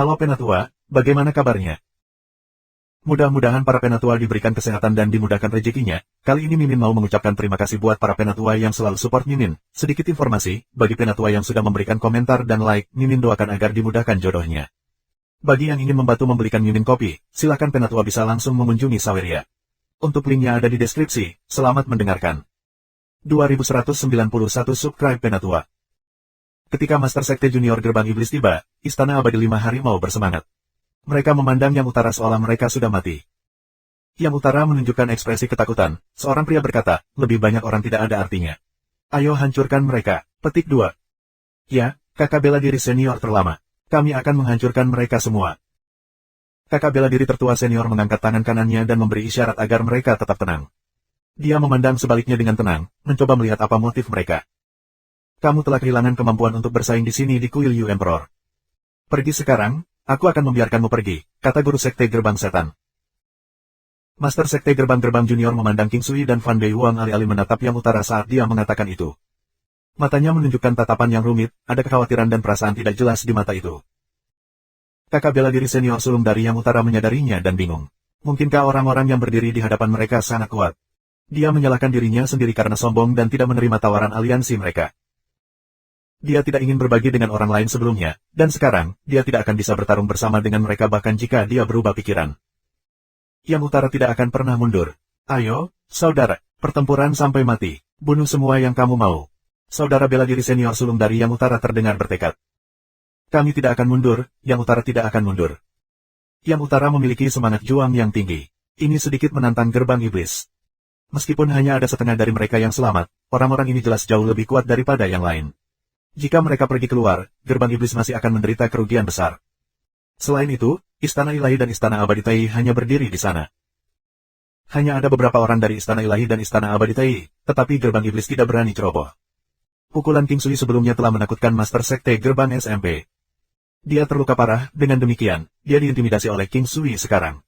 Halo Penatua, bagaimana kabarnya? Mudah-mudahan para Penatua diberikan kesehatan dan dimudahkan rezekinya. Kali ini Mimin mau mengucapkan terima kasih buat para Penatua yang selalu support Mimin. Sedikit informasi, bagi Penatua yang sudah memberikan komentar dan like, Mimin doakan agar dimudahkan jodohnya. Bagi yang ingin membantu membelikan Mimin kopi, silakan Penatua bisa langsung mengunjungi Saweria. Untuk linknya ada di deskripsi. Selamat mendengarkan. 2191 subscribe Penatua. Ketika Master Sekte Junior Gerbang Iblis tiba, Istana Abadi 5 Harimau bersemangat. Mereka memandang Yang Utara seolah mereka sudah mati. Yang Utara menunjukkan ekspresi ketakutan. Seorang pria berkata, lebih banyak orang tidak ada artinya. Ayo hancurkan mereka. Petik 2. Ya, kakak bela diri senior terlama. Kami akan menghancurkan mereka semua. Kakak bela diri tertua senior mengangkat tangan kanannya dan memberi isyarat agar mereka tetap tenang. Dia memandang sebaliknya dengan tenang, mencoba melihat apa motif mereka. Kamu telah kehilangan kemampuan untuk bersaing di sini di kuil Yu Emperor. Pergi sekarang. Aku akan membiarkanmu pergi, kata guru sekte gerbang setan. Master sekte gerbang-gerbang junior memandang King Sui dan Fan Bei Wang alih-alih menatap Yang Utara saat dia mengatakan itu. Matanya menunjukkan tatapan yang rumit, ada kekhawatiran dan perasaan tidak jelas di mata itu. Kakak bela diri senior sulung dari Yang Utara menyadarinya dan bingung. Mungkinkah orang-orang yang berdiri di hadapan mereka sangat kuat? Dia menyalahkan dirinya sendiri karena sombong dan tidak menerima tawaran aliansi mereka. Dia tidak ingin berbagi dengan orang lain sebelumnya, dan sekarang, dia tidak akan bisa bertarung bersama dengan mereka bahkan jika dia berubah pikiran. Yang Utara tidak akan pernah mundur. Ayo, saudara, pertempuran sampai mati, bunuh semua yang kamu mau. Saudara bela diri senior sulung dari Yang Utara terdengar bertekad. Kami tidak akan mundur, Yang Utara tidak akan mundur. Yang Utara memiliki semangat juang yang tinggi. Ini sedikit menantang gerbang iblis. Meskipun hanya ada setengah dari mereka yang selamat, orang-orang ini jelas jauh lebih kuat daripada yang lain. Jika mereka pergi keluar, gerbang iblis masih akan menderita kerugian besar. Selain itu, Istana Ilahi dan Istana Abadi Tai hanya berdiri di sana. Hanya ada beberapa orang dari Istana Ilahi dan Istana Abadi Tai, tetapi gerbang iblis tidak berani ceroboh. Pukulan King Sui sebelumnya telah menakutkan Master Sekte Gerbang SMP. Dia terluka parah, dengan demikian, dia diintimidasi oleh King Sui sekarang.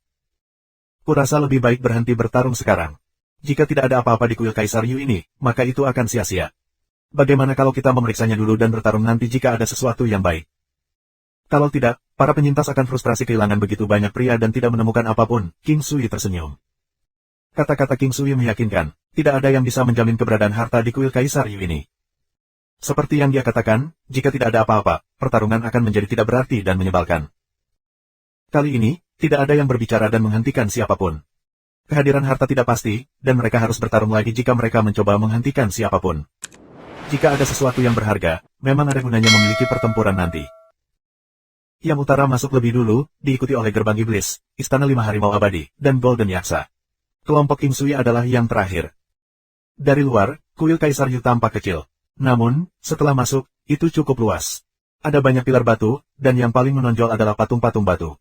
Kurasa lebih baik berhenti bertarung sekarang. Jika tidak ada apa-apa di kuil Kaisar Yu ini, maka itu akan sia-sia. Bagaimana kalau kita memeriksanya dulu dan bertarung nanti jika ada sesuatu yang baik? Kalau tidak, para penyintas akan frustrasi kehilangan begitu banyak pria dan tidak menemukan apapun. King Sui tersenyum. Kata-kata King Sui meyakinkan, tidak ada yang bisa menjamin keberadaan harta di kuil Kaisar Yu ini. Seperti yang dia katakan, jika tidak ada apa-apa, pertarungan akan menjadi tidak berarti dan menyebalkan. Kali ini, tidak ada yang berbicara dan menghentikan siapapun. Kehadiran harta tidak pasti, dan mereka harus bertarung lagi jika mereka mencoba menghentikan siapapun. Jika ada sesuatu yang berharga, memang ada gunanya memiliki pertempuran nanti. Yang Utara masuk lebih dulu, diikuti oleh gerbang iblis, Istana 5 Harimau Abadi, dan Golden Yaksa. Kelompok King Sui adalah yang terakhir. Dari luar, kuil Kaisar Yu tampak kecil. Namun, setelah masuk, itu cukup luas. Ada banyak pilar batu, dan yang paling menonjol adalah patung-patung batu.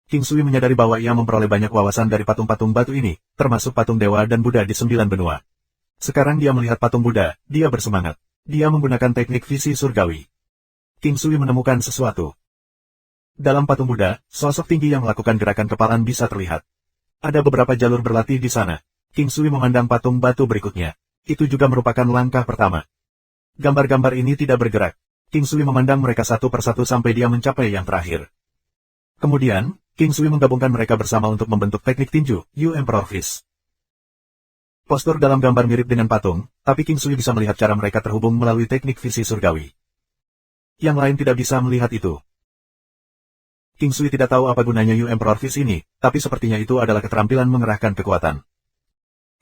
King Sui menyadari bahwa ia memperoleh banyak wawasan dari patung-patung batu ini, termasuk patung dewa dan Buddha di 9 benua. Sekarang dia melihat patung Buddha, dia bersemangat. Dia menggunakan teknik visi surgawi. King Sui menemukan sesuatu. Dalam patung Buddha, sosok tinggi yang melakukan gerakan kepalan bisa terlihat. Ada beberapa jalur berlatih di sana. King Sui memandang patung batu berikutnya. Itu juga merupakan langkah pertama. Gambar-gambar ini tidak bergerak. King Sui memandang mereka satu persatu sampai dia mencapai yang terakhir. Kemudian, King Sui menggabungkan mereka bersama untuk membentuk teknik tinju, Yu Emperor Fist. Postur dalam gambar mirip dengan patung, tapi King Sui bisa melihat cara mereka terhubung melalui teknik visi surgawi. Yang lain tidak bisa melihat itu. King Sui tidak tahu apa gunanya Yu Emperor Fist ini, tapi sepertinya itu adalah keterampilan mengerahkan kekuatan.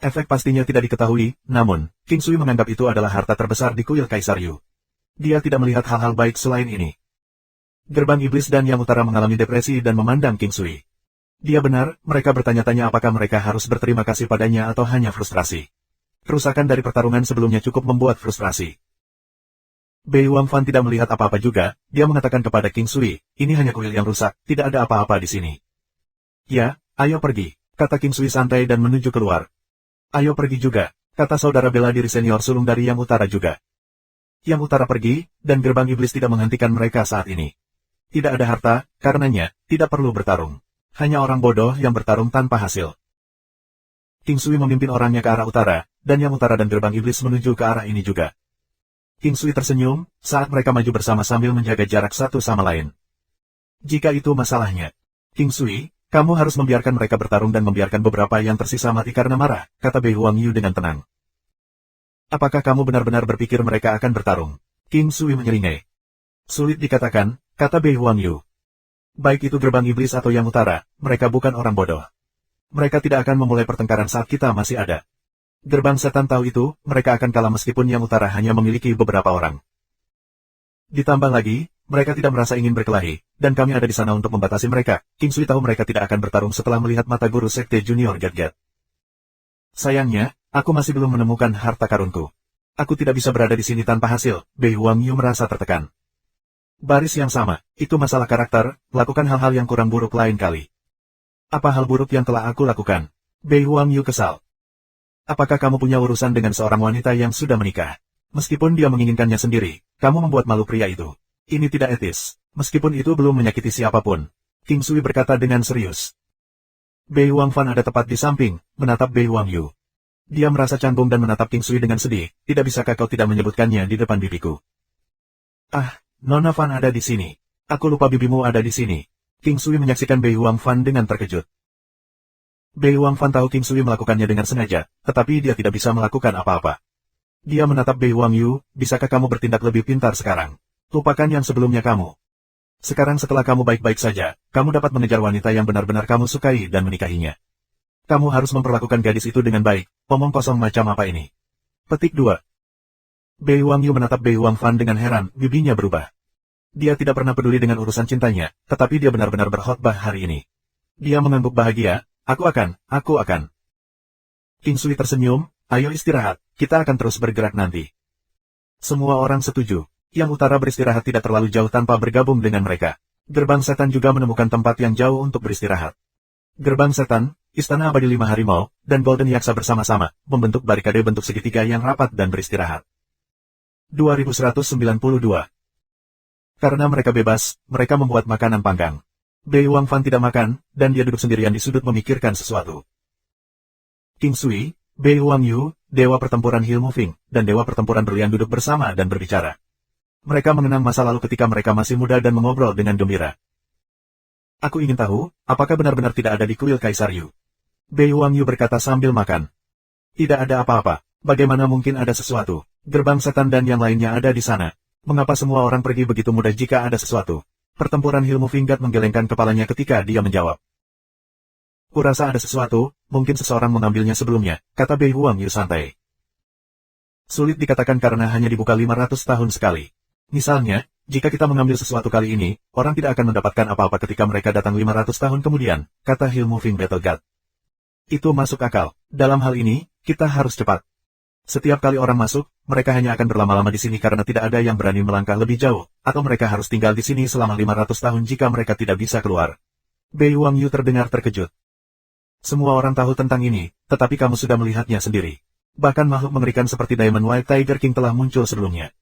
Efek pastinya tidak diketahui, namun, King Sui menganggap itu adalah harta terbesar di kuil Kaisar Yu. Dia tidak melihat hal-hal baik selain ini. Gerbang Iblis dan Yang Utara mengalami depresi dan memandang King Sui. Dia benar, mereka bertanya-tanya apakah mereka harus berterima kasih padanya atau hanya frustrasi. Kerusakan dari pertarungan sebelumnya cukup membuat frustrasi. Bei Wang Fan tidak melihat apa-apa juga, dia mengatakan kepada King Sui, ini hanya kuil yang rusak, tidak ada apa-apa di sini. Ya, ayo pergi, kata King Sui santai dan menuju keluar. Ayo pergi juga, kata saudara bela diri senior sulung dari Yang Utara juga. Yang Utara pergi, dan gerbang iblis tidak menghentikan mereka saat ini. Tidak ada harta, karenanya, tidak perlu bertarung. Hanya orang bodoh yang bertarung tanpa hasil. King Sui memimpin orangnya ke arah utara, dan Yang Utara dan gerbang iblis menuju ke arah ini juga. King Sui tersenyum, saat mereka maju bersama sambil menjaga jarak satu sama lain. Jika itu masalahnya, King Sui, kamu harus membiarkan mereka bertarung dan membiarkan beberapa yang tersisa mati karena marah, kata Bei Huangyu dengan tenang. Apakah kamu benar-benar berpikir mereka akan bertarung? King Sui menyeringai. Sulit dikatakan, kata Bei Huangyu. Baik itu gerbang iblis atau yang utara, mereka bukan orang bodoh. Mereka tidak akan memulai pertengkaran saat kita masih ada. Gerbang setan tahu itu, mereka akan kalah meskipun yang utara hanya memiliki beberapa orang. Ditambah lagi, mereka tidak merasa ingin berkelahi, dan kami ada di sana untuk membatasi mereka. King Sui tahu mereka tidak akan bertarung setelah melihat mata guru sekte junior Gat-Gat. Sayangnya, aku masih belum menemukan harta karunku. Aku tidak bisa berada di sini tanpa hasil. Bei Huangyu merasa tertekan. Baris yang sama, itu masalah karakter, lakukan hal-hal yang kurang buruk lain kali. Apa hal buruk yang telah aku lakukan? Bei Huangyu kesal. Apakah kamu punya urusan dengan seorang wanita yang sudah menikah? Meskipun dia menginginkannya sendiri, kamu membuat malu pria itu. Ini tidak etis, meskipun itu belum menyakiti siapapun. King Sui berkata dengan serius. Bei Huangfan ada tepat di samping, menatap Bei Huangyu. Dia merasa canggung dan menatap King Sui dengan sedih, tidak bisakah kau tidak menyebutkannya di depan bibiku? Ah, Nona Fan ada di sini. Aku lupa bibimu ada di sini. King Sui menyaksikan Bei Huangfan dengan terkejut. Bei Huangfan tahu King Sui melakukannya dengan sengaja, tetapi dia tidak bisa melakukan apa-apa. Dia menatap Bei Huangyu, bisakah kamu bertindak lebih pintar sekarang? Lupakan yang sebelumnya kamu. Sekarang setelah kamu baik-baik saja, kamu dapat mengejar wanita yang benar-benar kamu sukai dan menikahinya. Kamu harus memperlakukan gadis itu dengan baik, omong kosong macam apa ini? Petik 2. Bei Huangyu menatap Bei Huangfan dengan heran, bibinya berubah. Dia tidak pernah peduli dengan urusan cintanya, tetapi dia benar-benar berkhotbah hari ini. Dia mengangguk bahagia. Aku akan. King Sui tersenyum, ayo istirahat, kita akan terus bergerak nanti. Semua orang setuju, yang utara beristirahat tidak terlalu jauh tanpa bergabung dengan mereka. Gerbang setan juga menemukan tempat yang jauh untuk beristirahat. Gerbang setan, Istana Abadi 5 Harimau, dan Golden Yaksa bersama-sama, membentuk barikade bentuk segitiga yang rapat dan beristirahat. 2192. Karena mereka bebas, mereka membuat makanan panggang. Bei Huangfan tidak makan, dan dia duduk sendirian di sudut memikirkan sesuatu. King Sui, Bei Huangyu, Dewa Pertempuran Hill Moving, dan Dewa Pertempuran Berlian duduk bersama dan berbicara. Mereka mengenang masa lalu ketika mereka masih muda dan mengobrol dengan gembira. Aku ingin tahu, apakah benar-benar tidak ada di kuil Kaisar Yu? Bei Huangyu berkata sambil makan. Tidak ada apa-apa, bagaimana mungkin ada sesuatu? Gerbang setan dan yang lainnya ada di sana. Mengapa semua orang pergi begitu mudah jika ada sesuatu? Pertempuran Hill Moving God menggelengkan kepalanya ketika dia menjawab. Kurasa ada sesuatu, mungkin seseorang mengambilnya sebelumnya, kata Bei Huangyu santai. Sulit dikatakan karena hanya dibuka 500 tahun sekali. Misalnya, jika kita mengambil sesuatu kali ini, orang tidak akan mendapatkan apa-apa ketika mereka datang 500 tahun kemudian, kata Hill Moving Battle God. Itu masuk akal. Dalam hal ini, kita harus cepat. Setiap kali orang masuk, mereka hanya akan berlama-lama di sini karena tidak ada yang berani melangkah lebih jauh, atau mereka harus tinggal di sini selama 500 tahun jika mereka tidak bisa keluar. Bei Huangyu terdengar terkejut. Semua orang tahu tentang ini, tetapi kamu sudah melihatnya sendiri. Bahkan makhluk mengerikan seperti Diamond White Tiger King telah muncul sebelumnya.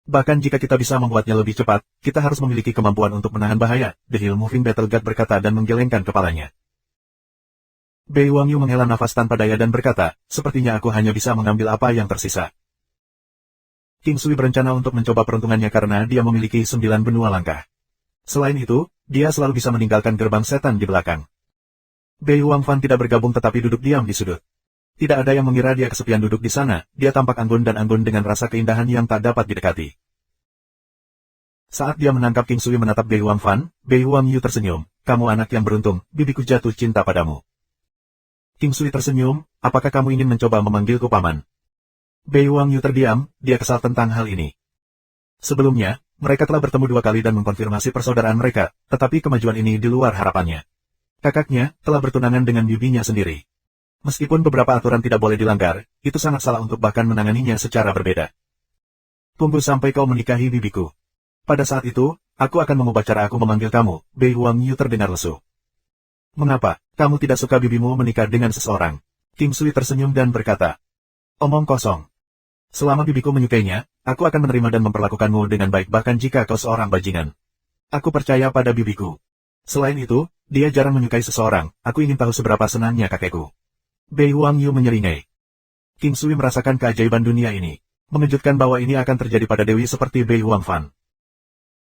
Bahkan jika kita bisa membuatnya lebih cepat, kita harus memiliki kemampuan untuk menahan bahaya, The Hill Moving Battle God berkata dan menggelengkan kepalanya. Bei Huangyu menghela nafas tanpa daya dan berkata, sepertinya aku hanya bisa mengambil apa yang tersisa. King Sui berencana untuk mencoba peruntungannya karena dia memiliki 9 benua langkah. Selain itu, dia selalu bisa meninggalkan gerbang setan di belakang. Bei Huangfan tidak bergabung tetapi duduk diam di sudut. Tidak ada yang mengira dia kesepian duduk di sana, dia tampak anggun dan anggun dengan rasa keindahan yang tak dapat didekati. Saat dia menangkap King Sui menatap Bei Huangfan, Bei Huangyu tersenyum, kamu anak yang beruntung, bibiku jatuh cinta padamu. King Sui tersenyum, apakah kamu ingin mencoba memanggilku paman? Bei Huangyu terdiam, dia kesal tentang hal ini. Sebelumnya, mereka telah bertemu 2 kali dan mengkonfirmasi persaudaraan mereka, tetapi kemajuan ini di luar harapannya. Kakaknya telah bertunangan dengan bibinya sendiri. Meskipun beberapa aturan tidak boleh dilanggar, itu sangat salah untuk bahkan menanganinya secara berbeda. Tunggu sampai kau menikahi bibiku. Pada saat itu, aku akan mengubah cara aku memanggil kamu. Bei Huangyu terdengar lesu. Mengapa, kamu tidak suka bibimu menikah dengan seseorang? King Sui tersenyum dan berkata. Omong kosong. Selama bibiku menyukainya, aku akan menerima dan memperlakukanmu dengan baik bahkan jika kau seorang bajingan. Aku percaya pada bibiku. Selain itu, dia jarang menyukai seseorang, aku ingin tahu seberapa senangnya kakekku. Bei Huangyu menyeringai. King Sui merasakan keajaiban dunia ini. Mengejutkan bahwa ini akan terjadi pada Dewi seperti Bei Huangfan.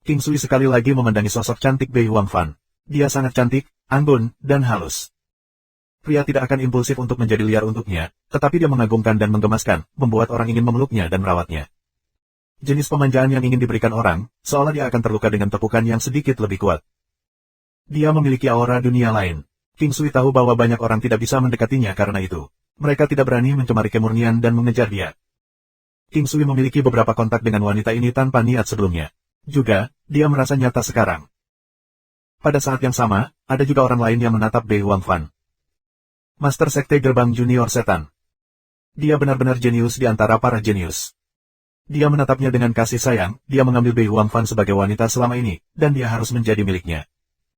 King Sui sekali lagi memandangi sosok cantik Bei Huangfan. Dia sangat cantik, anggun, dan halus. Pria tidak akan impulsif untuk menjadi liar untuknya, tetapi dia mengagumkan dan menggemaskan, membuat orang ingin memeluknya dan merawatnya. Jenis pemanjaan yang ingin diberikan orang, seolah dia akan terluka dengan tepukan yang sedikit lebih kuat. Dia memiliki aura dunia lain. King Sui tahu bahwa banyak orang tidak bisa mendekatinya karena itu. Mereka tidak berani mencemari kemurnian dan mengejar dia. King Sui memiliki beberapa kontak dengan wanita ini tanpa niat sebelumnya. Juga, dia merasa nyata sekarang. Pada saat yang sama, ada juga orang lain yang menatap Bei Huangfan. Master Sekte Gerbang Junior Setan. Dia benar-benar jenius di antara para jenius. Dia menatapnya dengan kasih sayang, dia mengambil Bei Huangfan sebagai wanita selama ini, dan dia harus menjadi miliknya.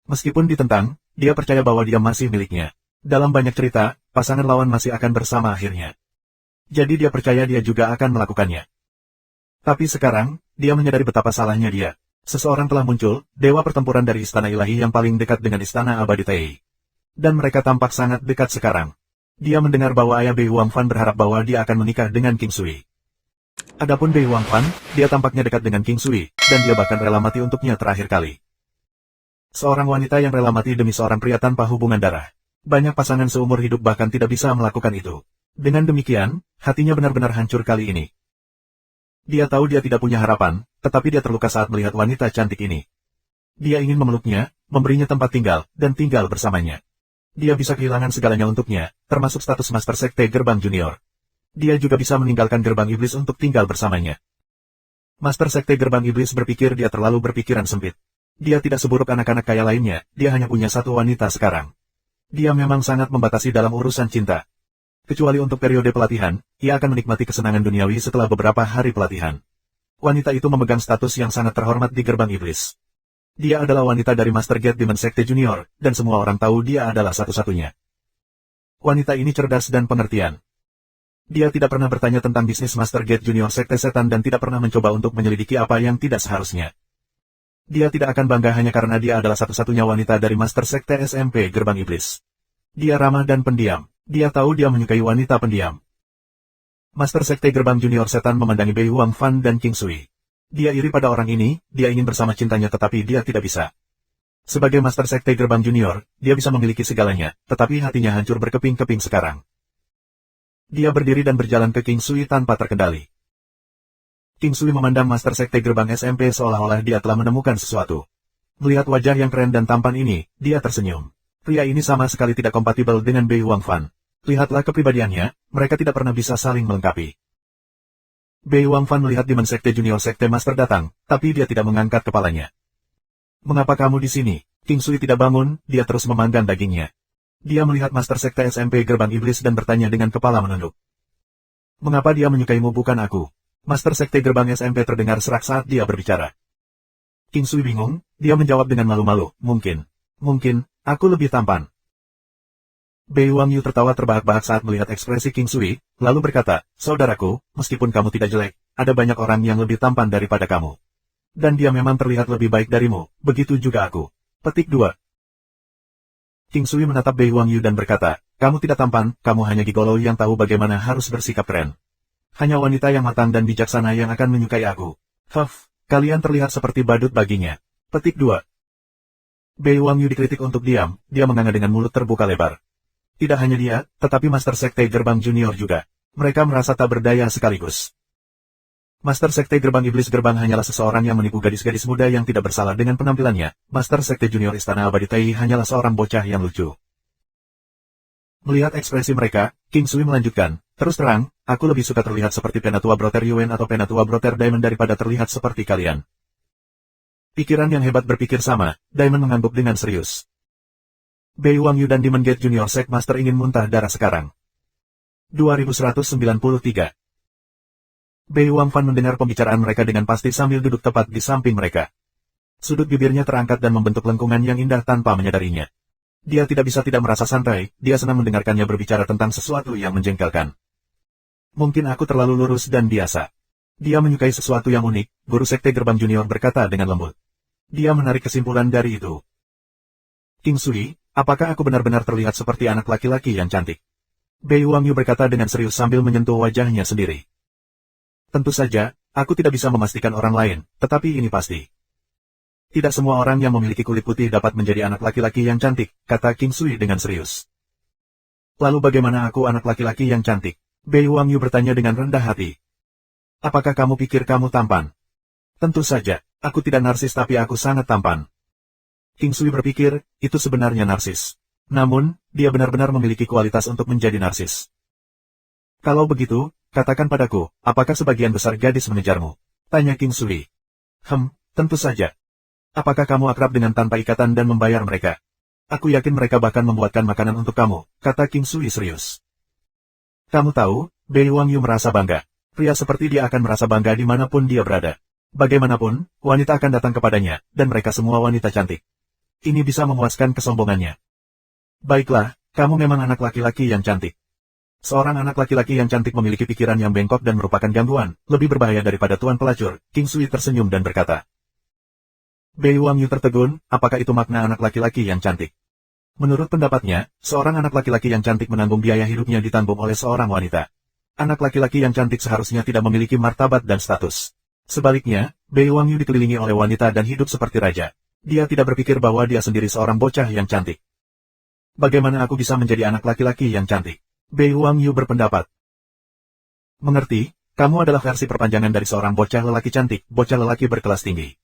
Meskipun ditentang, dia percaya bahwa dia masih miliknya. Dalam banyak cerita, pasangan lawan masih akan bersama akhirnya. Jadi dia percaya dia juga akan melakukannya. Tapi sekarang, dia menyadari betapa salahnya dia. Seseorang telah muncul, dewa pertempuran dari istana ilahi yang paling dekat dengan istana abadi Tei. Dan mereka tampak sangat dekat sekarang. Dia mendengar bahwa ayah Bei Huangfan berharap bahwa dia akan menikah dengan King Sui. Adapun Bei Huangfan, dia tampaknya dekat dengan King Sui, dan dia bahkan rela mati untuknya terakhir kali. Seorang wanita yang rela mati demi seorang pria tanpa hubungan darah. Banyak pasangan seumur hidup bahkan tidak bisa melakukan itu. Dengan demikian, hatinya benar-benar hancur kali ini. Dia tahu dia tidak punya harapan, tetapi dia terluka saat melihat wanita cantik ini. Dia ingin memeluknya, memberinya tempat tinggal, dan tinggal bersamanya. Dia bisa kehilangan segalanya untuknya, termasuk status Master Sekte Gerbang Junior. Dia juga bisa meninggalkan Gerbang Iblis untuk tinggal bersamanya. Master Sekte Gerbang Iblis berpikir dia terlalu berpikiran sempit. Dia tidak seburuk anak-anak kaya lainnya, dia hanya punya satu wanita sekarang. Dia memang sangat membatasi dalam urusan cinta. Kecuali untuk periode pelatihan, ia akan menikmati kesenangan duniawi setelah beberapa hari pelatihan. Wanita itu memegang status yang sangat terhormat di Gerbang Iblis. Dia adalah wanita dari Master Gate Demon Sekte Junior, dan semua orang tahu dia adalah satu-satunya. Wanita ini cerdas dan pengertian. Dia tidak pernah bertanya tentang bisnis Master Gate Junior Sekte Setan dan tidak pernah mencoba untuk menyelidiki apa yang tidak seharusnya. Dia tidak akan bangga hanya karena dia adalah satu-satunya wanita dari Master Sekte SMP Gerbang Iblis. Dia ramah dan pendiam. Dia tahu dia menyukai wanita pendiam. Master Sekte Gerbang Junior Setan memandangi Bei Huangfan dan King Sui. Dia iri pada orang ini, dia ingin bersama cintanya tetapi dia tidak bisa. Sebagai Master Sekte Gerbang Junior, dia bisa memiliki segalanya, tetapi hatinya hancur berkeping-keping sekarang. Dia berdiri dan berjalan ke King Sui tanpa terkendali. King Sui memandang Master Sekte Gerbang SMP seolah-olah dia telah menemukan sesuatu. Melihat wajah yang keren dan tampan ini, dia tersenyum. Pria ini sama sekali tidak kompatibel dengan Bei Huangfan. Lihatlah kepribadiannya, mereka tidak pernah bisa saling melengkapi. Bei Huangfan melihat Demon Sekte Junior Sekte Master datang, tapi dia tidak mengangkat kepalanya. Mengapa kamu di sini? King Sui tidak bangun, dia terus memanggang dagingnya. Dia melihat Master Sekte SMP Gerbang Iblis dan bertanya dengan kepala menunduk. Mengapa dia menyukaimu bukan aku? Master Sekte Gerbang SMP terdengar serak saat dia berbicara. King Sui bingung, dia menjawab dengan malu-malu, mungkin, aku lebih tampan. Bei Huangyu tertawa terbahak-bahak saat melihat ekspresi King Sui, lalu berkata, saudaraku, meskipun kamu tidak jelek, ada banyak orang yang lebih tampan daripada kamu. Dan dia memang terlihat lebih baik darimu, begitu juga aku. Petik 2. King Sui menatap Bei Huangyu dan berkata, kamu tidak tampan, kamu hanya gigolo yang tahu bagaimana harus bersikap keren. Hanya wanita yang matang dan bijaksana yang akan menyukai aku. Kalian terlihat seperti badut baginya. Petik 2. Bei Huangyu dikritik untuk diam, dia menganga dengan mulut terbuka lebar. Tidak hanya dia, tetapi Master Sekte Gerbang Junior juga. Mereka merasa tak berdaya sekaligus. Master Sekte Gerbang Iblis Gerbang hanyalah seseorang yang menipu gadis-gadis muda yang tidak bersalah dengan penampilannya. Master Sekte Junior Istana Abadi Tei hanyalah seorang bocah yang lucu. Melihat ekspresi mereka, King Sui melanjutkan, terus terang, aku lebih suka terlihat seperti Penatua Brother Yuen atau Penatua Brother Diamond daripada terlihat seperti kalian. Pikiran yang hebat berpikir sama, Diamond mengangguk dengan serius. Bei Huangyu dan Demon Gate Junior Sek Master ingin muntah darah sekarang. 2193. Bei Huangfan mendengar pembicaraan mereka dengan pasti sambil duduk tepat di samping mereka. Sudut bibirnya terangkat dan membentuk lengkungan yang indah tanpa menyadarinya. Dia tidak bisa tidak merasa santai, dia senang mendengarkannya berbicara tentang sesuatu yang menjengkelkan. Mungkin aku terlalu lurus dan biasa. Dia menyukai sesuatu yang unik, Guru Sekte Gerbang Junior berkata dengan lembut. Dia menarik kesimpulan dari itu. King Sui, apakah aku benar-benar terlihat seperti anak laki-laki yang cantik? Bei Huangyu berkata dengan serius sambil menyentuh wajahnya sendiri. Tentu saja, aku tidak bisa memastikan orang lain, tetapi ini pasti. Tidak semua orang yang memiliki kulit putih dapat menjadi anak laki-laki yang cantik, kata King Sui dengan serius. Lalu bagaimana aku anak laki-laki yang cantik? Bei Wangyu bertanya dengan rendah hati. Apakah kamu pikir kamu tampan? Tentu saja, aku tidak narsis tapi aku sangat tampan. King Sui berpikir, itu sebenarnya narsis. Namun, dia benar-benar memiliki kualitas untuk menjadi narsis. Kalau begitu, katakan padaku, apakah sebagian besar gadis mengejarmu? Tanya King Sui. Tentu saja. Apakah kamu akrab dengan tanpa ikatan dan membayar mereka? Aku yakin mereka bahkan membuatkan makanan untuk kamu, kata King Sui serius. Kamu tahu, Bei Wangyu merasa bangga. Pria seperti dia akan merasa bangga dimanapun dia berada. Bagaimanapun, wanita akan datang kepadanya, dan mereka semua wanita cantik. Ini bisa memuaskan kesombongannya. Baiklah, kamu memang anak laki-laki yang cantik. Seorang anak laki-laki yang cantik memiliki pikiran yang bengkok dan merupakan gangguan, lebih berbahaya daripada tuan pelacur. King Sui tersenyum dan berkata. Bei Wangyu tertegun, apakah itu makna anak laki-laki yang cantik? Menurut pendapatnya, seorang anak laki-laki yang cantik menanggung biaya hidupnya ditanggung oleh seorang wanita. Anak laki-laki yang cantik seharusnya tidak memiliki martabat dan status. Sebaliknya, Bei Wangyu dikelilingi oleh wanita dan hidup seperti raja. Dia tidak berpikir bahwa dia sendiri seorang bocah yang cantik. Bagaimana aku bisa menjadi anak laki-laki yang cantik? Bei Wangyu berpendapat. Mengerti, kamu adalah versi perpanjangan dari seorang bocah lelaki cantik, bocah lelaki berkelas tinggi.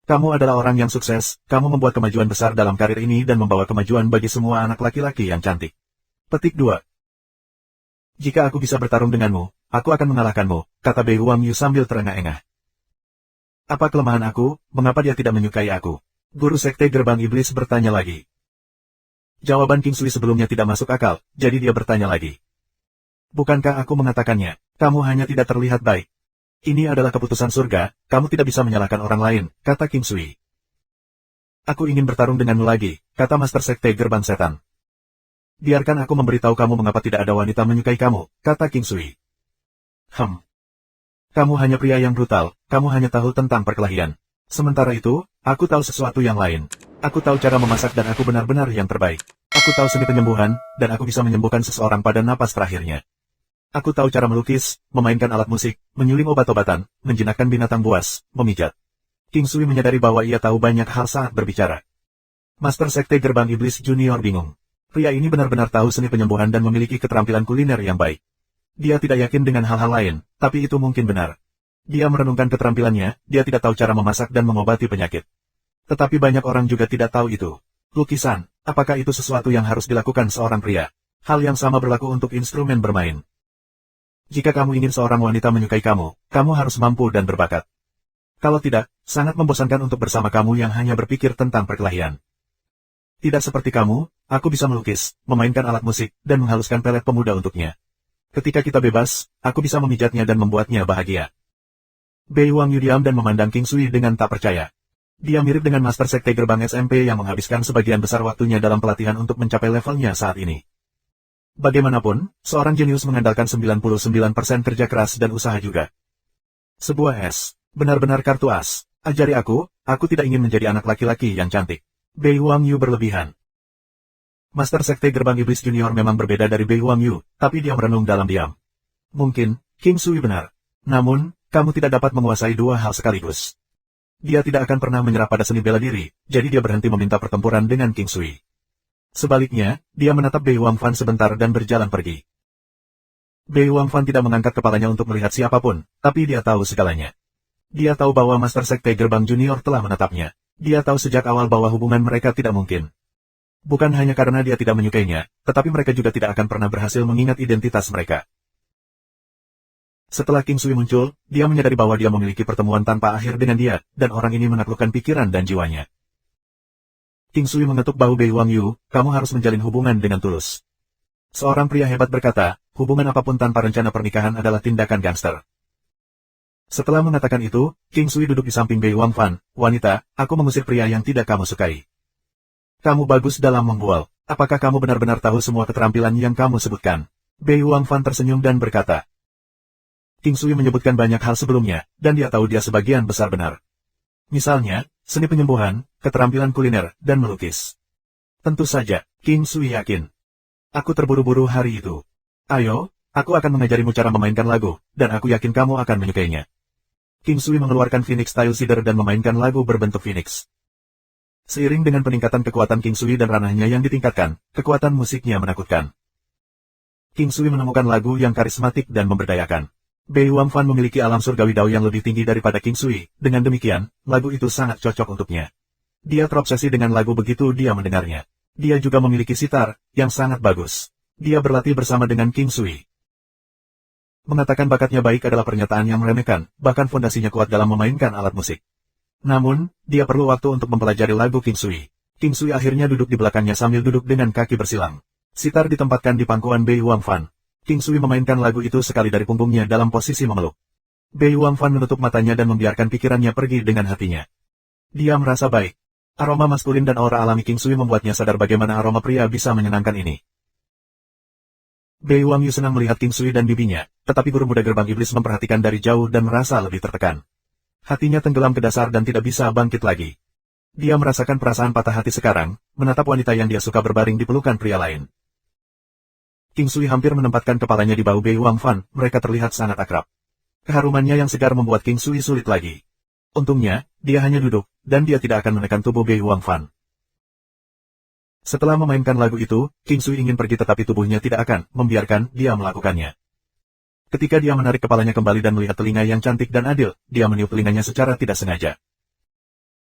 Kamu adalah orang yang sukses, kamu membuat kemajuan besar dalam karir ini dan membawa kemajuan bagi semua anak laki-laki yang cantik. Petik 2. Jika aku bisa bertarung denganmu, aku akan mengalahkanmu, kata Bei Wangyu sambil terengah-engah. Apa kelemahan aku, mengapa dia tidak menyukai aku? Guru Sekte Gerbang Iblis bertanya lagi. Jawaban King Sui sebelumnya tidak masuk akal, jadi dia bertanya lagi. Bukankah aku mengatakannya, kamu hanya tidak terlihat baik? Ini adalah keputusan surga, kamu tidak bisa menyalahkan orang lain, kata King Sui. Aku ingin bertarung denganmu lagi, kata Master Sekte Gerbang Setan. Biarkan aku memberitahu kamu mengapa tidak ada wanita menyukai kamu, kata King Sui. Kamu hanya pria yang brutal, kamu hanya tahu tentang perkelahian. Sementara itu, aku tahu sesuatu yang lain. Aku tahu cara memasak dan aku benar-benar yang terbaik. Aku tahu seni penyembuhan, dan aku bisa menyembuhkan seseorang pada napas terakhirnya. Aku tahu cara melukis, memainkan alat musik, menyuling obat-obatan, menjinakkan binatang buas, memijat. King Sui menyadari bahwa ia tahu banyak hal saat berbicara. Master Sekte Gerbang Iblis Junior bingung. Pria ini benar-benar tahu seni penyembuhan dan memiliki keterampilan kuliner yang baik. Dia tidak yakin dengan hal-hal lain, tapi itu mungkin benar. Dia merenungkan keterampilannya, dia tidak tahu cara memasak dan mengobati penyakit. Tetapi banyak orang juga tidak tahu itu. Lukisan, apakah itu sesuatu yang harus dilakukan seorang pria? Hal yang sama berlaku untuk instrumen bermain. Jika kamu ingin seorang wanita menyukai kamu, kamu harus mampu dan berbakat. Kalau tidak, sangat membosankan untuk bersama kamu yang hanya berpikir tentang perkelahian. Tidak seperti kamu, aku bisa melukis, memainkan alat musik, dan menghaluskan pelet pemuda untuknya. Ketika kita bebas, aku bisa memijatnya dan membuatnya bahagia. Bei Wangyu diam dan memandang King Sui dengan tak percaya. Dia mirip dengan Master Sekte Gerbang SMP yang menghabiskan sebagian besar waktunya dalam pelatihan untuk mencapai levelnya saat ini. Bagaimanapun, seorang jenius mengandalkan 99% kerja keras dan usaha juga. Sebuah S. Benar-benar kartu as. Ajari aku tidak ingin menjadi anak laki-laki yang cantik. Bei Wangyu berlebihan. Master Sekte Gerbang Iblis Junior memang berbeda dari Bei Wangyu, tapi dia merenung dalam diam. Mungkin, King Sui benar. Namun, kamu tidak dapat menguasai dua hal sekaligus. Dia tidak akan pernah menyerah pada seni bela diri, jadi dia berhenti meminta pertempuran dengan King Sui. Sebaliknya, dia menatap Bei Wangfan sebentar dan berjalan pergi. Bei Wangfan tidak mengangkat kepalanya untuk melihat siapapun, tapi dia tahu segalanya. Dia tahu bahwa Master Sekte Gerbang Junior telah menatapnya. Dia tahu sejak awal bahwa hubungan mereka tidak mungkin. Bukan hanya karena dia tidak menyukainya, tetapi mereka juga tidak akan pernah berhasil mengingat identitas mereka. Setelah King Sui muncul, dia menyadari bahwa dia memiliki pertemuan tanpa akhir dengan dia, dan orang ini menaklukkan pikiran dan jiwanya. King Sui mengetuk bahu Bei Wangyu, kamu harus menjalin hubungan dengan tulus. Seorang pria hebat berkata, hubungan apapun tanpa rencana pernikahan adalah tindakan gangster. Setelah mengatakan itu, King Sui duduk di samping Bei Wangfan, wanita, aku mengusir pria yang tidak kamu sukai. Kamu bagus dalam membual. Apakah kamu benar-benar tahu semua keterampilan yang kamu sebutkan? Bei Wangfan tersenyum dan berkata. King Sui menyebutkan banyak hal sebelumnya, dan dia tahu dia sebagian besar benar. Misalnya, seni penyembuhan, keterampilan kuliner, dan melukis. Tentu saja, King Sui yakin. Aku terburu-buru hari itu. Ayo, aku akan mengajarimu cara memainkan lagu, dan aku yakin kamu akan menyukainya. King Sui mengeluarkan Phoenix Style Cider dan memainkan lagu berbentuk Phoenix. Seiring dengan peningkatan kekuatan King Sui dan ranahnya yang ditingkatkan, kekuatan musiknya menakutkan. King Sui menemukan lagu yang karismatik dan memberdayakan. Bei Wangfan memiliki alam surgawi Dao yang lebih tinggi daripada King Sui, dengan demikian, lagu itu sangat cocok untuknya. Dia terobsesi dengan lagu begitu dia mendengarnya. Dia juga memiliki sitar, yang sangat bagus. Dia berlatih bersama dengan King Sui. Mengatakan bakatnya baik adalah pernyataan yang meremehkan, bahkan fondasinya kuat dalam memainkan alat musik. Namun, dia perlu waktu untuk mempelajari lagu King Sui. King Sui akhirnya duduk di belakangnya sambil duduk dengan kaki bersilang. Sitar ditempatkan di pangkuan Bei Wangfan. King Sui memainkan lagu itu sekali dari punggungnya dalam posisi memeluk. Bei Wangfan menutup matanya dan membiarkan pikirannya pergi dengan hatinya. Dia merasa baik. Aroma maskulin dan aura alami King Sui membuatnya sadar bagaimana aroma pria bisa menyenangkan ini. Bei Wangyu senang melihat King Sui dan bibinya, tetapi guru muda gerbang iblis memperhatikan dari jauh dan merasa lebih tertekan. Hatinya tenggelam ke dasar dan tidak bisa bangkit lagi. Dia merasakan perasaan patah hati sekarang, menatap wanita yang dia suka berbaring di pelukan pria lain. King Sui hampir menempatkan kepalanya di bahu Bei Wangfan, mereka terlihat sangat akrab. Keharumannya yang segar membuat King Sui sulit lagi. Untungnya, dia hanya duduk, dan dia tidak akan menekan tubuh Bei Wangfan. Setelah memainkan lagu itu, King Sui ingin pergi tetapi tubuhnya tidak akan membiarkan dia melakukannya. Ketika dia menarik kepalanya kembali dan melihat telinga yang cantik dan adil, dia meniup telinganya secara tidak sengaja.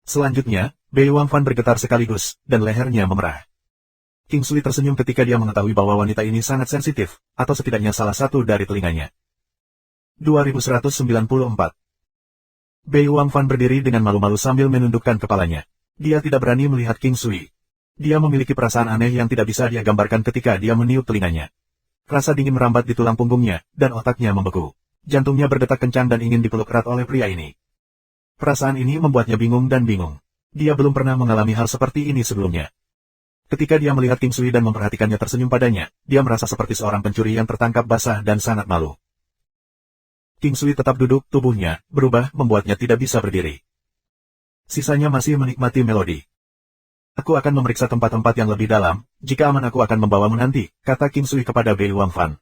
Selanjutnya, Bei Wangfan bergetar sekaligus, dan lehernya memerah. King Sui tersenyum ketika dia mengetahui bahwa wanita ini sangat sensitif, atau setidaknya salah satu dari telinganya. 2194. Bei Wangfan berdiri dengan malu-malu sambil menundukkan kepalanya. Dia tidak berani melihat King Sui. Dia memiliki perasaan aneh yang tidak bisa dia gambarkan ketika dia meniup telinganya. Rasa dingin merambat di tulang punggungnya, dan otaknya membeku. Jantungnya berdetak kencang dan ingin dipeluk erat oleh pria ini. Perasaan ini membuatnya bingung dan bingung. Dia belum pernah mengalami hal seperti ini sebelumnya. Ketika dia melihat King Sui dan memperhatikannya tersenyum padanya, dia merasa seperti seorang pencuri yang tertangkap basah dan sangat malu. King Sui tetap duduk, tubuhnya berubah membuatnya tidak bisa berdiri. Sisanya masih menikmati melodi. Aku akan memeriksa tempat-tempat yang lebih dalam, jika aman aku akan membawamu nanti, kata King Sui kepada Bei Wangfan.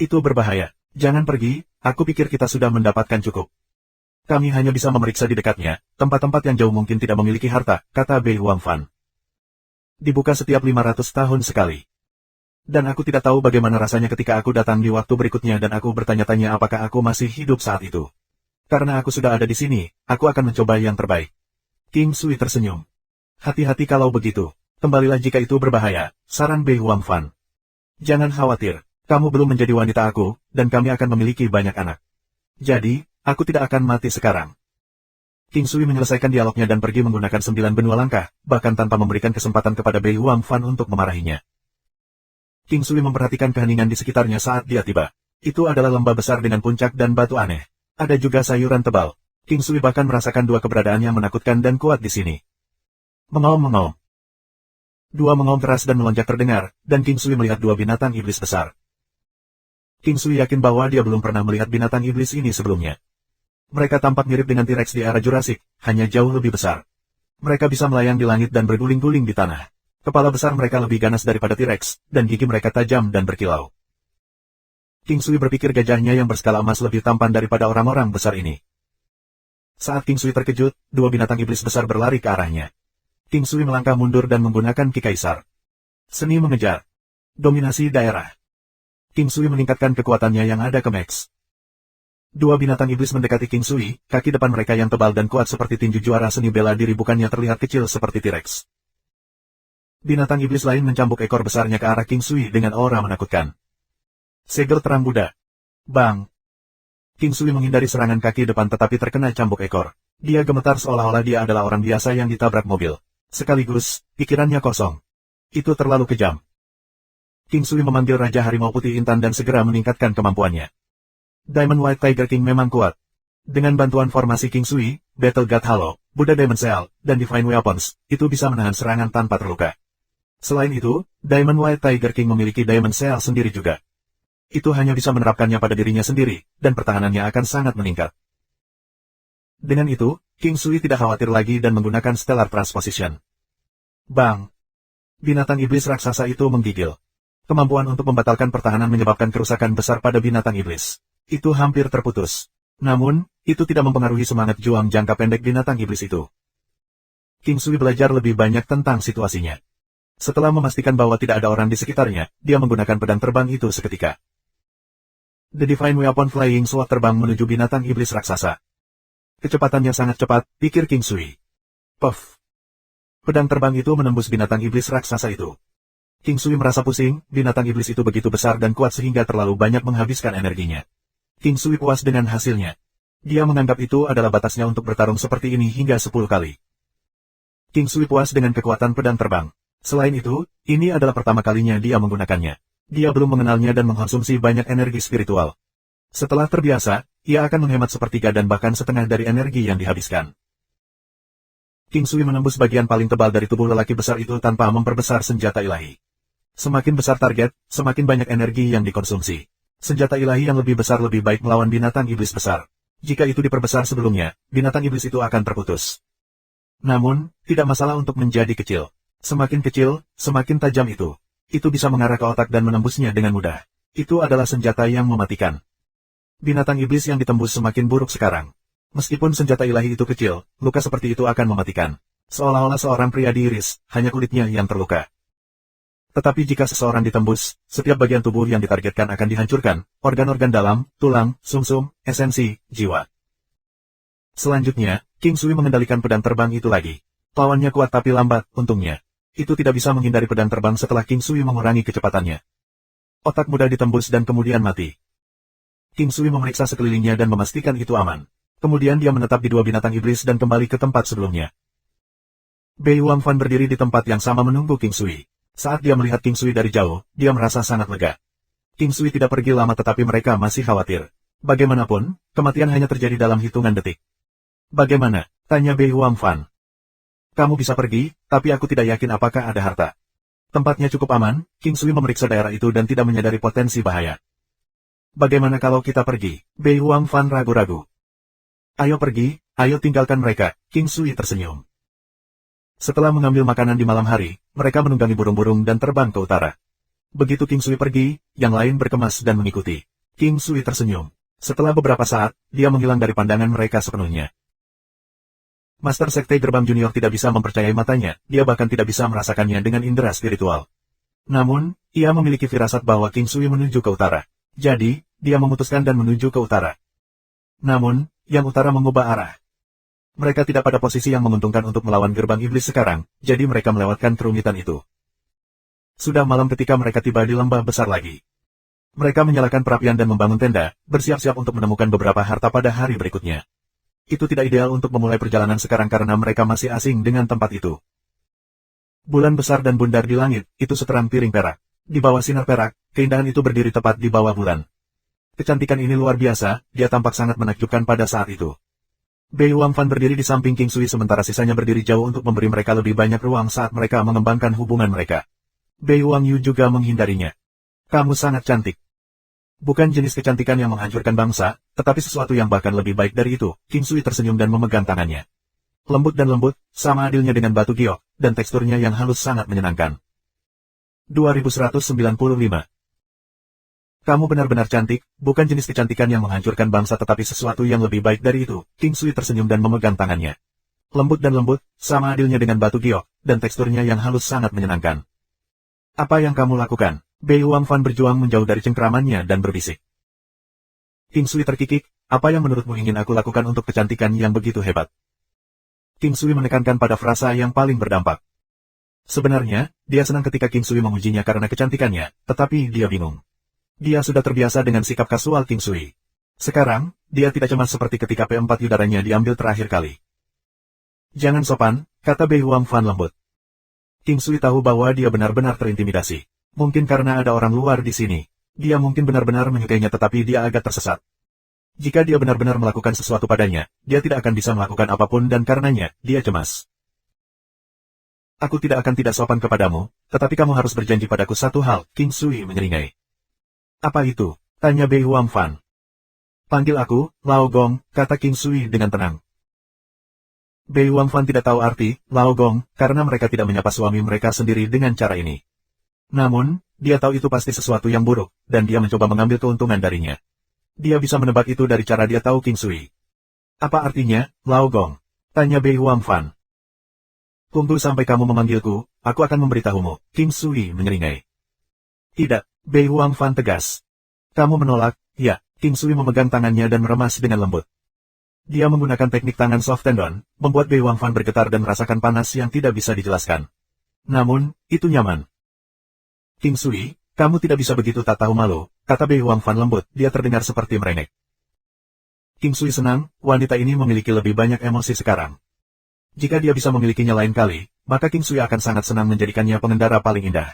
Itu berbahaya, jangan pergi, aku pikir kita sudah mendapatkan cukup. Kami hanya bisa memeriksa di dekatnya, tempat-tempat yang jauh mungkin tidak memiliki harta, kata Bei Wangfan. Dibuka setiap 500 tahun sekali. Dan aku tidak tahu bagaimana rasanya ketika aku datang di waktu berikutnya dan aku bertanya-tanya apakah aku masih hidup saat itu. Karena aku sudah ada di sini, aku akan mencoba yang terbaik. King Sui tersenyum. Hati-hati kalau begitu. Kembalilah jika itu berbahaya, saran Bei Wangfan. Jangan khawatir, kamu belum menjadi wanita aku, dan kami akan memiliki banyak anak. Jadi, aku tidak akan mati sekarang. King Sui menyelesaikan dialognya dan pergi menggunakan 9 benua langkah, bahkan tanpa memberikan kesempatan kepada Bei Wangfan untuk memarahinya. King Sui memperhatikan keheningan di sekitarnya saat dia tiba. Itu adalah lembah besar dengan puncak dan batu aneh. Ada juga sayuran tebal. King Sui bahkan merasakan dua keberadaan yang menakutkan dan kuat di sini. Mengaum-mengaum. Dua mengaum keras dan melonjak terdengar, dan King Sui melihat dua binatang iblis besar. King Sui yakin bahwa dia belum pernah melihat binatang iblis ini sebelumnya. Mereka tampak mirip dengan T-Rex di era Jurassic, hanya jauh lebih besar. Mereka bisa melayang di langit dan berguling-guling di tanah. Kepala besar mereka lebih ganas daripada T-Rex, dan gigi mereka tajam dan berkilau. King Sui berpikir gajahnya yang berskala emas lebih tampan daripada orang-orang besar ini. Saat King Sui terkejut, dua binatang iblis besar berlari ke arahnya. King Sui melangkah mundur dan menggunakan Ki Kaisar. Seni mengejar. Dominasi daerah. King Sui meningkatkan kekuatannya yang ada ke max. Dua binatang iblis mendekati King Sui, kaki depan mereka yang tebal dan kuat seperti tinju juara seni bela diri bukannya terlihat kecil seperti T-Rex. Binatang iblis lain mencambuk ekor besarnya ke arah King Sui dengan aura menakutkan. Segel terang Buddha. Bang! King Sui menghindari serangan kaki depan tetapi terkena cambuk ekor. Dia gemetar seolah-olah dia adalah orang biasa yang ditabrak mobil. Sekaligus, pikirannya kosong. Itu terlalu kejam. King Sui memanggil Raja Harimau Putih Intan dan segera meningkatkan kemampuannya. Diamond White Tiger King memang kuat. Dengan bantuan formasi King Sui, Battle God Hollow, Buddha Diamond Cell, dan Divine Weapons, itu bisa menahan serangan tanpa terluka. Selain itu, Diamond White Tiger King memiliki Diamond Cell sendiri juga. Itu hanya bisa menerapkannya pada dirinya sendiri, dan pertahanannya akan sangat meningkat. Dengan itu, King Sui tidak khawatir lagi dan menggunakan Stellar Transposition. Bang! Binatang iblis raksasa itu menggigil. Kemampuan untuk membatalkan pertahanan menyebabkan kerusakan besar pada binatang iblis. Itu hampir terputus. Namun, itu tidak mempengaruhi semangat juang jangka pendek binatang iblis itu. King Sui belajar lebih banyak tentang situasinya. Setelah memastikan bahwa tidak ada orang di sekitarnya, dia menggunakan pedang terbang itu seketika. The Divine Weapon Flying Sword terbang menuju binatang iblis raksasa. Kecepatannya sangat cepat, pikir King Sui. Puff! Pedang terbang itu menembus binatang iblis raksasa itu. King Sui merasa pusing, binatang iblis itu begitu besar dan kuat sehingga terlalu banyak menghabiskan energinya. King Sui puas dengan hasilnya. Dia menganggap itu adalah batasnya untuk bertarung seperti ini hingga 10 kali. King Sui puas dengan kekuatan pedang terbang. Selain itu, ini adalah pertama kalinya dia menggunakannya. Dia belum mengenalnya dan mengkonsumsi banyak energi spiritual. Setelah terbiasa, ia akan menghemat sepertiga dan bahkan setengah dari energi yang dihabiskan. King Sui menembus bagian paling tebal dari tubuh lelaki besar itu tanpa memperbesar senjata ilahi. Semakin besar target, semakin banyak energi yang dikonsumsi. Senjata ilahi yang lebih besar lebih baik melawan binatang iblis besar. Jika itu diperbesar sebelumnya, binatang iblis itu akan terputus. Namun, tidak masalah untuk menjadi kecil. Semakin kecil, semakin tajam itu. Itu bisa mengarah ke otak dan menembusnya dengan mudah. Itu adalah senjata yang mematikan. Binatang iblis yang ditembus semakin buruk sekarang. Meskipun senjata ilahi itu kecil, luka seperti itu akan mematikan. Seolah-olah seorang pria diiris, hanya kulitnya yang terluka. Tetapi jika seseorang ditembus, setiap bagian tubuh yang ditargetkan akan dihancurkan, organ-organ dalam, tulang, sumsum, esensi, jiwa. Selanjutnya, King Sui mengendalikan pedang terbang itu lagi. Lawannya kuat tapi lambat, untungnya. Itu tidak bisa menghindari pedang terbang setelah King Sui mengurangi kecepatannya. Otak mudah ditembus dan kemudian mati. King Sui memeriksa sekelilingnya dan memastikan itu aman. Kemudian dia menetap di dua binatang iblis dan kembali ke tempat sebelumnya. Bei Wangfan berdiri di tempat yang sama menunggu King Sui. Saat dia melihat King Sui dari jauh, dia merasa sangat lega. King Sui tidak pergi lama tetapi mereka masih khawatir. Bagaimanapun, kematian hanya terjadi dalam hitungan detik. Bagaimana? Tanya Bei Wangfan. Kamu bisa pergi, tapi aku tidak yakin apakah ada harta. Tempatnya cukup aman, King Sui memeriksa daerah itu dan tidak menyadari potensi bahaya. Bagaimana kalau kita pergi? Bei Wangfan ragu-ragu. Ayo pergi, ayo tinggalkan mereka, King Sui tersenyum. Setelah mengambil makanan di malam hari, mereka menunggangi burung-burung dan terbang ke utara. Begitu King Sui pergi, yang lain berkemas dan mengikuti. King Sui tersenyum. Setelah beberapa saat, dia menghilang dari pandangan mereka sepenuhnya. Master Sekte Gerbang Junior tidak bisa mempercayai matanya, dia bahkan tidak bisa merasakannya dengan indera spiritual. Namun, ia memiliki firasat bahwa King Sui menuju ke utara. Jadi, dia memutuskan dan menuju ke utara. Namun, yang utara mengubah arah. Mereka tidak pada posisi yang menguntungkan untuk melawan gerbang iblis sekarang, jadi mereka melewatkan kerumitan itu. Sudah malam ketika mereka tiba di lembah besar lagi. Mereka menyalakan perapian dan membangun tenda, bersiap-siap untuk menemukan beberapa harta pada hari berikutnya. Itu tidak ideal untuk memulai perjalanan sekarang karena mereka masih asing dengan tempat itu. Bulan besar dan bundar di langit, itu seterang piring perak. Di bawah sinar perak, keindahan itu berdiri tepat di bawah bulan. Kecantikan ini luar biasa, dia tampak sangat menakjubkan pada saat itu. Bei Wangfan berdiri di samping King Sui sementara sisanya berdiri jauh untuk memberi mereka lebih banyak ruang saat mereka mengembangkan hubungan mereka. Bei Wang Yu juga menghindarinya. Kamu sangat cantik. Bukan jenis kecantikan yang menghancurkan bangsa, tetapi sesuatu yang bahkan lebih baik dari itu. King Sui tersenyum dan memegang tangannya. Lembut dan lembut, sama adilnya dengan batu giok, dan teksturnya yang halus sangat menyenangkan. 2195. Kamu benar-benar cantik, bukan jenis kecantikan yang menghancurkan bangsa tetapi sesuatu yang lebih baik dari itu. King Sui tersenyum dan memegang tangannya. Lembut dan lembut, sama adilnya dengan batu giok, dan teksturnya yang halus sangat menyenangkan. Apa yang kamu lakukan? Bei Wangfan berjuang menjauh dari cengkramannya dan berbisik. King Sui terkikik, apa yang menurutmu ingin aku lakukan untuk kecantikan yang begitu hebat? King Sui menekankan pada frasa yang paling berdampak. Sebenarnya, dia senang ketika King Sui mengujinya karena kecantikannya, tetapi dia bingung. Dia sudah terbiasa dengan sikap kasual King Sui. Sekarang, dia tidak cemas seperti ketika P4 udaranya diambil terakhir kali. Jangan sopan, kata Bei Wangfan lembut. King Sui tahu bahwa dia benar-benar terintimidasi. Mungkin karena ada orang luar di sini. Dia mungkin benar-benar menyukainya tetapi dia agak tersesat. Jika dia benar-benar melakukan sesuatu padanya, dia tidak akan bisa melakukan apapun dan karenanya, dia cemas. Aku tidak akan tidak sopan kepadamu, tetapi kamu harus berjanji padaku satu hal, King Sui menyeringai. Apa itu? Tanya Bei Wangfan. Panggil aku, Lao Gong, kata King Sui dengan tenang. Bei Wangfan tidak tahu arti, Lao Gong, karena mereka tidak menyapa suami mereka sendiri dengan cara ini. Namun, dia tahu itu pasti sesuatu yang buruk, dan dia mencoba mengambil keuntungan darinya. Dia bisa menebak itu dari cara dia tahu King Sui. Apa artinya, Lao Gong? Tanya Bei Huangfan. Tunggu sampai kamu memanggilku, aku akan memberitahumu, King Sui menyeringai. Tidak, Bei Huangfan tegas. Kamu menolak, ya, King Sui memegang tangannya dan meremas dengan lembut. Dia menggunakan teknik tangan soft tendon, membuat Bei Huangfan bergetar dan merasakan panas yang tidak bisa dijelaskan. Namun, itu nyaman. King Sui, kamu tidak bisa begitu tak tahu malu, kata Bei Huangfan lembut, dia terdengar seperti merengek. King Sui senang, wanita ini memiliki lebih banyak emosi sekarang. Jika dia bisa memilikinya lain kali, maka King Sui akan sangat senang menjadikannya pengendara paling indah.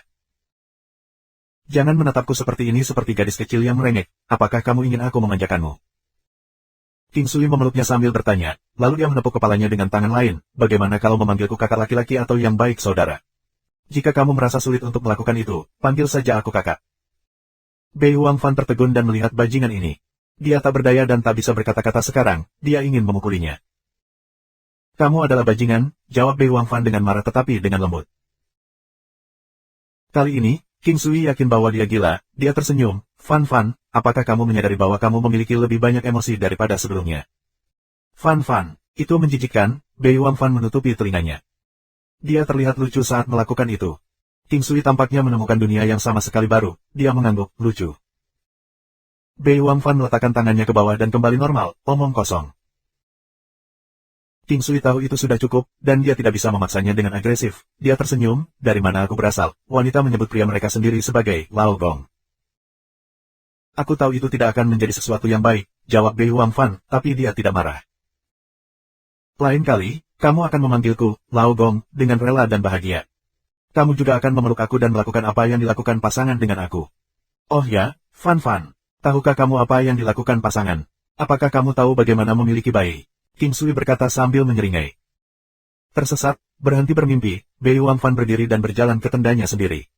Jangan menatapku seperti ini seperti gadis kecil yang merengek, apakah kamu ingin aku memanjakanmu? King Sui memeluknya sambil bertanya, lalu dia menepuk kepalanya dengan tangan lain, bagaimana kalau memanggilku kakak laki-laki atau yang baik saudara? Jika kamu merasa sulit untuk melakukan itu, panggil saja aku kakak. Bei Huangfan tertegun dan melihat bajingan ini. Dia tak berdaya dan tak bisa berkata-kata sekarang, dia ingin memukulinya. Kamu adalah bajingan, jawab Bei Huangfan dengan marah tetapi dengan lembut. Kali ini, King Sui yakin bahwa dia gila, dia tersenyum, Fan, apakah kamu menyadari bahwa kamu memiliki lebih banyak emosi daripada sebelumnya? Fan, itu menjijikkan, Bei Huangfan menutupi telinganya. Dia terlihat lucu saat melakukan itu. King Sui tampaknya menemukan dunia yang sama sekali baru, dia mengangguk, lucu. Bei Huangfan meletakkan tangannya ke bawah dan kembali normal, omong kosong. King Sui tahu itu sudah cukup, dan dia tidak bisa memaksanya dengan agresif. Dia tersenyum, dari mana aku berasal, wanita menyebut pria mereka sendiri sebagai Lao Gong. Aku tahu itu tidak akan menjadi sesuatu yang baik, jawab Bei Huangfan, tapi dia tidak marah. Lain kali, kamu akan memanggilku, Lao Gong, dengan rela dan bahagia. Kamu juga akan memeluk aku dan melakukan apa yang dilakukan pasangan dengan aku. Oh ya, Fan. Tahukah kamu apa yang dilakukan pasangan? Apakah kamu tahu bagaimana memiliki bayi? King Sui berkata sambil menyeringai. Tersesat, berhenti bermimpi, Bei Huangfan berdiri dan berjalan ke tendanya sendiri.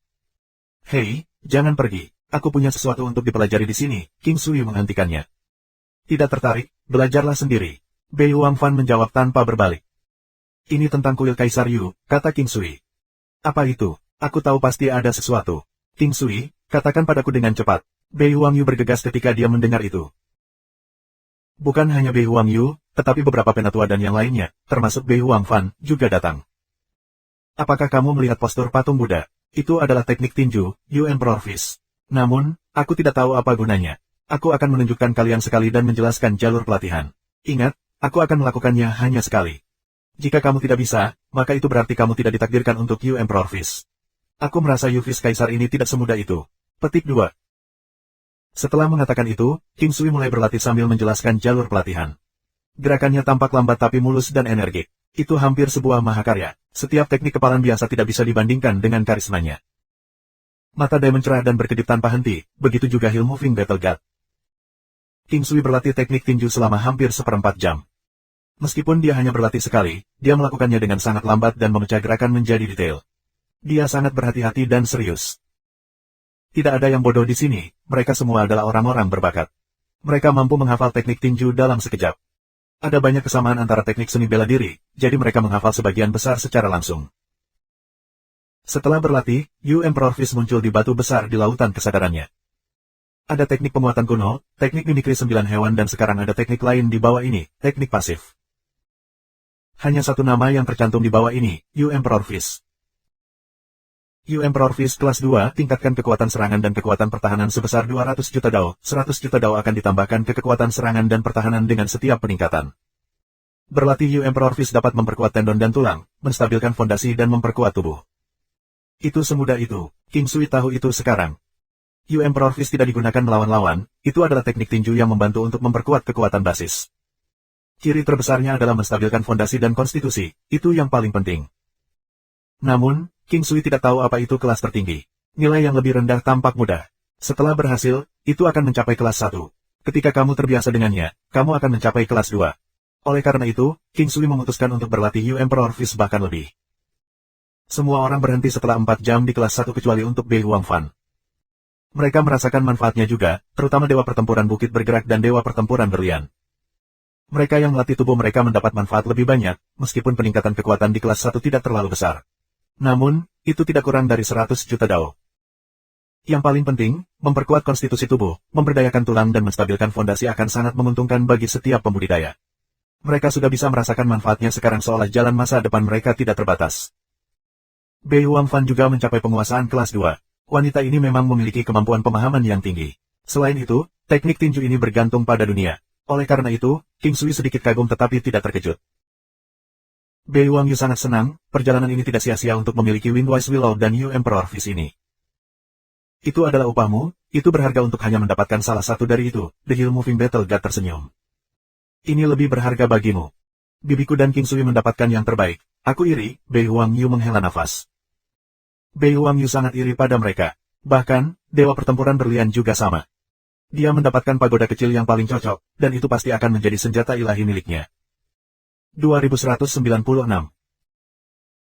Hei, jangan pergi, aku punya sesuatu untuk dipelajari di sini, King Sui menghentikannya. Tidak tertarik, belajarlah sendiri. Bei Huangfan menjawab tanpa berbalik. Ini tentang kuil Kaisar Yu, kata King Sui. Apa itu? Aku tahu pasti ada sesuatu. King Sui, katakan padaku dengan cepat. Bei Huangyu bergegas ketika dia mendengar itu. Bukan hanya Bei Huangyu, tetapi beberapa penatua dan yang lainnya, termasuk Bei Huangfan, juga datang. Apakah kamu melihat postur patung Buddha? Itu adalah teknik tinju, You Emperor Fist. Namun, aku tidak tahu apa gunanya. Aku akan menunjukkan kalian sekali dan menjelaskan jalur pelatihan. Ingat, aku akan melakukannya hanya sekali. Jika kamu tidak bisa, maka itu berarti kamu tidak ditakdirkan untuk You Emperor Fist. Aku merasa You Fist Kaisar ini tidak semudah itu. Petik 2. Setelah mengatakan itu, King Sui mulai berlatih sambil menjelaskan jalur pelatihan. Gerakannya tampak lambat tapi mulus dan energik. Itu hampir sebuah mahakarya. Setiap teknik kepalan biasa tidak bisa dibandingkan dengan karismanya. Mata Dai mencerah dan berkedip tanpa henti, begitu juga Hill Moving Battle God. King Sui berlatih teknik tinju selama hampir seperempat jam. Meskipun dia hanya berlatih sekali, dia melakukannya dengan sangat lambat dan memecah gerakan menjadi detail. Dia sangat berhati-hati dan serius. Tidak ada yang bodoh di sini, mereka semua adalah orang-orang berbakat. Mereka mampu menghafal teknik tinju dalam sekejap. Ada banyak kesamaan antara teknik seni bela diri, jadi mereka menghafal sebagian besar secara langsung. Setelah berlatih, You Emperor Fist muncul di batu besar di lautan kesadarannya. Ada teknik penguatan kuno, teknik mimikri 9 hewan dan sekarang ada teknik lain di bawah ini, teknik pasif. Hanya satu nama yang tercantum di bawah ini, You Emperor Fist. You Emperor Fist kelas 2 tingkatkan kekuatan serangan dan kekuatan pertahanan sebesar 200 juta dao. 100 juta dao akan ditambahkan ke kekuatan serangan dan pertahanan dengan setiap peningkatan. Berlatih You Emperor Fist dapat memperkuat tendon dan tulang, menstabilkan fondasi dan memperkuat tubuh. Itu semudah itu, King Sui tahu itu sekarang. You Emperor Fist tidak digunakan melawan lawan, itu adalah teknik tinju yang membantu untuk memperkuat kekuatan basis. Ciri terbesarnya adalah menstabilkan fondasi dan konstitusi, itu yang paling penting. Namun, King Sui tidak tahu apa itu kelas tertinggi. Nilai yang lebih rendah tampak mudah. Setelah berhasil, itu akan mencapai kelas 1. Ketika kamu terbiasa dengannya, kamu akan mencapai kelas 2. Oleh karena itu, King Sui memutuskan untuk berlatih You Emperor Fist bahkan lebih. Semua orang berhenti setelah 4 jam di kelas 1 kecuali untuk Bei Huangfan. Mereka merasakan manfaatnya juga, terutama Dewa Pertempuran Bukit Bergerak dan Dewa Pertempuran Berlian. Mereka yang melatih tubuh mereka mendapat manfaat lebih banyak, meskipun peningkatan kekuatan di kelas 1 tidak terlalu besar. Namun, itu tidak kurang dari 100 juta dao. Yang paling penting, memperkuat konstitusi tubuh, memberdayakan tulang dan menstabilkan fondasi akan sangat menguntungkan bagi setiap pembudidaya. Mereka sudah bisa merasakan manfaatnya sekarang seolah jalan masa depan mereka tidak terbatas. Bei Wangfan juga mencapai penguasaan kelas 2. Wanita ini memang memiliki kemampuan pemahaman yang tinggi. Selain itu, teknik tinju ini bergantung pada dunia. Oleh karena itu, King Sui sedikit kagum tetapi tidak terkejut. Bei Wangyu sangat senang, perjalanan ini tidak sia-sia untuk memiliki Windwise Willow dan Yu Emperor Fish ini. Itu adalah upahmu, itu berharga untuk hanya mendapatkan salah satu dari itu, The Hill Moving Battle God tersenyum. Ini lebih berharga bagimu. Bibiku dan King Sui mendapatkan yang terbaik. Aku iri, Bei Wangyu menghela nafas. Bei Wangyu sangat iri pada mereka. Bahkan, Dewa Pertempuran Berlian juga sama. Dia mendapatkan pagoda kecil yang paling cocok, dan itu pasti akan menjadi senjata ilahi miliknya. 2196.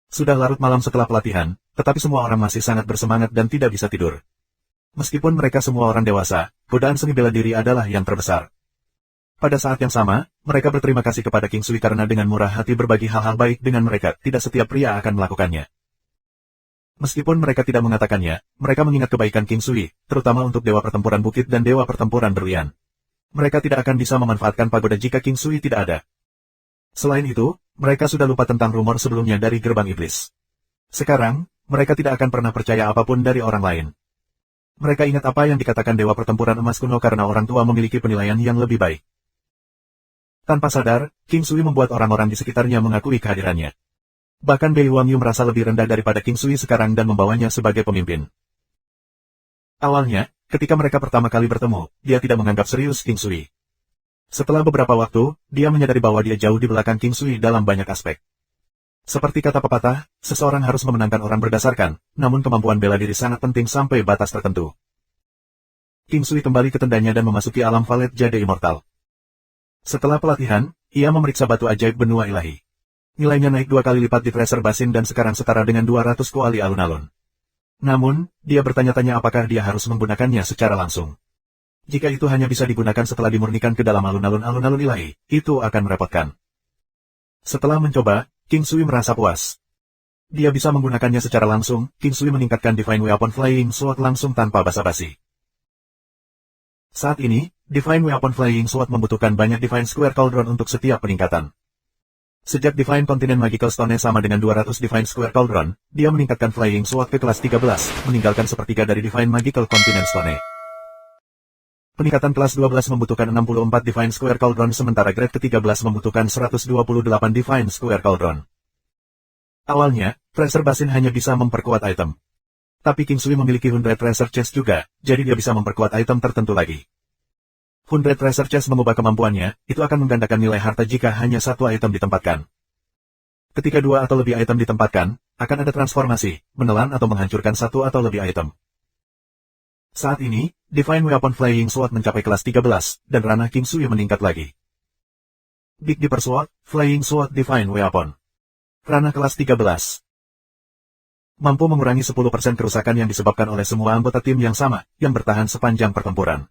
Sudah larut malam setelah pelatihan, tetapi semua orang masih sangat bersemangat dan tidak bisa tidur. Meskipun mereka semua orang dewasa, godaan seni bela diri adalah yang terbesar. Pada saat yang sama, mereka berterima kasih kepada King Sui karena dengan murah hati berbagi hal-hal baik dengan mereka, tidak setiap pria akan melakukannya. Meskipun mereka tidak mengatakannya, mereka mengingat kebaikan King Sui, terutama untuk Dewa Pertempuran Bukit dan Dewa Pertempuran Berlian. Mereka tidak akan bisa memanfaatkan pagoda jika King Sui tidak ada. Selain itu, mereka sudah lupa tentang rumor sebelumnya dari Gerbang Iblis. Sekarang, mereka tidak akan pernah percaya apapun dari orang lain. Mereka ingat apa yang dikatakan Dewa Pertempuran Emas kuno karena orang tua memiliki penilaian yang lebih baik. Tanpa sadar, King Sui membuat orang-orang di sekitarnya mengakui kehadirannya. Bahkan Bei Wangyu merasa lebih rendah daripada King Sui sekarang dan membawanya sebagai pemimpin. Awalnya, ketika mereka pertama kali bertemu, dia tidak menganggap serius King Sui. Setelah beberapa waktu, dia menyadari bahwa dia jauh di belakang King Sui dalam banyak aspek. Seperti kata pepatah, seseorang harus memenangkan orang berdasarkan, namun kemampuan bela diri sangat penting sampai batas tertentu. King Sui kembali ke tendanya dan memasuki alam Valet Jade Immortal. Setelah pelatihan, ia memeriksa batu ajaib benua ilahi. Nilainya naik 2 kali lipat di Treasure Basin dan sekarang setara dengan 200 kuali alun-alun. Namun, dia bertanya-tanya apakah dia harus menggunakannya secara langsung. Jika itu hanya bisa digunakan setelah dimurnikan ke dalam alun-alun ilahi, itu akan merepotkan. Setelah mencoba, King Sui merasa puas. Dia bisa menggunakannya secara langsung, King Sui meningkatkan Divine Weapon Flying Sword langsung tanpa basa-basi. Saat ini, Divine Weapon Flying Sword membutuhkan banyak Divine Square Cauldron untuk setiap peningkatan. Sejak Divine Continent Magical Stone sama dengan 200 Divine Square Cauldron, dia meningkatkan Flying Sword ke kelas 13, meninggalkan sepertiga dari Divine Magical Continent Stone. Peningkatan kelas 12 membutuhkan 64 Divine Square Cauldron sementara grade ke-13 membutuhkan 128 Divine Square Cauldron. Awalnya, Treasure Basin hanya bisa memperkuat item. Tapi King Sui memiliki 100 Treasure Chest juga, jadi dia bisa memperkuat item tertentu lagi. 100 Treasure Chest mengubah kemampuannya, itu akan menggandakan nilai harta jika hanya satu item ditempatkan. Ketika 2 atau lebih item ditempatkan, akan ada transformasi, menelan atau menghancurkan 1 atau lebih item. Saat ini, Divine Weapon Flying Sword mencapai kelas 13, dan ranah King Sui meningkat lagi. Big Dipper Sword, Flying Sword Divine Weapon. Ranah kelas 13. Mampu mengurangi 10% kerusakan yang disebabkan oleh semua anggota tim yang sama, yang bertahan sepanjang pertempuran.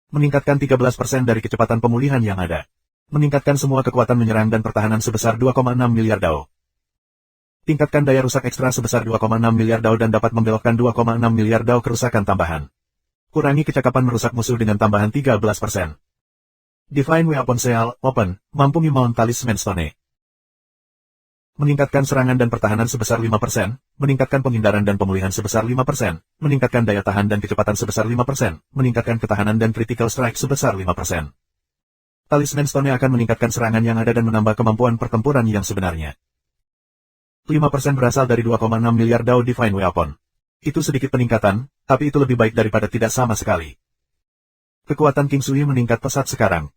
Meningkatkan 13% dari kecepatan pemulihan yang ada. Meningkatkan semua kekuatan menyerang dan pertahanan sebesar 2,6 miliar dao. Tingkatkan daya rusak ekstra sebesar 2,6 miliar dao dan dapat membelokkan 2,6 miliar dao kerusakan tambahan. Kurangi kecakapan merusak musuh dengan tambahan 13%. Divine Weapon Seal, Open, mampu memount Talisman Stone. Meningkatkan serangan dan pertahanan sebesar 5%, meningkatkan penghindaran dan pemulihan sebesar 5%, meningkatkan daya tahan dan kecepatan sebesar 5%, meningkatkan ketahanan dan critical strike sebesar 5%. Talisman Stone akan meningkatkan serangan yang ada dan menambah kemampuan pertempuran yang sebenarnya. 5% berasal dari 2,6 miliar dao Divine Weapon. Itu sedikit peningkatan, tapi itu lebih baik daripada tidak sama sekali. Kekuatan King Sui meningkat pesat sekarang.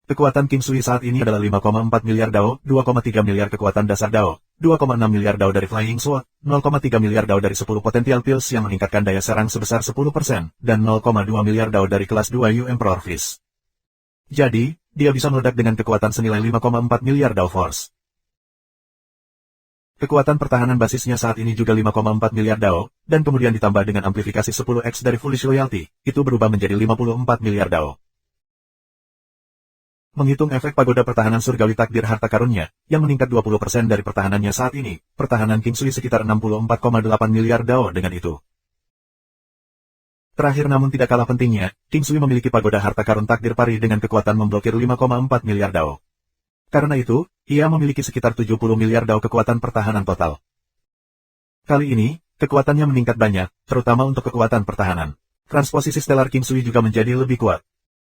Kekuatan King Sui saat ini adalah 5,4 miliar dao, 2,3 miliar kekuatan dasar dao, 2,6 miliar dao dari Flying Sword, 0,3 miliar dao dari 10 Potential Pills yang meningkatkan daya serang sebesar 10%, dan 0,2 miliar dao dari kelas 2 Yu Emperor Fish. Jadi, dia bisa meledak dengan kekuatan senilai 5,4 miliar dao Force. Kekuatan pertahanan basisnya saat ini juga 5,4 miliar dao, dan kemudian ditambah dengan amplifikasi 10x dari Foolish Loyalty, itu berubah menjadi 54 miliar dao. Menghitung efek pagoda pertahanan surgawi takdir harta karunnya, yang meningkat 20% dari pertahanannya saat ini, pertahanan King Sui sekitar 64,8 miliar dao dengan itu. Terakhir namun tidak kalah pentingnya, King Sui memiliki pagoda harta karun takdir pari dengan kekuatan memblokir 5,4 miliar Dao. Karena itu, ia memiliki sekitar 70 miliar Dao kekuatan pertahanan total. Kali ini, kekuatannya meningkat banyak, terutama untuk kekuatan pertahanan. Transposisi Stellar King Sui juga menjadi lebih kuat.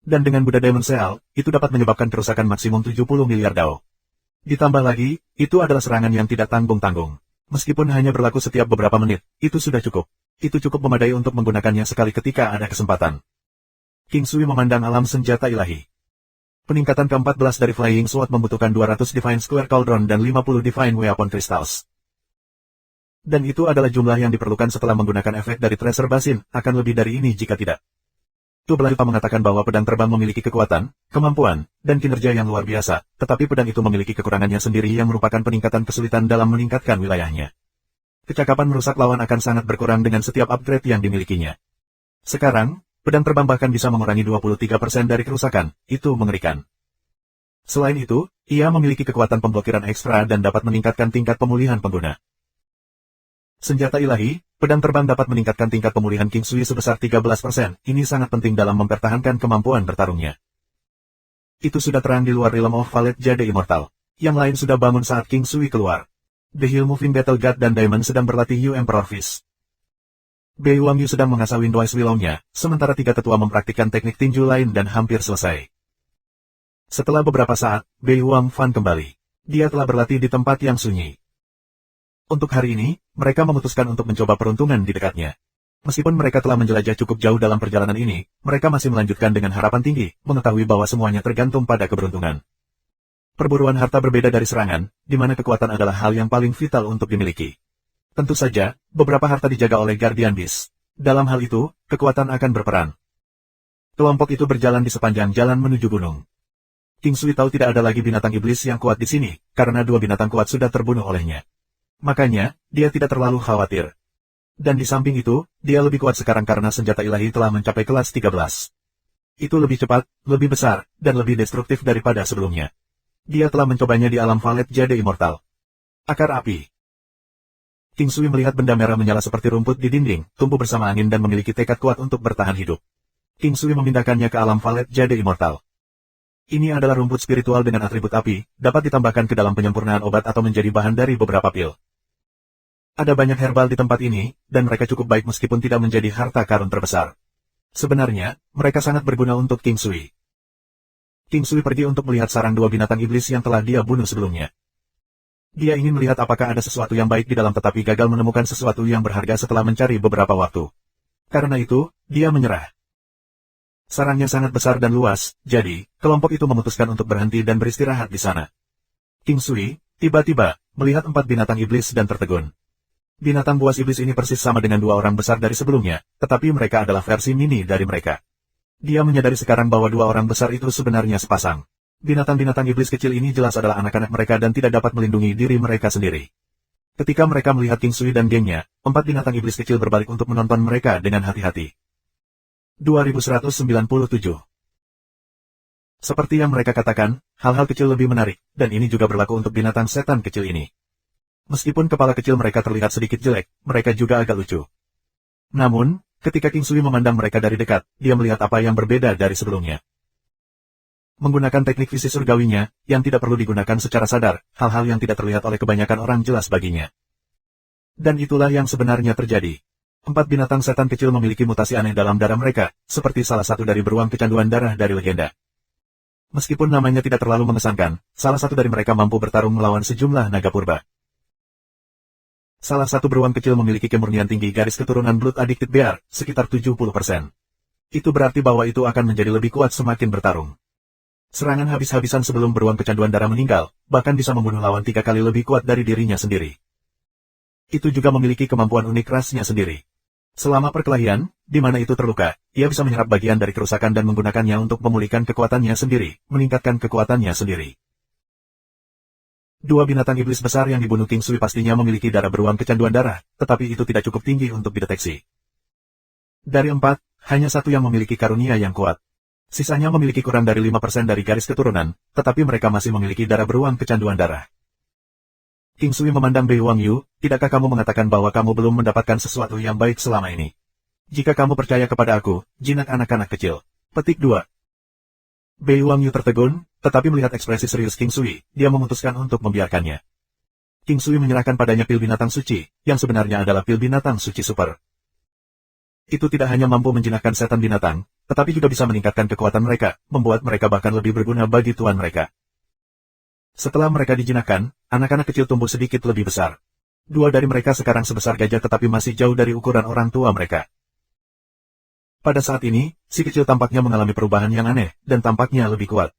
Dan dengan Buddha Diamond Seal, itu dapat menyebabkan kerusakan maksimum 70 miliar Dao. Ditambah lagi, itu adalah serangan yang tidak tanggung-tanggung. Meskipun hanya berlaku setiap beberapa menit, itu sudah cukup. Itu cukup memadai untuk menggunakannya sekali ketika ada kesempatan. King Sui memandang alam senjata ilahi. Peningkatan ke-14 dari Flying Sword membutuhkan 200 Divine Square Cauldron dan 50 Divine Weapon Crystals. Dan itu adalah jumlah yang diperlukan setelah menggunakan efek dari Tracer Basin, akan lebih dari ini jika tidak. Tubelalupa mengatakan bahwa pedang terbang memiliki kekuatan, kemampuan, dan kinerja yang luar biasa, tetapi pedang itu memiliki kekurangannya sendiri yang merupakan peningkatan kesulitan dalam meningkatkan wilayahnya. Kecakapan merusak lawan akan sangat berkurang dengan setiap upgrade yang dimilikinya. Sekarang, pedang terbang bahkan bisa mengurangi 23% dari kerusakan, itu mengerikan. Selain itu, ia memiliki kekuatan pemblokiran ekstra dan dapat meningkatkan tingkat pemulihan pengguna. Senjata ilahi, pedang terbang dapat meningkatkan tingkat pemulihan King Sui sebesar 13%, ini sangat penting dalam mempertahankan kemampuan bertarungnya. Itu sudah terang di luar Realm of Valet Jade Immortal. Yang lain sudah bangun saat King Sui keluar. The Hill Moving Battle God dan Diamond sedang berlatih Yu Emperor Fist. Bei Wang Yu sedang mengasah Windwise Willow-nya, sementara tiga tetua mempraktikkan teknik tinju lain dan hampir selesai. Setelah beberapa saat, Bei Wang Fan kembali. Dia telah berlatih di tempat yang sunyi. Untuk hari ini, mereka memutuskan untuk mencoba peruntungan di dekatnya. Meskipun mereka telah menjelajah cukup jauh dalam perjalanan ini, mereka masih melanjutkan dengan harapan tinggi, mengetahui bahwa semuanya tergantung pada keberuntungan. Perburuan harta berbeda dari serangan, di mana kekuatan adalah hal yang paling vital untuk dimiliki. Tentu saja, beberapa harta dijaga oleh Guardian Beast. Dalam hal itu, kekuatan akan berperan. Kelompok itu berjalan di sepanjang jalan menuju gunung. King Sui tahu tidak ada lagi binatang iblis yang kuat di sini, karena dua binatang kuat sudah terbunuh olehnya. Makanya, dia tidak terlalu khawatir. Dan di samping itu, dia lebih kuat sekarang karena senjata ilahi telah mencapai kelas 13. Itu lebih cepat, lebih besar, dan lebih destruktif daripada sebelumnya. Dia telah mencobanya di alam Valet Jade Immortal. Akar api. King Sui melihat benda merah menyala seperti rumput di dinding, tumbuh bersama angin dan memiliki tekad kuat untuk bertahan hidup. King Sui memindahkannya ke alam Valet Jade Immortal. Ini adalah rumput spiritual dengan atribut api, dapat ditambahkan ke dalam penyempurnaan obat atau menjadi bahan dari beberapa pil. Ada banyak herbal di tempat ini, dan mereka cukup baik meskipun tidak menjadi harta karun terbesar. Sebenarnya, mereka sangat berguna untuk King Sui. King Sui pergi untuk melihat sarang dua binatang iblis yang telah dia bunuh sebelumnya. Dia ingin melihat apakah ada sesuatu yang baik di dalam tetapi gagal menemukan sesuatu yang berharga setelah mencari beberapa waktu. Karena itu, dia menyerah. Sarangnya sangat besar dan luas, jadi, kelompok itu memutuskan untuk berhenti dan beristirahat di sana. King Sui, tiba-tiba, melihat 4 binatang iblis dan tertegun. Binatang buas iblis ini persis sama dengan 2 orang besar dari sebelumnya, tetapi mereka adalah versi mini dari mereka. Dia menyadari sekarang bahwa 2 orang besar itu sebenarnya sepasang. Binatang-binatang iblis kecil ini jelas adalah anak-anak mereka dan tidak dapat melindungi diri mereka sendiri. Ketika mereka melihat King Sui dan gengnya, 4 binatang iblis kecil berbalik untuk menonton mereka dengan hati-hati. 2197. Seperti yang mereka katakan, hal-hal kecil lebih menarik, dan ini juga berlaku untuk binatang setan kecil ini. Meskipun kepala kecil mereka terlihat sedikit jelek, mereka juga agak lucu. Namun, ketika King Sui memandang mereka dari dekat, dia melihat apa yang berbeda dari sebelumnya. Menggunakan teknik visi surgawinya, yang tidak perlu digunakan secara sadar, hal-hal yang tidak terlihat oleh kebanyakan orang jelas baginya. Dan itulah yang sebenarnya terjadi. 4 binatang setan kecil memiliki mutasi aneh dalam darah mereka, seperti salah satu dari beruang kecanduan darah dari legenda. Meskipun namanya tidak terlalu mengesankan, salah satu dari mereka mampu bertarung melawan sejumlah naga purba. Salah satu beruang kecil memiliki kemurnian tinggi garis keturunan Blood Addicted Bear, sekitar 70%. Itu berarti bahwa itu akan menjadi lebih kuat semakin bertarung. Serangan habis-habisan sebelum beruang kecanduan darah meninggal, bahkan bisa membunuh lawan 3 kali lebih kuat dari dirinya sendiri. Itu juga memiliki kemampuan unik rasnya sendiri. Selama perkelahian, di mana itu terluka, ia bisa menyerap bagian dari kerusakan dan menggunakannya untuk memulihkan kekuatannya sendiri, meningkatkan kekuatannya sendiri. 2 binatang iblis besar yang dibunuh King Sui pastinya memiliki darah beruang kecanduan darah, tetapi itu tidak cukup tinggi untuk dideteksi. Dari 4, hanya 1 yang memiliki karunia yang kuat. Sisanya memiliki kurang dari 5% dari garis keturunan, tetapi mereka masih memiliki darah beruang kecanduan darah. King Sui memandang Bei Wang Yu, tidakkah kamu mengatakan bahwa kamu belum mendapatkan sesuatu yang baik selama ini? Jika kamu percaya kepada aku, jinak anak-anak kecil. Petik 2. Bei Wang Yu tertegun, tetapi melihat ekspresi serius King Sui, dia memutuskan untuk membiarkannya. King Sui menyerahkan padanya pil binatang suci, yang sebenarnya adalah pil binatang suci super. Itu tidak hanya mampu menjinakkan setan binatang, tetapi juga bisa meningkatkan kekuatan mereka, membuat mereka bahkan lebih berguna bagi tuan mereka. Setelah mereka dijinakkan, anak-anak kecil tumbuh sedikit lebih besar. Dua dari mereka sekarang sebesar gajah tetapi masih jauh dari ukuran orang tua mereka. Pada saat ini, si kecil tampaknya mengalami perubahan yang aneh, dan tampaknya lebih kuat.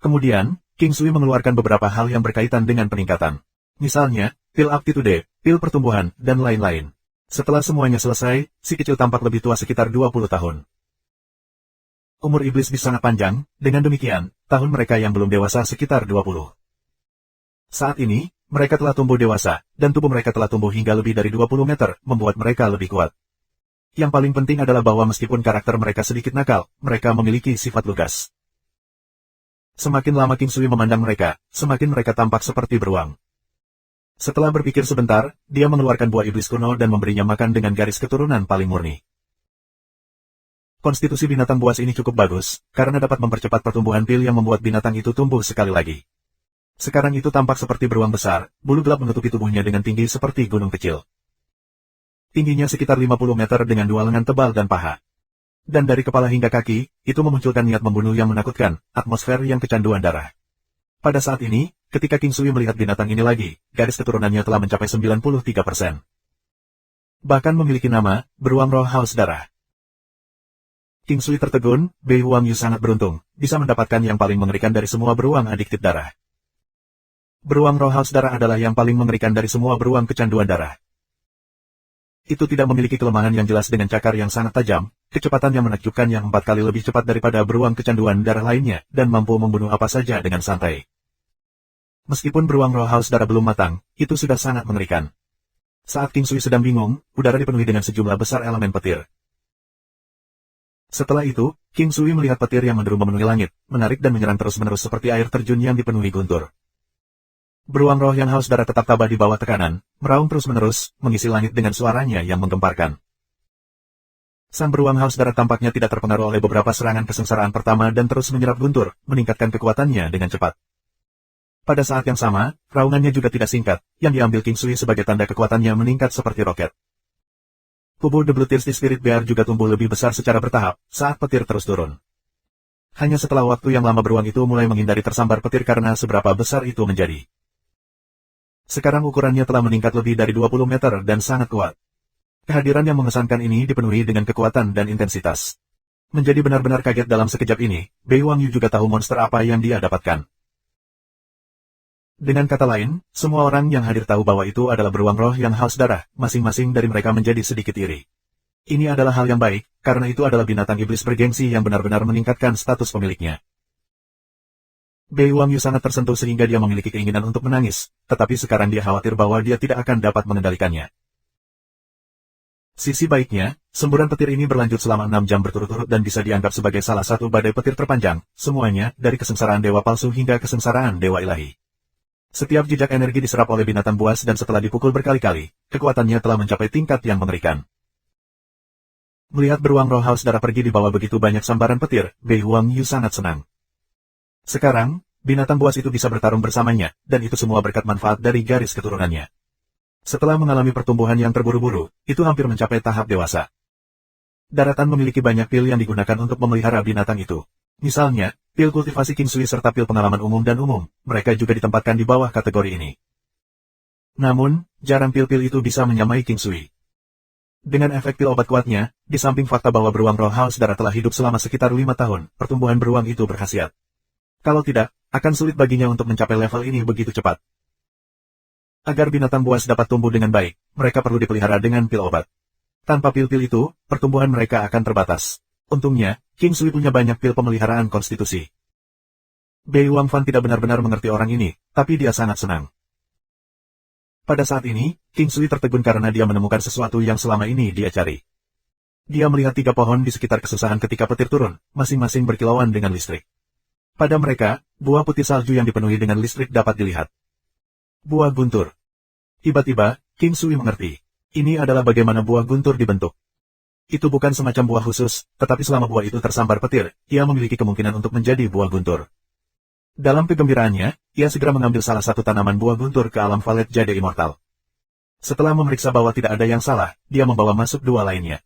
Kemudian, King Sui mengeluarkan beberapa hal yang berkaitan dengan peningkatan. Misalnya, pil aptitude, pil pertumbuhan, dan lain-lain. Setelah semuanya selesai, si kecil tampak lebih tua sekitar 20 tahun. Umur iblis bis sangat panjang, dengan demikian, tahun mereka yang belum dewasa sekitar 20. Saat ini, mereka telah tumbuh dewasa, dan tubuh mereka telah tumbuh hingga lebih dari 20 meter, membuat mereka lebih kuat. Yang paling penting adalah bahwa meskipun karakter mereka sedikit nakal, mereka memiliki sifat lugas. Semakin lama King Sui memandang mereka, semakin mereka tampak seperti beruang. Setelah berpikir sebentar, dia mengeluarkan buah iblis kuno dan memberinya makan dengan garis keturunan paling murni. Konstitusi binatang buas ini cukup bagus, karena dapat mempercepat pertumbuhan pil yang membuat binatang itu tumbuh sekali lagi. Sekarang itu tampak seperti beruang besar, bulu gelap menutupi tubuhnya dengan tinggi seperti gunung kecil. Tingginya sekitar 50 meter dengan dua lengan tebal dan paha. Dan dari kepala hingga kaki, itu memunculkan niat membunuh yang menakutkan, atmosfer yang kecanduan darah. Pada saat ini, ketika King Sui melihat binatang ini lagi, garis keturunannya telah mencapai 93%. Bahkan memiliki nama, beruang roh haus darah. King Sui tertegun, Bei Wang Yu sangat beruntung, bisa mendapatkan yang paling mengerikan dari semua beruang adiktif darah. Beruang roh haus darah adalah yang paling mengerikan dari semua beruang kecanduan darah. Itu tidak memiliki kelemahan yang jelas dengan cakar yang sangat tajam, kecepatan yang menakjubkan yang 4 kali lebih cepat daripada beruang kecanduan darah lainnya, dan mampu membunuh apa saja dengan santai. Meskipun beruang roh haus darah belum matang, itu sudah sangat mengerikan. Saat King Sui sedang bingung, udara dipenuhi dengan sejumlah besar elemen petir. Setelah itu, King Sui melihat petir yang menderu memenuhi langit, menarik dan menyerang terus-menerus seperti air terjun yang dipenuhi guntur. Beruang roh yang haus darah tetap tabah di bawah tekanan, meraung terus-menerus, mengisi langit dengan suaranya yang menggemparkan. Sang beruang haus darah tampaknya tidak terpengaruh oleh beberapa serangan kesengsaraan pertama dan terus menyerap guntur, meningkatkan kekuatannya dengan cepat. Pada saat yang sama, raungannya juga tidak singkat, yang diambil King Sui sebagai tanda kekuatannya meningkat seperti roket. Tubuh The Blue Thirsty Spirit Bear juga tumbuh lebih besar secara bertahap, saat petir terus turun. Hanya setelah waktu yang lama beruang itu mulai menghindari tersambar petir karena seberapa besar itu menjadi. Sekarang ukurannya telah meningkat lebih dari 20 meter dan sangat kuat. Kehadiran yang mengesankan ini dipenuhi dengan kekuatan dan intensitas. Menjadi benar-benar kaget dalam sekejap ini, Bei Wang Yu juga tahu monster apa yang dia dapatkan. Dengan kata lain, semua orang yang hadir tahu bahwa itu adalah beruang roh yang haus darah, masing-masing dari mereka menjadi sedikit iri. Ini adalah hal yang baik, karena itu adalah binatang iblis bergengsi yang benar-benar meningkatkan status pemiliknya. Bei Wang Yu sangat tersentuh sehingga dia memiliki keinginan untuk menangis, tetapi sekarang dia khawatir bahwa dia tidak akan dapat mengendalikannya. Sisi baiknya, semburan petir ini berlanjut selama 6 jam berturut-turut dan bisa dianggap sebagai salah satu badai petir terpanjang, semuanya, dari kesengsaraan dewa palsu hingga kesengsaraan dewa ilahi. Setiap jejak energi diserap oleh binatang buas dan setelah dipukul berkali-kali, kekuatannya telah mencapai tingkat yang mengerikan. Melihat beruang roh haus darah pergi di bawah begitu banyak sambaran petir, Bei Wang Yu sangat senang. Sekarang, binatang buas itu bisa bertarung bersamanya, dan itu semua berkat manfaat dari garis keturunannya. Setelah mengalami pertumbuhan yang terburu-buru, itu hampir mencapai tahap dewasa. Daratan memiliki banyak pil yang digunakan untuk memelihara binatang itu. Misalnya, pil kultivasi King Sui serta pil pengalaman umum dan umum, mereka juga ditempatkan di bawah kategori ini. Namun, jarang pil-pil itu bisa menyamai King Sui. Dengan efek pil obat kuatnya, di samping fakta bahwa beruang roh haus darah telah hidup selama sekitar 5 tahun, pertumbuhan beruang itu berkhasiat. Kalau tidak, akan sulit baginya untuk mencapai level ini begitu cepat. Agar binatang buas dapat tumbuh dengan baik, mereka perlu dipelihara dengan pil obat. Tanpa pil-pil itu, pertumbuhan mereka akan terbatas. Untungnya, King Sui punya banyak pil pemeliharaan konstitusi. Bei Wang Fan tidak benar-benar mengerti orang ini, tapi dia sangat senang. Pada saat ini, King Sui tertegun karena dia menemukan sesuatu yang selama ini dia cari. Dia melihat 3 pohon di sekitar kesusahan ketika petir turun, masing-masing berkilauan dengan listrik. Pada mereka, buah putih salju yang dipenuhi dengan listrik dapat dilihat. Buah guntur. Tiba-tiba, King Sui mengerti. Ini adalah bagaimana buah guntur dibentuk. Itu bukan semacam buah khusus, tetapi selama buah itu tersambar petir, ia memiliki kemungkinan untuk menjadi buah guntur. Dalam kegembiraannya, ia segera mengambil salah satu tanaman buah guntur ke alam Valet Jade Immortal. Setelah memeriksa bahwa tidak ada yang salah, dia membawa masuk dua lainnya.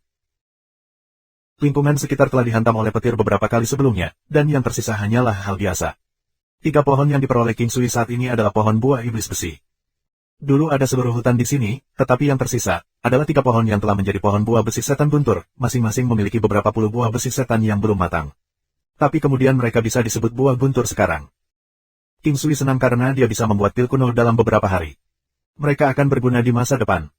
Lingkungan sekitar telah dihantam oleh petir beberapa kali sebelumnya, dan yang tersisa hanyalah hal biasa. 3 pohon yang diperoleh King Sui saat ini adalah pohon buah iblis besi. Dulu ada seluruh hutan di sini, tetapi yang tersisa adalah 3 pohon yang telah menjadi pohon buah besi setan guntur, masing-masing memiliki beberapa puluh buah besi setan yang belum matang. Tapi kemudian mereka bisa disebut buah guntur sekarang. King Sui senang karena dia bisa membuat pil kuno dalam beberapa hari. Mereka akan berguna di masa depan.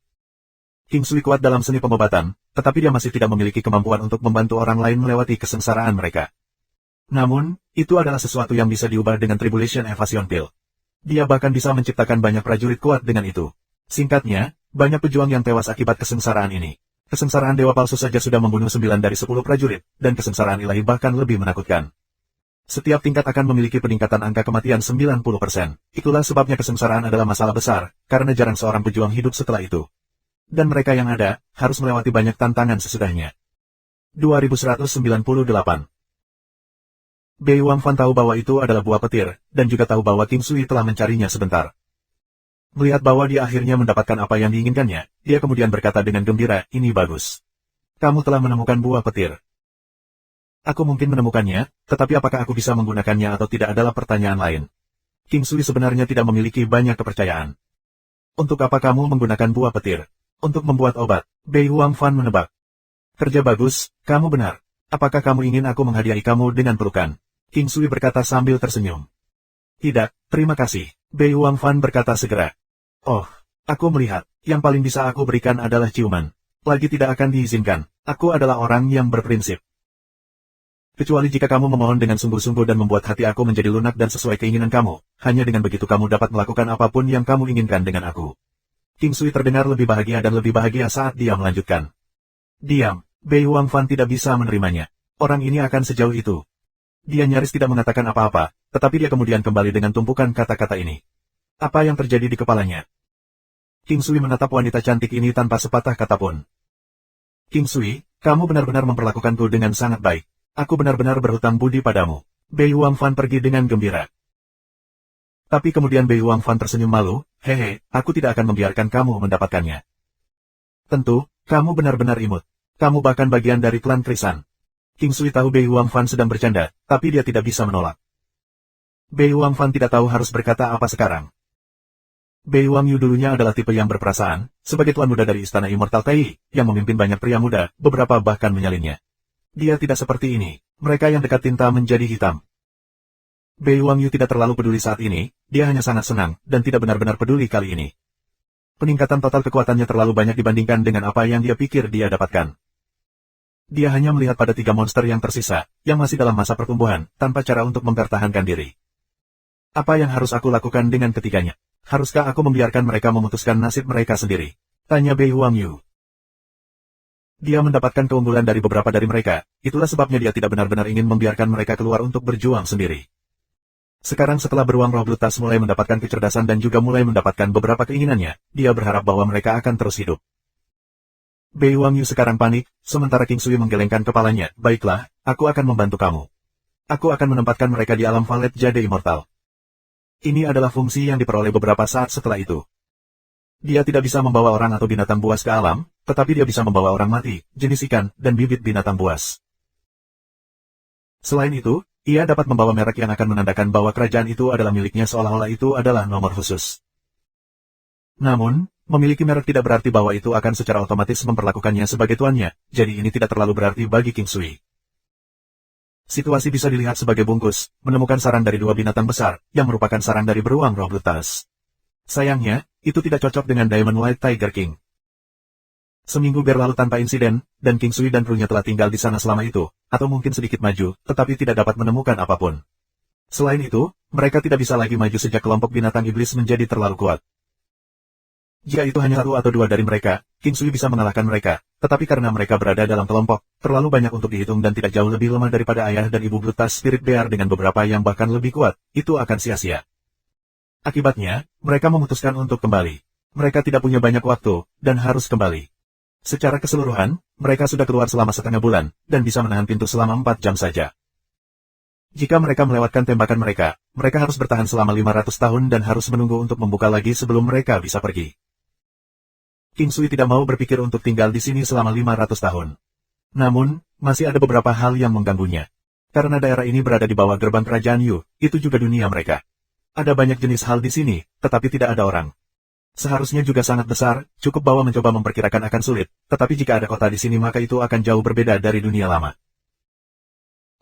King Sui kuat dalam seni pengobatan, tetapi dia masih tidak memiliki kemampuan untuk membantu orang lain melewati kesengsaraan mereka. Namun, itu adalah sesuatu yang bisa diubah dengan Tribulation Evasion Pill. Dia bahkan bisa menciptakan banyak prajurit kuat dengan itu. Singkatnya, banyak pejuang yang tewas akibat kesengsaraan ini. Kesengsaraan dewa palsu saja sudah membunuh 9 dari 10 prajurit, dan kesengsaraan ilahi bahkan lebih menakutkan. Setiap tingkat akan memiliki peningkatan angka kematian 90%. Itulah sebabnya kesengsaraan adalah masalah besar, karena jarang seorang pejuang hidup setelah itu. Dan mereka yang ada, harus melewati banyak tantangan sesudahnya. 2198 Bei Wang Fan tahu bahwa itu adalah buah petir, dan juga tahu bahwa King Sui telah mencarinya sebentar. Melihat bahwa dia akhirnya mendapatkan apa yang diinginkannya, dia kemudian berkata dengan gembira, "Ini bagus. Kamu telah menemukan buah petir. Aku mungkin menemukannya, tetapi apakah aku bisa menggunakannya atau tidak adalah pertanyaan lain." King Sui sebenarnya tidak memiliki banyak kepercayaan. "Untuk apa kamu menggunakan buah petir?" "Untuk membuat obat," Bei Wang Fan menebak. "Kerja bagus, kamu benar. Apakah kamu ingin aku menghadiahi kamu dengan pelukan?" King Sui berkata sambil tersenyum. "Tidak, terima kasih," Bei Wang Fan berkata segera. "Oh, aku melihat, yang paling bisa aku berikan adalah ciuman. Lagi tidak akan diizinkan, aku adalah orang yang berprinsip. Kecuali jika kamu memohon dengan sungguh-sungguh dan membuat hati aku menjadi lunak dan sesuai keinginan kamu, hanya dengan begitu kamu dapat melakukan apapun yang kamu inginkan dengan aku." King Sui terdengar lebih bahagia dan lebih bahagia saat dia melanjutkan. "Diam," Bei Wang Fan tidak bisa menerimanya. Orang ini akan sejauh itu. Dia nyaris tidak mengatakan apa-apa, tetapi dia kemudian kembali dengan tumpukan kata-kata ini. Apa yang terjadi di kepalanya? King Sui menatap wanita cantik ini tanpa sepatah kata pun. "King Sui, kamu benar-benar memperlakukanku dengan sangat baik. Aku benar-benar berhutang budi padamu." Bei Wang Fan pergi dengan gembira. Tapi kemudian Bei Wang Fan tersenyum malu, "Hehe, aku tidak akan membiarkan kamu mendapatkannya." "Tentu, kamu benar-benar imut. Kamu bahkan bagian dari klan Krisan." King Sui tahu Bei Wang Fan sedang bercanda, tapi dia tidak bisa menolak. Bei Wang Fan tidak tahu harus berkata apa sekarang. Bei Wang Yu dulunya adalah tipe yang berperasaan, sebagai tuan muda dari Istana Immortal Tai, yang memimpin banyak pria muda, beberapa bahkan menyalinnya. Dia tidak seperti ini, mereka yang dekat tinta menjadi hitam. Bei Wang Yu tidak terlalu peduli saat ini, dia hanya sangat senang, dan tidak benar-benar peduli kali ini. Peningkatan total kekuatannya terlalu banyak dibandingkan dengan apa yang dia pikir dia dapatkan. Dia hanya melihat pada 3 monster yang tersisa, yang masih dalam masa pertumbuhan, tanpa cara untuk mempertahankan diri. Apa yang harus aku lakukan dengan ketiganya? Haruskah aku membiarkan mereka memutuskan nasib mereka sendiri? Tanya Bei Wang Yu. Dia mendapatkan keunggulan dari beberapa dari mereka, itulah sebabnya dia tidak benar-benar ingin membiarkan mereka keluar untuk berjuang sendiri. Sekarang setelah beruang roh Blutas mulai mendapatkan kecerdasan dan juga mulai mendapatkan beberapa keinginannya, dia berharap bahwa mereka akan terus hidup. Bei Wang Yu sekarang panik, sementara King Sui menggelengkan kepalanya. "Baiklah, aku akan membantu kamu. Aku akan menempatkan mereka di alam Valet Jade Immortal." Ini adalah fungsi yang diperoleh beberapa saat setelah itu. Dia tidak bisa membawa orang atau binatang buas ke alam, tetapi dia bisa membawa orang mati, jenis ikan, dan bibit binatang buas. Selain itu, ia dapat membawa merek yang akan menandakan bahwa kerajaan itu adalah miliknya seolah-olah itu adalah nomor khusus. Namun, memiliki merek tidak berarti bahwa itu akan secara otomatis memperlakukannya sebagai tuannya, jadi ini tidak terlalu berarti bagi King Sui. Situasi bisa dilihat sebagai bungkus, menemukan sarang dari 2 binatang besar, yang merupakan sarang dari beruang roh Blutas. Sayangnya, itu tidak cocok dengan Diamond White Tiger King. Seminggu berlalu tanpa insiden, dan King Sui dan krunya telah tinggal di sana selama itu, atau mungkin sedikit maju, tetapi tidak dapat menemukan apapun. Selain itu, mereka tidak bisa lagi maju sejak kelompok binatang iblis menjadi terlalu kuat. Jika itu hanya 1 atau 2 dari mereka, King Sui bisa mengalahkan mereka, tetapi karena mereka berada dalam kelompok, terlalu banyak untuk dihitung dan tidak jauh lebih lemah daripada ayah dan ibu Blutas Spirit Bear dengan beberapa yang bahkan lebih kuat, itu akan sia-sia. Akibatnya, mereka memutuskan untuk kembali. Mereka tidak punya banyak waktu, dan harus kembali. Secara keseluruhan, mereka sudah keluar selama setengah bulan, dan bisa menahan pintu selama 4 jam saja. Jika mereka melewatkan tembakan mereka, mereka harus bertahan selama 500 tahun dan harus menunggu untuk membuka lagi sebelum mereka bisa pergi. King Sui tidak mau berpikir untuk tinggal di sini selama 500 tahun. Namun, masih ada beberapa hal yang mengganggunya. Karena daerah ini berada di bawah gerbang kerajaan Yu, itu juga dunia mereka. Ada banyak jenis hal di sini, tetapi tidak ada orang. Seharusnya juga sangat besar, cukup bahwa mencoba memperkirakan akan sulit, tetapi jika ada kota di sini maka itu akan jauh berbeda dari dunia lama.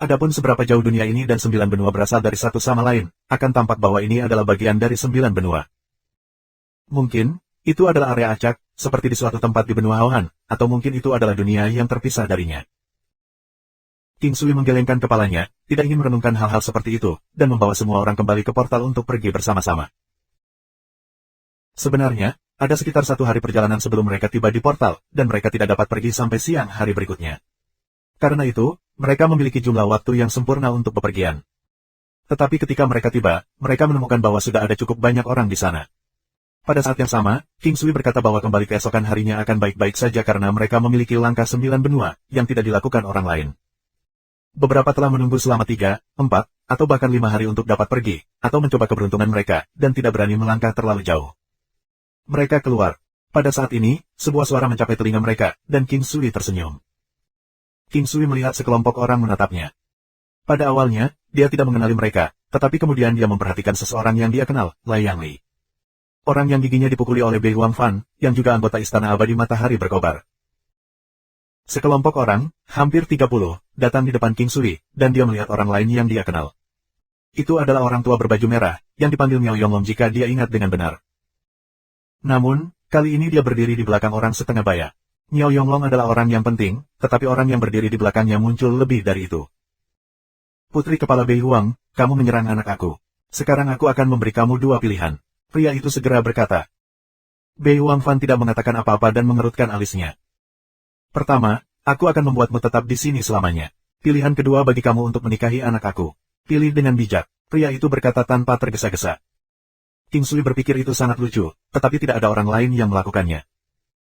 Adapun seberapa jauh dunia ini dan 9 benua berasal dari satu sama lain, akan tampak bahwa ini adalah bagian dari 9 benua. Mungkin, itu adalah area acak, seperti di suatu tempat di benua Haohan, atau mungkin itu adalah dunia yang terpisah darinya. King Sui menggelengkan kepalanya, tidak ingin merenungkan hal-hal seperti itu, dan membawa semua orang kembali ke portal untuk pergi bersama-sama. Sebenarnya, ada sekitar 1 hari perjalanan sebelum mereka tiba di portal, dan mereka tidak dapat pergi sampai siang hari berikutnya. Karena itu, mereka memiliki jumlah waktu yang sempurna untuk bepergian. Tetapi ketika mereka tiba, mereka menemukan bahwa sudah ada cukup banyak orang di sana. Pada saat yang sama, King Sui berkata bahwa kembali keesokan harinya akan baik-baik saja karena mereka memiliki langkah 9 benua, yang tidak dilakukan orang lain. Beberapa telah menunggu selama 3, 4, atau bahkan 5 hari untuk dapat pergi, atau mencoba keberuntungan mereka, dan tidak berani melangkah terlalu jauh. Mereka keluar. Pada saat ini, sebuah suara mencapai telinga mereka, dan King Sui tersenyum. King Sui melihat sekelompok orang menatapnya. Pada awalnya, dia tidak mengenali mereka, tetapi kemudian dia memperhatikan seseorang yang dia kenal, Lai Yangli. Orang yang giginya dipukuli oleh Bei Huangfan, yang juga anggota Istana Abadi Matahari Berkobar. Sekelompok orang, hampir 30, datang di depan King Sui, dan dia melihat orang lain yang dia kenal. Itu adalah orang tua berbaju merah, yang dipanggil Miao Yonglong jika dia ingat dengan benar. Namun, kali ini dia berdiri di belakang orang setengah baya. Miao Yonglong adalah orang yang penting, tetapi orang yang berdiri di belakangnya muncul lebih dari itu. Putri Kepala Bei Huang, kamu menyerang anak aku. Sekarang aku akan memberi kamu 2 pilihan. Pria itu segera berkata. Bei Huangfan tidak mengatakan apa-apa dan mengerutkan alisnya. Pertama, aku akan membuatmu tetap di sini selamanya. Pilihan kedua bagi kamu untuk menikahi anak aku. Pilih dengan bijak. Pria itu berkata tanpa tergesa-gesa. King Sui berpikir itu sangat lucu, tetapi tidak ada orang lain yang melakukannya.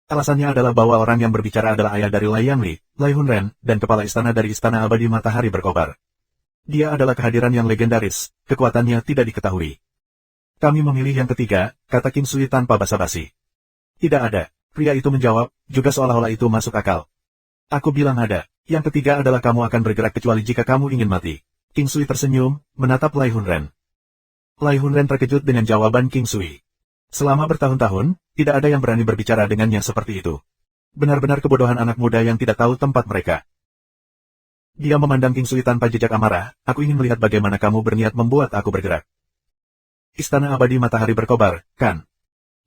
Alasannya adalah bahwa orang yang berbicara adalah ayah dari Lai Yangli, Lai Hunren, dan kepala istana dari Istana Abadi Matahari Berkobar. Dia adalah kehadiran yang legendaris, kekuatannya tidak diketahui. Kami memilih yang ketiga, kata King Sui tanpa basa-basi. Tidak ada. Pria itu menjawab, juga seolah-olah itu masuk akal. Aku bilang ada. Yang ketiga adalah kamu akan bergerak kecuali jika kamu ingin mati. King Sui tersenyum, menatap Lai Hunren. Lai Hunren terkejut dengan jawaban King Sui. Selama bertahun-tahun, tidak ada yang berani berbicara dengannya seperti itu. Benar-benar kebodohan anak muda yang tidak tahu tempat mereka. Dia memandang King Sui tanpa jejak amarah, aku ingin melihat bagaimana kamu berniat membuat aku bergerak. Istana Abadi Matahari Berkobar, kan?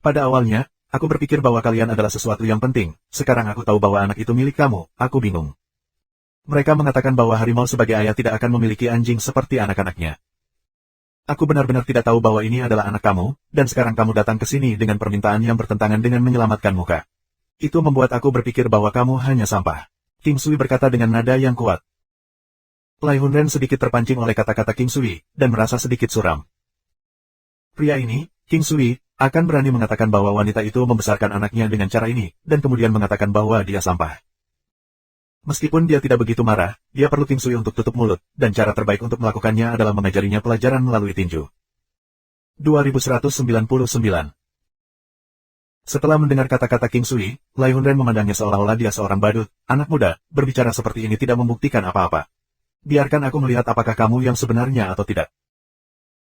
Pada awalnya, aku berpikir bahwa kalian adalah sesuatu yang penting, sekarang aku tahu bahwa anak itu milik kamu, aku bingung. Mereka mengatakan bahwa harimau sebagai ayah tidak akan memiliki anjing seperti anak-anaknya. Aku benar-benar tidak tahu bahwa ini adalah anak kamu, dan sekarang kamu datang ke sini dengan permintaan yang bertentangan dengan menyelamatkan muka. Itu membuat aku berpikir bahwa kamu hanya sampah. King Sui berkata dengan nada yang kuat. Lai Hunren sedikit terpancing oleh kata-kata King Sui, dan merasa sedikit suram. Pria ini, King Sui, akan berani mengatakan bahwa wanita itu membesarkan anaknya dengan cara ini, dan kemudian mengatakan bahwa dia sampah. Meskipun dia tidak begitu marah, dia perlu King Sui untuk tutup mulut, dan cara terbaik untuk melakukannya adalah mengajarinya pelajaran melalui tinju. 2199. Setelah mendengar kata-kata King Sui, Lai Hunren memandangnya seolah-olah dia seorang badut, anak muda, berbicara seperti ini tidak membuktikan apa-apa. Biarkan aku melihat apakah kamu yang sebenarnya atau tidak.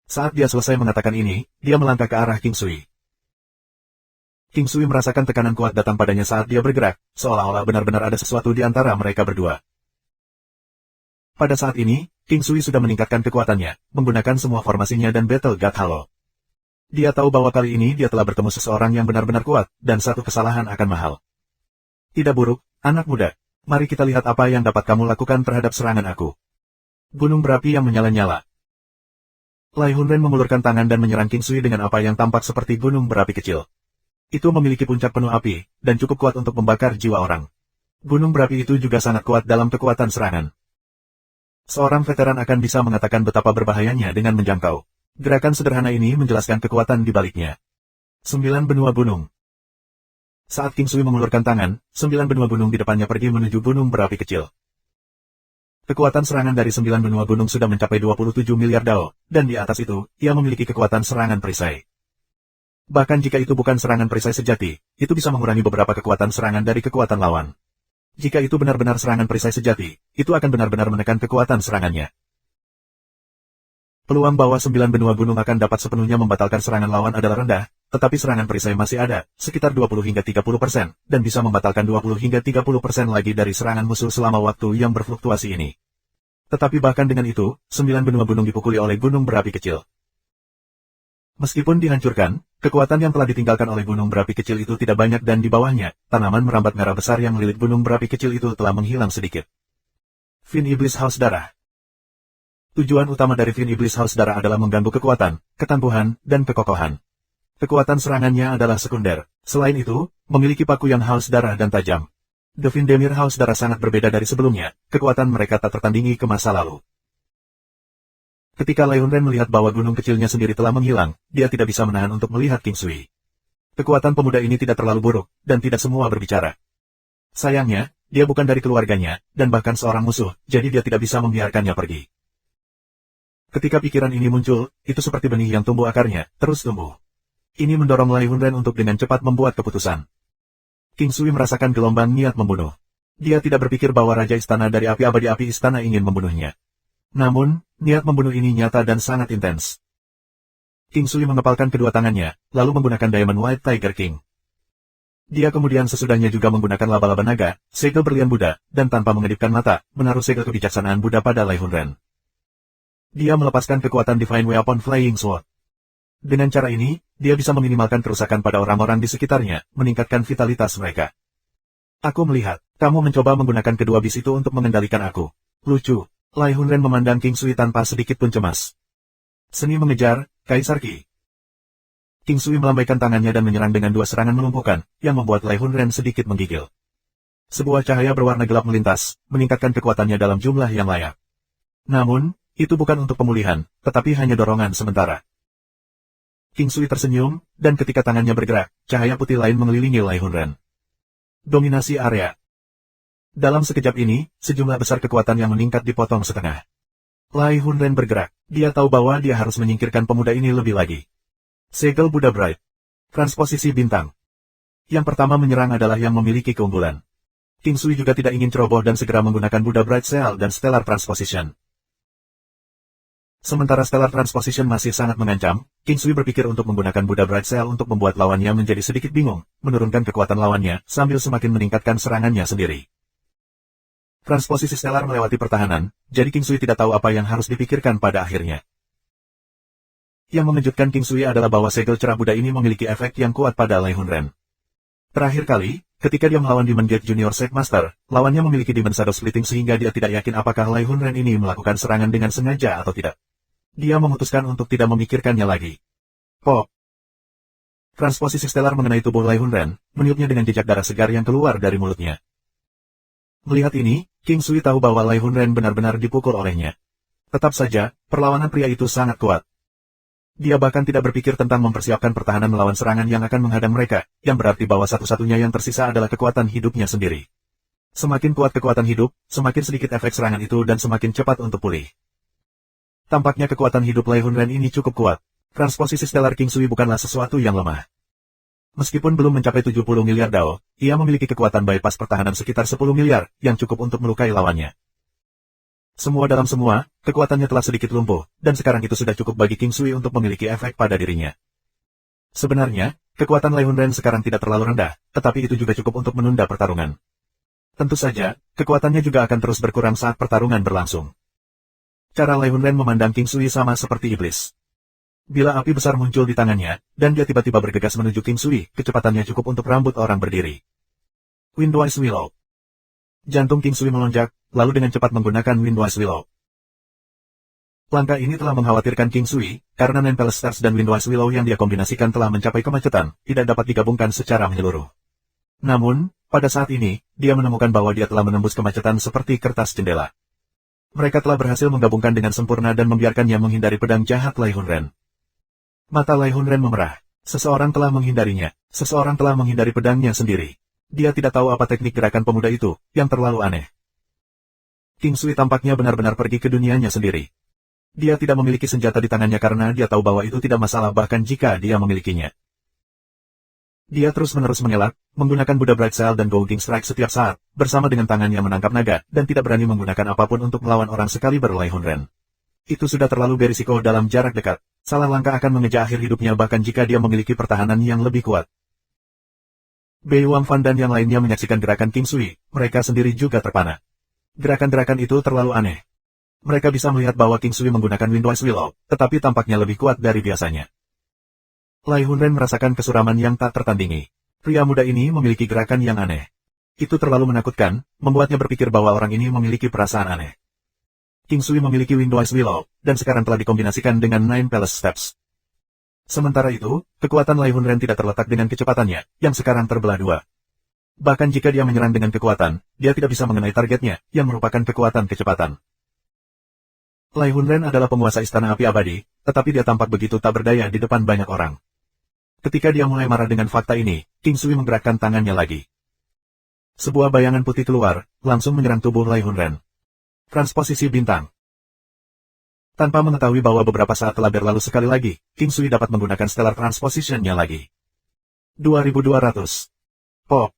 Saat dia selesai mengatakan ini, dia melangkah ke arah King Sui. King Sui merasakan tekanan kuat datang padanya saat dia bergerak, seolah-olah benar-benar ada sesuatu di antara mereka berdua. Pada saat ini, King Sui sudah meningkatkan kekuatannya, menggunakan semua formasinya dan Battle God Halo. Dia tahu bahwa kali ini dia telah bertemu seseorang yang benar-benar kuat, dan satu kesalahan akan mahal. Tidak buruk, anak muda. Mari kita lihat apa yang dapat kamu lakukan terhadap serangan aku. Gunung berapi yang menyala-nyala. Lai Hunren mengulurkan tangan dan menyerang King Sui dengan apa yang tampak seperti gunung berapi kecil. Itu memiliki puncak penuh api, dan cukup kuat untuk membakar jiwa orang. Gunung berapi itu juga sangat kuat dalam kekuatan serangan. Seorang veteran akan bisa mengatakan betapa berbahayanya dengan menjangkau. Gerakan sederhana ini menjelaskan kekuatan di baliknya. 9 benua gunung. Saat King Sui mengulurkan tangan, 9 benua gunung di depannya pergi menuju gunung berapi kecil. Kekuatan serangan dari 9 benua gunung sudah mencapai 27 miliar dao, dan di atas itu, ia memiliki kekuatan serangan perisai. Bahkan jika itu bukan serangan perisai sejati, itu bisa mengurangi beberapa kekuatan serangan dari kekuatan lawan. Jika itu benar-benar serangan perisai sejati, itu akan benar-benar menekan kekuatan serangannya. Peluang bahwa 9 benua gunung akan dapat sepenuhnya membatalkan serangan lawan adalah rendah, tetapi serangan perisai masih ada, sekitar 20 hingga 30%, dan bisa membatalkan 20 hingga 30% lagi dari serangan musuh selama waktu yang berfluktuasi ini. Tetapi bahkan dengan itu, 9 benua gunung dipukuli oleh gunung berapi kecil. Meskipun dihancurkan, kekuatan yang telah ditinggalkan oleh gunung berapi kecil itu tidak banyak dan di bawahnya, tanaman merambat merah besar yang melilit gunung berapi kecil itu telah menghilang sedikit. Fin Iblis Haus Darah. Tujuan utama dari Fin Iblis Haus Darah adalah mengganggu kekuatan, ketangguhan, dan kekokohan. Kekuatan serangannya adalah sekunder. Selain itu, memiliki paku yang haus darah dan tajam. The Vindemir Haus Darah sangat berbeda dari sebelumnya, kekuatan mereka tak tertandingi ke masa lalu. Ketika Lai Hunren melihat bahwa gunung kecilnya sendiri telah menghilang, dia tidak bisa menahan untuk melihat King Sui. Kekuatan pemuda ini tidak terlalu buruk, dan tidak semua berbicara. Sayangnya, dia bukan dari keluarganya, dan bahkan seorang musuh, jadi dia tidak bisa membiarkannya pergi. Ketika pikiran ini muncul, itu seperti benih yang tumbuh akarnya, terus tumbuh. Ini mendorong Lai Hunren untuk dengan cepat membuat keputusan. King Sui merasakan gelombang niat membunuh. Dia tidak berpikir bahwa Raja Istana dari Api Abadi Api Istana ingin membunuhnya. Namun, niat membunuh ini nyata dan sangat intens. King Sui mengepalkan kedua tangannya, lalu menggunakan Diamond White Tiger King. Dia kemudian sesudahnya juga menggunakan laba-laba naga, segel berlian Buddha, dan tanpa mengedipkan mata, menaruh segel kebijaksanaan Buddha pada Lai Hunren. Dia melepaskan kekuatan Divine Weapon Flying Sword. Dengan cara ini, dia bisa meminimalkan kerusakan pada orang-orang di sekitarnya, meningkatkan vitalitas mereka. Aku melihat, kamu mencoba menggunakan kedua bis itu untuk mengendalikan aku. Lucu. Lai Hunren memandang King Sui tanpa sedikit pun cemas. Seni mengejar, Kaisar Qi. King Sui melambaikan tangannya dan menyerang dengan dua serangan melumpuhkan, yang membuat Lai Hunren sedikit menggigil. Sebuah cahaya berwarna gelap melintas, meningkatkan kekuatannya dalam jumlah yang layak. Namun, itu bukan untuk pemulihan, tetapi hanya dorongan sementara. King Sui tersenyum, dan ketika tangannya bergerak, cahaya putih lain mengelilingi Lai Hunren. Dominasi area. Dalam sekejap ini, sejumlah besar kekuatan yang meningkat dipotong setengah. Lai Hunren bergerak, dia tahu bahwa dia harus menyingkirkan pemuda ini lebih lagi. Segel Buddha Bright. Transposisi bintang. Yang pertama menyerang adalah yang memiliki keunggulan. King Sui juga tidak ingin ceroboh dan segera menggunakan Buddha Bright Cell dan Stellar Transposition. Sementara Stellar Transposition masih sangat mengancam, King Sui berpikir untuk menggunakan Buddha Bright Cell untuk membuat lawannya menjadi sedikit bingung, menurunkan kekuatan lawannya, sambil semakin meningkatkan serangannya sendiri. Transposisi Stellar melewati pertahanan, jadi King Sui tidak tahu apa yang harus dipikirkan pada akhirnya. Yang mengejutkan King Sui adalah bahwa segel cerah Buddha ini memiliki efek yang kuat pada Lai Hunren. Terakhir kali, ketika dia melawan Demon Gate Junior Sect Master, lawannya memiliki Demon Shadow Splitting sehingga dia tidak yakin apakah Lai Hunren ini melakukan serangan dengan sengaja atau tidak. Dia memutuskan untuk tidak memikirkannya lagi. Pop. Transposisi stellar mengenai tubuh Lai Hunren, meniupnya dengan jejak darah segar yang keluar dari mulutnya. Melihat ini, King Sui tahu bahwa Lai Hunren benar-benar dipukul olehnya. Tetap saja, perlawanan pria itu sangat kuat. Dia bahkan tidak berpikir tentang mempersiapkan pertahanan melawan serangan yang akan menghadang mereka, yang berarti bahwa satu-satunya yang tersisa adalah kekuatan hidupnya sendiri. Semakin kuat kekuatan hidup, semakin sedikit efek serangan itu dan semakin cepat untuk pulih. Tampaknya kekuatan hidup Lai Hunren ini cukup kuat. Transposisi Stellar King Sui bukanlah sesuatu yang lemah. Meskipun belum mencapai 70 miliar dao, ia memiliki kekuatan bypass pertahanan sekitar 10 miliar, yang cukup untuk melukai lawannya. Semua dalam semua, kekuatannya telah sedikit lumpuh, dan sekarang itu sudah cukup bagi King Sui untuk memiliki efek pada dirinya. Sebenarnya, kekuatan Lai Hunren sekarang tidak terlalu rendah, tetapi itu juga cukup untuk menunda pertarungan. Tentu saja, kekuatannya juga akan terus berkurang saat pertarungan berlangsung. Cara Lai Hunren memandang King Sui sama seperti iblis. Bila api besar muncul di tangannya, dan dia tiba-tiba bergegas menuju King Sui, kecepatannya cukup untuk rambut orang berdiri. Windwise Willow. Jantung King Sui melonjak, lalu dengan cepat menggunakan Windwise Willow. Langkah ini telah mengkhawatirkan King Sui, karena Nempel Stars dan Windwise Willow yang dia kombinasikan telah mencapai kemacetan, tidak dapat digabungkan secara menyeluruh. Namun, pada saat ini, dia menemukan bahwa dia telah menembus kemacetan seperti kertas jendela. Mereka telah berhasil menggabungkan dengan sempurna dan membiarkannya menghindari pedang jahat Lai Hunren. Mata Lai Hunren memerah. Seseorang telah menghindarinya. Seseorang telah menghindari pedangnya sendiri. Dia tidak tahu apa teknik gerakan pemuda itu, yang terlalu aneh. King Sui tampaknya benar-benar pergi ke dunianya sendiri. Dia tidak memiliki senjata di tangannya karena dia tahu bahwa itu tidak masalah bahkan jika dia memilikinya. Dia terus-menerus mengelak, menggunakan Buddha Bright Cell dan Golden Strike setiap saat, bersama dengan tangannya menangkap naga, dan tidak berani menggunakan apapun untuk melawan orang sekaliber Lai Hunren. Itu sudah terlalu berisiko dalam jarak dekat. Salah langkah akan mengejar akhir hidupnya bahkan jika dia memiliki pertahanan yang lebih kuat. Bei Wangfan dan yang lainnya menyaksikan gerakan King Sui, mereka sendiri juga terpana. Gerakan-gerakan itu terlalu aneh. Mereka bisa melihat bahwa King Sui menggunakan Windwise Willow, tetapi tampaknya lebih kuat dari biasanya. Lai Hunren merasakan kesuraman yang tak tertandingi. Pria muda ini memiliki gerakan yang aneh. Itu terlalu menakutkan, membuatnya berpikir bahwa orang ini memiliki perasaan aneh. King Sui memiliki Windwise Willow, dan sekarang telah dikombinasikan dengan Nine Palace Steps. Sementara itu, kekuatan Lai Hunren tidak terletak dengan kecepatannya, yang sekarang terbelah dua. Bahkan jika dia menyerang dengan kekuatan, dia tidak bisa mengenai targetnya, yang merupakan kekuatan kecepatan. Lai Hunren adalah penguasa Istana Api Abadi, tetapi dia tampak begitu tak berdaya di depan banyak orang. Ketika dia mulai marah dengan fakta ini, King Sui menggerakkan tangannya lagi. Sebuah bayangan putih keluar, langsung menyerang tubuh Lai Hunren. Transposisi bintang. Tanpa mengetahui bahwa beberapa saat telah berlalu sekali lagi, King Sui dapat menggunakan Stellar Transposition-nya lagi. 2200. Pop.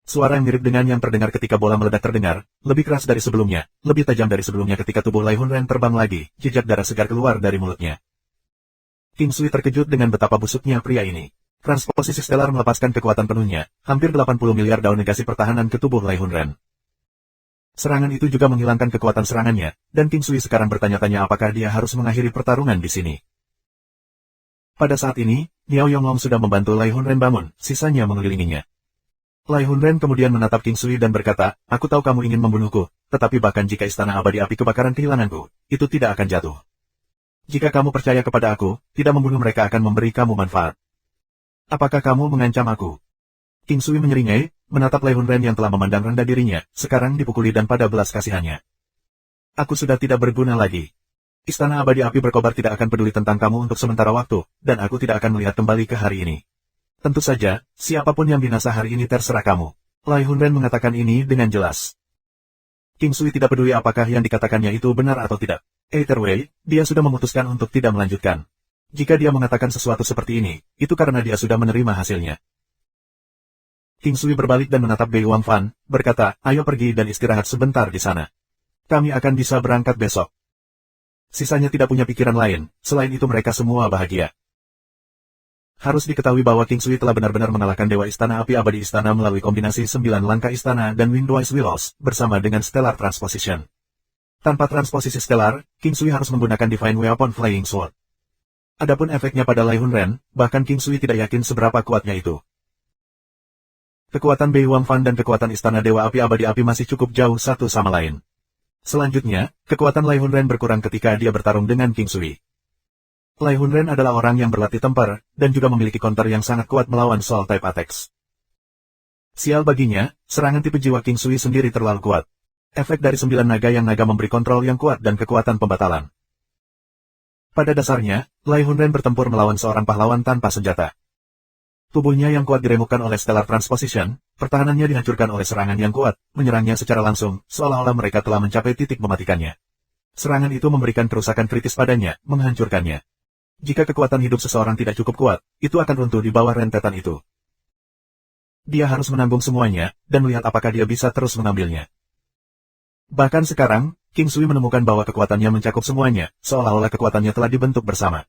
Suara yang mirip dengan yang terdengar ketika bola meledak terdengar, lebih keras dari sebelumnya, lebih tajam dari sebelumnya ketika tubuh Lai Hunren terbang lagi, jejak darah segar keluar dari mulutnya. King Sui terkejut dengan betapa busuknya pria ini. Transposisi Stellar melepaskan kekuatan penuhnya, hampir 80 miliar daun negasi pertahanan ke tubuh Lai Hunren. Serangan itu juga menghilangkan kekuatan serangannya, dan King Sui sekarang bertanya-tanya apakah dia harus mengakhiri pertarungan di sini. Pada saat ini, Niao Yonglong sudah membantu Lai Hunren bangun, sisanya mengelilinginya. Lai Hunren kemudian menatap King Sui dan berkata, aku tahu kamu ingin membunuhku, tetapi bahkan jika Istana Abadi Api kebakaran kehilanganku, itu tidak akan jatuh. Jika kamu percaya kepada aku, tidak membunuh mereka akan memberi kamu manfaat. Apakah kamu mengancam aku? King Sui menyeringai, menatap Lai Hunren yang telah memandang rendah dirinya, sekarang dipukuli dan pada belas kasihannya. Aku sudah tidak berguna lagi. Istana Abadi Api berkobar tidak akan peduli tentang kamu untuk sementara waktu, dan aku tidak akan melihat kembali ke hari ini. Tentu saja, siapapun yang binasa hari ini terserah kamu. Lai Hunren mengatakan ini dengan jelas. King Sui tidak peduli apakah yang dikatakannya itu benar atau tidak. Either way, dia sudah memutuskan untuk tidak melanjutkan. Jika dia mengatakan sesuatu seperti ini, itu karena dia sudah menerima hasilnya. King Sui berbalik dan menatap Bei Wangfan, berkata, ayo pergi dan istirahat sebentar di sana. Kami akan bisa berangkat besok. Sisanya tidak punya pikiran lain, selain itu mereka semua bahagia. Harus diketahui bahwa King Sui telah benar-benar mengalahkan Dewa Istana Api Abadi Istana melalui kombinasi 9 langkah istana dan Windwise Willows, bersama dengan Stellar Transposition. Tanpa transposisi Stellar, King Sui harus menggunakan Divine Weapon Flying Sword. Adapun efeknya pada Lai Hunren, bahkan King Sui tidak yakin seberapa kuatnya itu. Kekuatan Bei Wangfan dan kekuatan Istana Dewa Api Abadi Api masih cukup jauh satu sama lain. Selanjutnya, kekuatan Lai Hunren berkurang ketika dia bertarung dengan King Sui. Lai Hunren adalah orang yang berlatih tempur, dan juga memiliki counter yang sangat kuat melawan Soul Type Attacks. Sial baginya, serangan tipe jiwa King Sui sendiri terlalu kuat. Efek dari 9 naga yang naga memberi kontrol yang kuat dan kekuatan pembatalan. Pada dasarnya, Lai Hunren bertempur melawan seorang pahlawan tanpa senjata. Tubuhnya yang kuat diremukkan oleh Stellar Transposition, pertahanannya dihancurkan oleh serangan yang kuat, menyerangnya secara langsung, seolah-olah mereka telah mencapai titik mematikannya. Serangan itu memberikan kerusakan kritis padanya, menghancurkannya. Jika kekuatan hidup seseorang tidak cukup kuat, itu akan runtuh di bawah rentetan itu. Dia harus menanggung semuanya, dan melihat apakah dia bisa terus mengambilnya. Bahkan sekarang, King Sui menemukan bahwa kekuatannya mencakup semuanya, seolah-olah kekuatannya telah dibentuk bersama.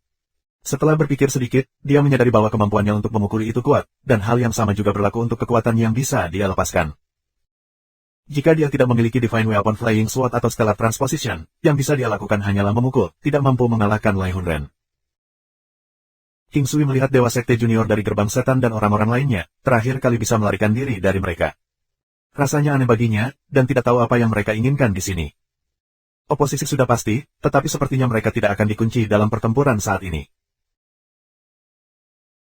Setelah berpikir sedikit, dia menyadari bahwa kemampuannya untuk memukuli itu kuat, dan hal yang sama juga berlaku untuk kekuatan yang bisa dia lepaskan. Jika dia tidak memiliki Divine Weapon Flying Sword atau Stellar Transposition, yang bisa dia lakukan hanyalah memukul, tidak mampu mengalahkan Lai Hunren. King Sui melihat Dewa Sekte Junior dari Gerbang Setan dan orang-orang lainnya, terakhir kali bisa melarikan diri dari mereka. Rasanya aneh baginya, dan tidak tahu apa yang mereka inginkan di sini. Oposisi sudah pasti, tetapi sepertinya mereka tidak akan dikunci dalam pertempuran saat ini.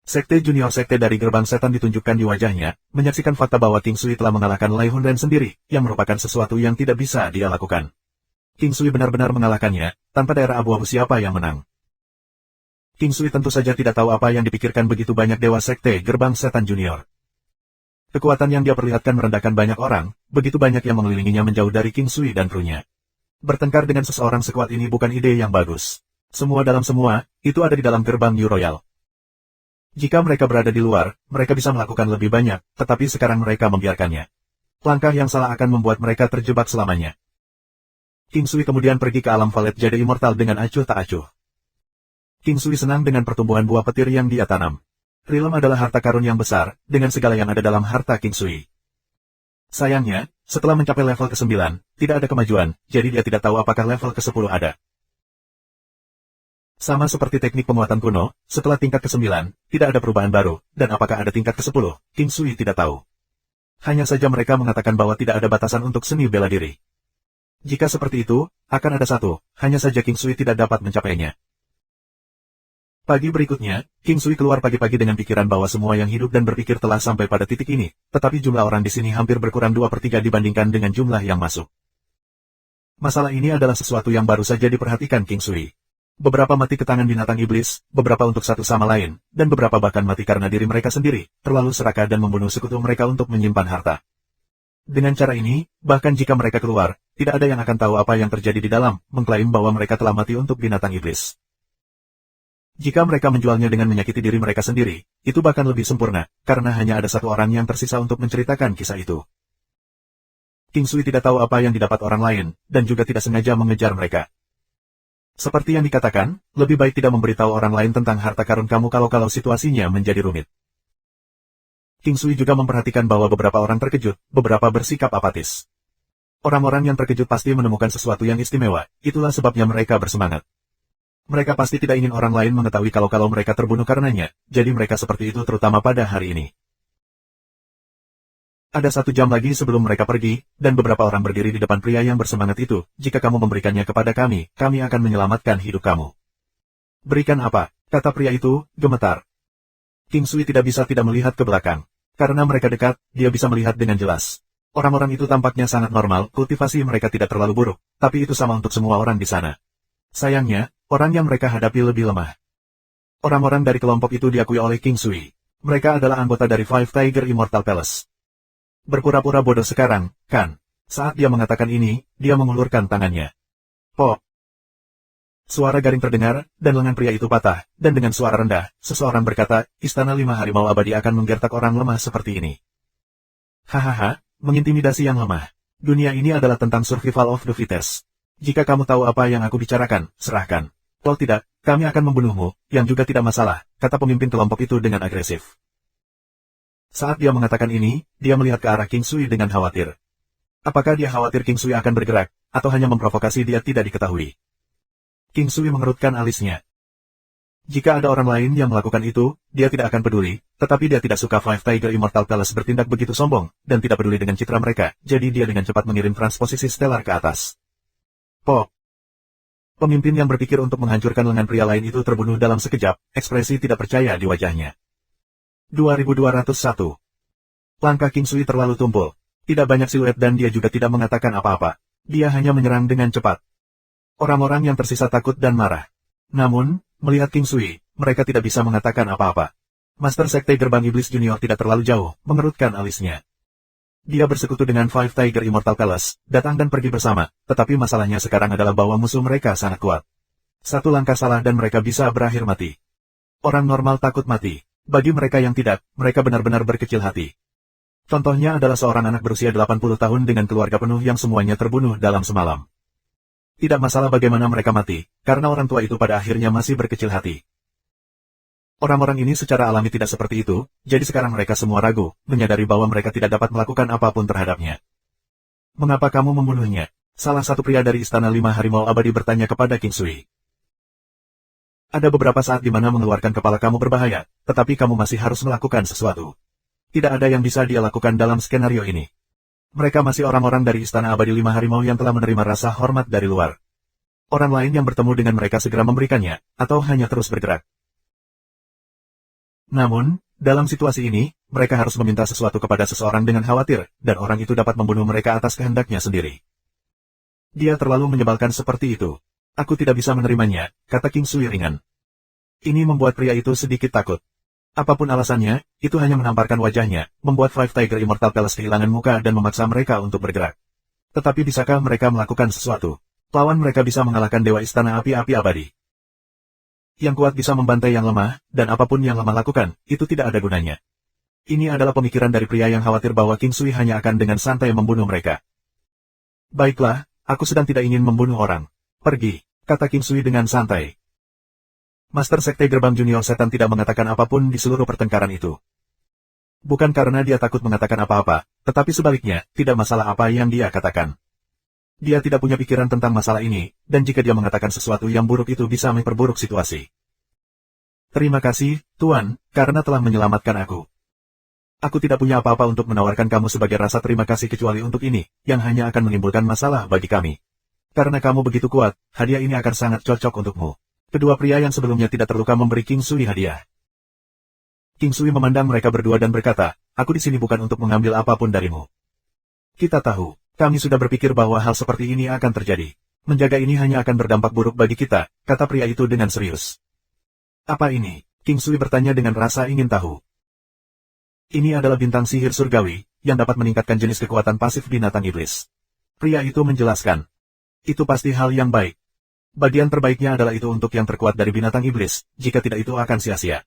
Sekte Junior Sekte dari Gerbang Setan ditunjukkan di wajahnya, menyaksikan fakta bahwa King Sui telah mengalahkan Lai Hunren sendiri, yang merupakan sesuatu yang tidak bisa dia lakukan. King Sui benar-benar mengalahkannya, tanpa daerah abu-abu siapa yang menang. King Sui tentu saja tidak tahu apa yang dipikirkan begitu banyak Dewa Sekte Gerbang Setan Junior. Kekuatan yang dia perlihatkan merendahkan banyak orang, begitu banyak yang mengelilinginya menjauh dari King Sui dan krunya. Bertengkar dengan seseorang sekuat ini bukan ide yang bagus. Semua dalam semua, itu ada di dalam gerbang New Royal. Jika mereka berada di luar, mereka bisa melakukan lebih banyak, tetapi sekarang mereka membiarkannya. Langkah yang salah akan membuat mereka terjebak selamanya. King Sui kemudian pergi ke alam Valet Jade Immortal dengan acuh tak acuh. King Sui senang dengan pertumbuhan buah petir yang dia tanam. Realm adalah harta karun yang besar, dengan segala yang ada dalam harta King Sui. Sayangnya, setelah mencapai level ke-9, tidak ada kemajuan, jadi dia tidak tahu apakah level ke-10 ada. Sama seperti teknik penguatan kuno, setelah tingkat ke-9, tidak ada perubahan baru, dan apakah ada tingkat ke-10, King Sui tidak tahu. Hanya saja mereka mengatakan bahwa tidak ada batasan untuk seni bela diri. Jika seperti itu, akan ada satu, hanya saja King Sui tidak dapat mencapainya. Pagi berikutnya, King Sui keluar pagi-pagi dengan pikiran bahwa semua yang hidup dan berpikir telah sampai pada titik ini, tetapi jumlah orang di sini hampir berkurang 2/3 dibandingkan dengan jumlah yang masuk. Masalah ini adalah sesuatu yang baru saja diperhatikan King Sui. Beberapa mati ke tangan binatang iblis, beberapa untuk satu sama lain, dan beberapa bahkan mati karena diri mereka sendiri, terlalu serakah dan membunuh sekutu mereka untuk menyimpan harta. Dengan cara ini, bahkan jika mereka keluar, tidak ada yang akan tahu apa yang terjadi di dalam, mengklaim bahwa mereka telah mati untuk binatang iblis. Jika mereka menjualnya dengan menyakiti diri mereka sendiri, itu bahkan lebih sempurna, karena hanya ada satu orang yang tersisa untuk menceritakan kisah itu. King Sui tidak tahu apa yang didapat orang lain, dan juga tidak sengaja mengejar mereka. Seperti yang dikatakan, lebih baik tidak memberitahu orang lain tentang harta karun kamu kalau situasinya menjadi rumit. King Sui juga memperhatikan bahwa beberapa orang terkejut, beberapa bersikap apatis. Orang-orang yang terkejut pasti menemukan sesuatu yang istimewa, itulah sebabnya mereka bersemangat. Mereka pasti tidak ingin orang lain mengetahui kalau mereka terbunuh karenanya, jadi mereka seperti itu terutama pada hari ini. Ada 1 jam lagi sebelum mereka pergi, dan beberapa orang berdiri di depan pria yang bersemangat itu, jika kamu memberikannya kepada kami, kami akan menyelamatkan hidup kamu. Berikan apa? Kata pria itu, gemetar. King Sui tidak bisa tidak melihat ke belakang. Karena mereka dekat, dia bisa melihat dengan jelas. Orang-orang itu tampaknya sangat normal, kultivasi mereka tidak terlalu buruk, tapi itu sama untuk semua orang di sana. Sayangnya, orang yang mereka hadapi lebih lemah. Orang-orang dari kelompok itu diakui oleh King Sui. Mereka adalah anggota dari Five Tiger Immortal Palace. Berpura-pura bodoh sekarang, kan? Saat dia mengatakan ini, dia mengulurkan tangannya. Pop! Suara garing terdengar, dan lengan pria itu patah, dan dengan suara rendah, seseorang berkata, Istana 5 Harimau Abadi akan menggertak orang lemah seperti ini. Hahaha, mengintimidasi yang lemah. Dunia ini adalah tentang survival of the fittest. Jika kamu tahu apa yang aku bicarakan, serahkan. Kalau tidak, kami akan membunuhmu, yang juga tidak masalah, kata pemimpin kelompok itu dengan agresif. Saat dia mengatakan ini, dia melihat ke arah King Sui dengan khawatir. Apakah dia khawatir King Sui akan bergerak, atau hanya memprovokasi dia tidak diketahui? King Sui mengerutkan alisnya. Jika ada orang lain yang melakukan itu, dia tidak akan peduli, tetapi dia tidak suka Five Tiger Immortal Palace bertindak begitu sombong, dan tidak peduli dengan citra mereka, jadi dia dengan cepat mengirim transposisi stellar ke atas. Pop! Pemimpin yang berpikir untuk menghancurkan lengan pria lain itu terbunuh dalam sekejap, ekspresi tidak percaya di wajahnya. 2201. Langkah King Sui terlalu tumpul. Tidak banyak siluet dan dia juga tidak mengatakan apa-apa. Dia hanya menyerang dengan cepat. Orang-orang yang tersisa takut dan marah. Namun, melihat King Sui, mereka tidak bisa mengatakan apa-apa. Master Sekte Gerbang Iblis Junior tidak terlalu jauh, mengerutkan alisnya. Dia bersekutu dengan Five Tiger Immortal Palace, datang dan pergi bersama, tetapi masalahnya sekarang adalah bahwa musuh mereka sangat kuat. 1 langkah salah dan mereka bisa berakhir mati. Orang normal takut mati. Bagi mereka yang tidak, mereka benar-benar berkecil hati. Contohnya adalah seorang anak berusia 80 tahun dengan keluarga penuh yang semuanya terbunuh dalam semalam. Tidak masalah bagaimana mereka mati, karena orang tua itu pada akhirnya masih berkecil hati. Orang-orang ini secara alami tidak seperti itu, jadi sekarang mereka semua ragu, menyadari bahwa mereka tidak dapat melakukan apapun terhadapnya. Mengapa kamu membunuhnya? Salah satu pria dari Istana 5 Harimau Abadi bertanya kepada King Sui. Ada beberapa saat di mana mengeluarkan kepala kamu berbahaya, tetapi kamu masih harus melakukan sesuatu. Tidak ada yang bisa dia lakukan dalam skenario ini. Mereka masih orang-orang dari Istana Abadi 5 Harimau yang telah menerima rasa hormat dari luar. Orang lain yang bertemu dengan mereka segera memberikannya, atau hanya terus bergerak. Namun, dalam situasi ini, mereka harus meminta sesuatu kepada seseorang dengan khawatir, dan orang itu dapat membunuh mereka atas kehendaknya sendiri. Dia terlalu menyebalkan seperti itu. Aku tidak bisa menerimanya, kata King Sui ringan. Ini membuat pria itu sedikit takut. Apapun alasannya, itu hanya menamparkan wajahnya, membuat Five Tiger Immortal Palace kehilangan muka dan memaksa mereka untuk bergerak. Tetapi bisakah mereka melakukan sesuatu? Lawan mereka bisa mengalahkan Dewa Istana Api-Api Abadi. Yang kuat bisa membantai yang lemah, dan apapun yang lemah lakukan, itu tidak ada gunanya. Ini adalah pemikiran dari pria yang khawatir bahwa King Sui hanya akan dengan santai membunuh mereka. Baiklah, aku sedang tidak ingin membunuh orang. Pergi, kata King Sui dengan santai. Master Sekte Gerbang Junior Setan tidak mengatakan apapun di seluruh pertengkaran itu. Bukan karena dia takut mengatakan apa-apa, tetapi sebaliknya, tidak masalah apa yang dia katakan. Dia tidak punya pikiran tentang masalah ini, dan jika dia mengatakan sesuatu yang buruk itu bisa memperburuk situasi. Terima kasih, Tuan, karena telah menyelamatkan aku. Aku tidak punya apa-apa untuk menawarkan kamu sebagai rasa terima kasih kecuali untuk ini, yang hanya akan menimbulkan masalah bagi kami. Karena kamu begitu kuat, hadiah ini akan sangat cocok untukmu. Kedua pria yang sebelumnya tidak terluka memberi King Sui hadiah. King Sui memandang mereka berdua dan berkata, aku di sini bukan untuk mengambil apapun darimu. Kita tahu, kami sudah berpikir bahwa hal seperti ini akan terjadi. Menjaga ini hanya akan berdampak buruk bagi kita, kata pria itu dengan serius. Apa ini? King Sui bertanya dengan rasa ingin tahu. Ini adalah bintang sihir surgawi, yang dapat meningkatkan jenis kekuatan pasif binatang iblis. Pria itu menjelaskan. Itu pasti hal yang baik. Bagian terbaiknya adalah itu untuk yang terkuat dari binatang iblis, jika tidak itu akan sia-sia.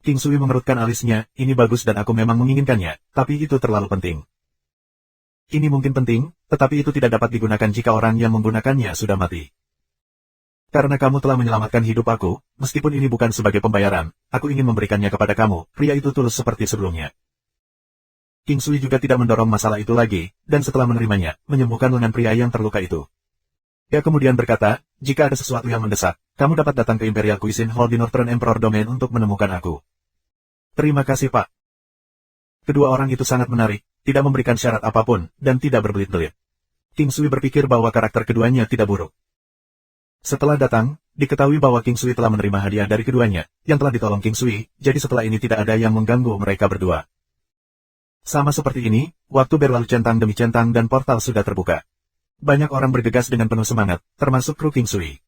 King Sui mengerutkan alisnya, ini bagus dan aku memang menginginkannya, tapi itu terlalu penting. Ini mungkin penting, tetapi itu tidak dapat digunakan jika orang yang menggunakannya sudah mati. Karena kamu telah menyelamatkan hidup aku, meskipun ini bukan sebagai pembayaran, aku ingin memberikannya kepada kamu, pria itu tulus seperti sebelumnya. King Sui juga tidak mendorong masalah itu lagi, dan setelah menerimanya, menyembuhkan lengan pria yang terluka itu. Dia kemudian berkata, jika ada sesuatu yang mendesak, kamu dapat datang ke Imperial Cuisine Hall di Northern Emperor Domain untuk menemukan aku. Terima kasih Pak. Kedua orang itu sangat menarik, tidak memberikan syarat apapun, dan tidak berbelit-belit. King Sui berpikir bahwa karakter keduanya tidak buruk. Setelah datang, diketahui bahwa King Sui telah menerima hadiah dari keduanya, yang telah ditolong King Sui, jadi setelah ini tidak ada yang mengganggu mereka berdua. Sama seperti ini, waktu berlalu centang demi centang dan portal sudah terbuka. Banyak orang bergegas dengan penuh semangat, termasuk kru King Sui.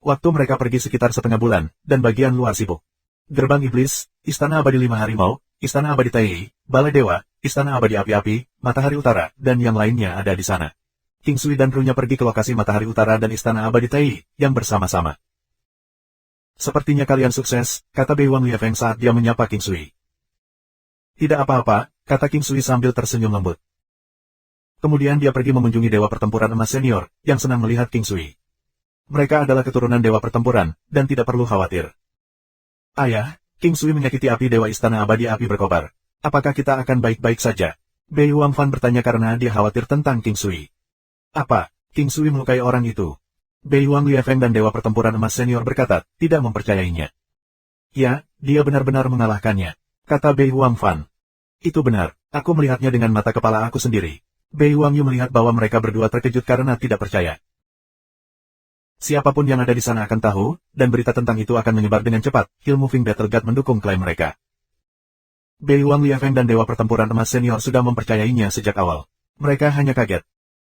Waktu mereka pergi sekitar setengah bulan, dan bagian luar sibuk. Gerbang Iblis, Istana Abadi Lima Harimau, Istana Abadi Tai, Balai Dewa, Istana Abadi Api-Api, Matahari Utara, dan yang lainnya ada di sana. King Sui dan krunya pergi ke lokasi Matahari Utara dan Istana Abadi Tai, yang bersama-sama. Sepertinya kalian sukses, kata Bei Wang Liefeng saat dia menyapa King Sui. Tidak apa-apa, kata King Sui sambil tersenyum lembut. Kemudian dia pergi mengunjungi Dewa Pertempuran Emas Senior, yang senang melihat King Sui. Mereka adalah keturunan Dewa Pertempuran, dan tidak perlu khawatir. Ayah, King Sui menyakiti api Dewa Istana Abadi Api berkobar. Apakah kita akan baik-baik saja? Bei Wang Fan bertanya karena dia khawatir tentang King Sui. Apa? King Sui melukai orang itu? Bei Wang Liefeng dan Dewa Pertempuran Emas Senior berkata, tidak mempercayainya. Ya, dia benar-benar mengalahkannya, kata Bei Wang Fan. Itu benar, aku melihatnya dengan mata kepala aku sendiri. Bei Wang Yu melihat bahwa mereka berdua terkejut karena tidak percaya. Siapapun yang ada di sana akan tahu, dan berita tentang itu akan menyebar dengan cepat. Hill Moving Battle God mendukung klaim mereka. Bei Wang Liefeng dan Dewa Pertempuran Emas Senior sudah mempercayainya sejak awal. Mereka hanya kaget.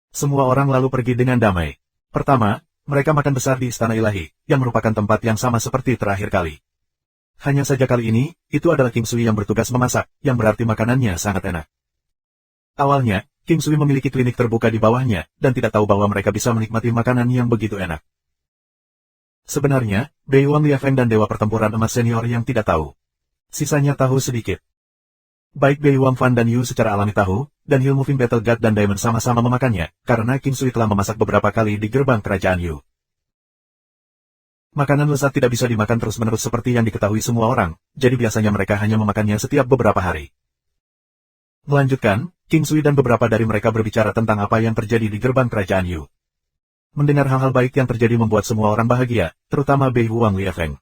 Semua orang lalu pergi dengan damai. Pertama, mereka makan besar di Istana Ilahi, yang merupakan tempat yang sama seperti terakhir kali. Hanya saja kali ini, itu adalah King Sui yang bertugas memasak, yang berarti makanannya sangat enak. Awalnya, King Sui memiliki klinik terbuka di bawahnya, dan tidak tahu bahwa mereka bisa menikmati makanan yang begitu enak. Sebenarnya, Bei Wang Liefeng dan Dewa Pertempuran Emas Senior yang tidak tahu. Sisanya tahu sedikit. Baik Bei Wang Fan dan Yu secara alami tahu, dan Hill Moving Battle God dan Diamond sama-sama memakannya, karena King Sui telah memasak beberapa kali di gerbang kerajaan Yu. Makanan lezat tidak bisa dimakan terus-menerus seperti yang diketahui semua orang, jadi biasanya mereka hanya memakannya setiap beberapa hari. Melanjutkan, King Sui dan beberapa dari mereka berbicara tentang apa yang terjadi di gerbang kerajaan Yu. Mendengar hal-hal baik yang terjadi membuat semua orang bahagia, terutama Bei Wang Liefeng.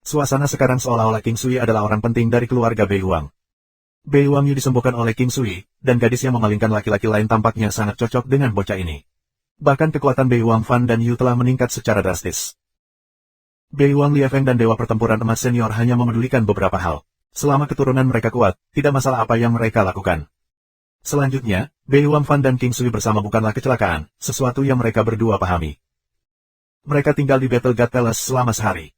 Suasana sekarang seolah-olah King Sui adalah orang penting dari keluarga Bei Wang. Bei Wang Yu disembuhkan oleh King Sui, dan gadis yang memalingkan laki-laki lain tampaknya sangat cocok dengan bocah ini. Bahkan kekuatan Bei Wang Fan dan Yu telah meningkat secara drastis. Bei Wang Liefeng dan Dewa Pertempuran Emas Senior hanya memedulikan beberapa hal. Selama keturunan mereka kuat, tidak masalah apa yang mereka lakukan. Selanjutnya, Bei Wang Fan dan King Sui bersama bukanlah kecelakaan, sesuatu yang mereka berdua pahami. Mereka tinggal di Battle God Palace selama sehari.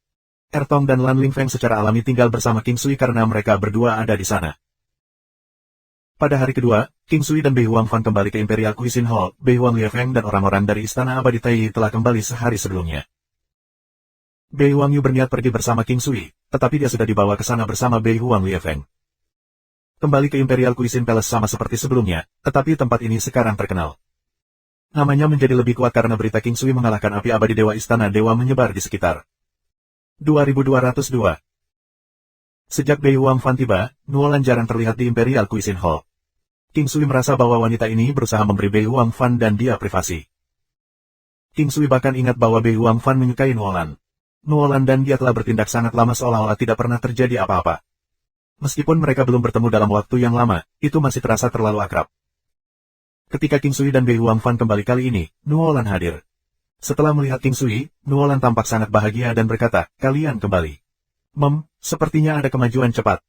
Ertong dan Lan Lingfeng secara alami tinggal bersama King Sui karena mereka berdua ada di sana. Pada hari kedua, King Sui dan Bei Huangfan kembali ke Imperial Cuisine Hall. Bei Huang Liefeng dan orang-orang dari Istana Abadi Taiyi telah kembali sehari sebelumnya. Bei Huangyu berniat pergi bersama King Sui, tetapi dia sudah dibawa ke sana bersama Bei Huang Liefeng. Kembali ke Imperial Cuisine Palace sama seperti sebelumnya, tetapi tempat ini sekarang terkenal. Namanya menjadi lebih kuat karena berita King Sui mengalahkan api abadi Dewa Istana Dewa menyebar di sekitar 2202. Sejak Bei Huangfan tiba, Nuolan jarang terlihat di Imperial Cuisine Hall. King Sui merasa bahwa wanita ini berusaha memberi Bei Huangfan dan dia privasi. King Sui bahkan ingat bahwa Bei Huangfan menyukai Nuolan. Nuolan dan dia telah bertindak sangat lama seolah-olah tidak pernah terjadi apa-apa. Meskipun mereka belum bertemu dalam waktu yang lama, itu masih terasa terlalu akrab. Ketika King Sui dan Bei Huangfan kembali kali ini, Nuolan hadir. Setelah melihat King Sui, Nuolan tampak sangat bahagia dan berkata, "Kalian kembali. Sepertinya ada kemajuan cepat."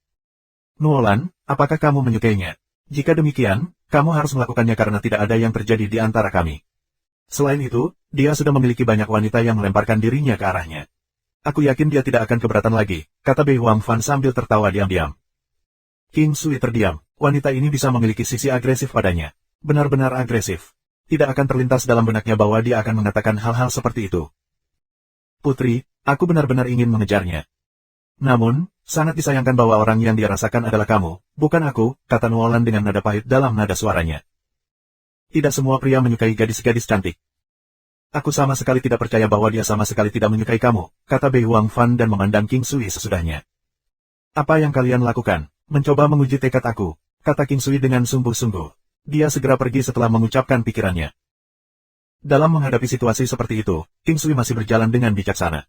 "Nuolan, apakah kamu menyukainya? Jika demikian, kamu harus melakukannya karena tidak ada yang terjadi di antara kami. Selain itu, dia sudah memiliki banyak wanita yang melemparkan dirinya ke arahnya. Aku yakin dia tidak akan keberatan lagi," kata Bei Huangfan sambil tertawa diam-diam. King Sui terdiam. Wanita ini bisa memiliki sisi agresif padanya. Benar-benar agresif. Tidak akan terlintas dalam benaknya bahwa dia akan mengatakan hal-hal seperti itu. "Putri, aku benar-benar ingin mengejarnya. Namun, sangat disayangkan bahwa orang yang dia rasakan adalah kamu, bukan aku," kata Nuolan dengan nada pahit dalam nada suaranya. "Tidak semua pria menyukai gadis-gadis cantik. Aku sama sekali tidak percaya bahwa dia sama sekali tidak menyukai kamu," kata Bei Huangfan dan memandang King Sui sesudahnya. "Apa yang kalian lakukan? Mencoba menguji tekad aku," kata King Sui dengan sungguh-sungguh. Dia segera pergi setelah mengucapkan pikirannya. Dalam menghadapi situasi seperti itu, King Sui masih berjalan dengan bijaksana.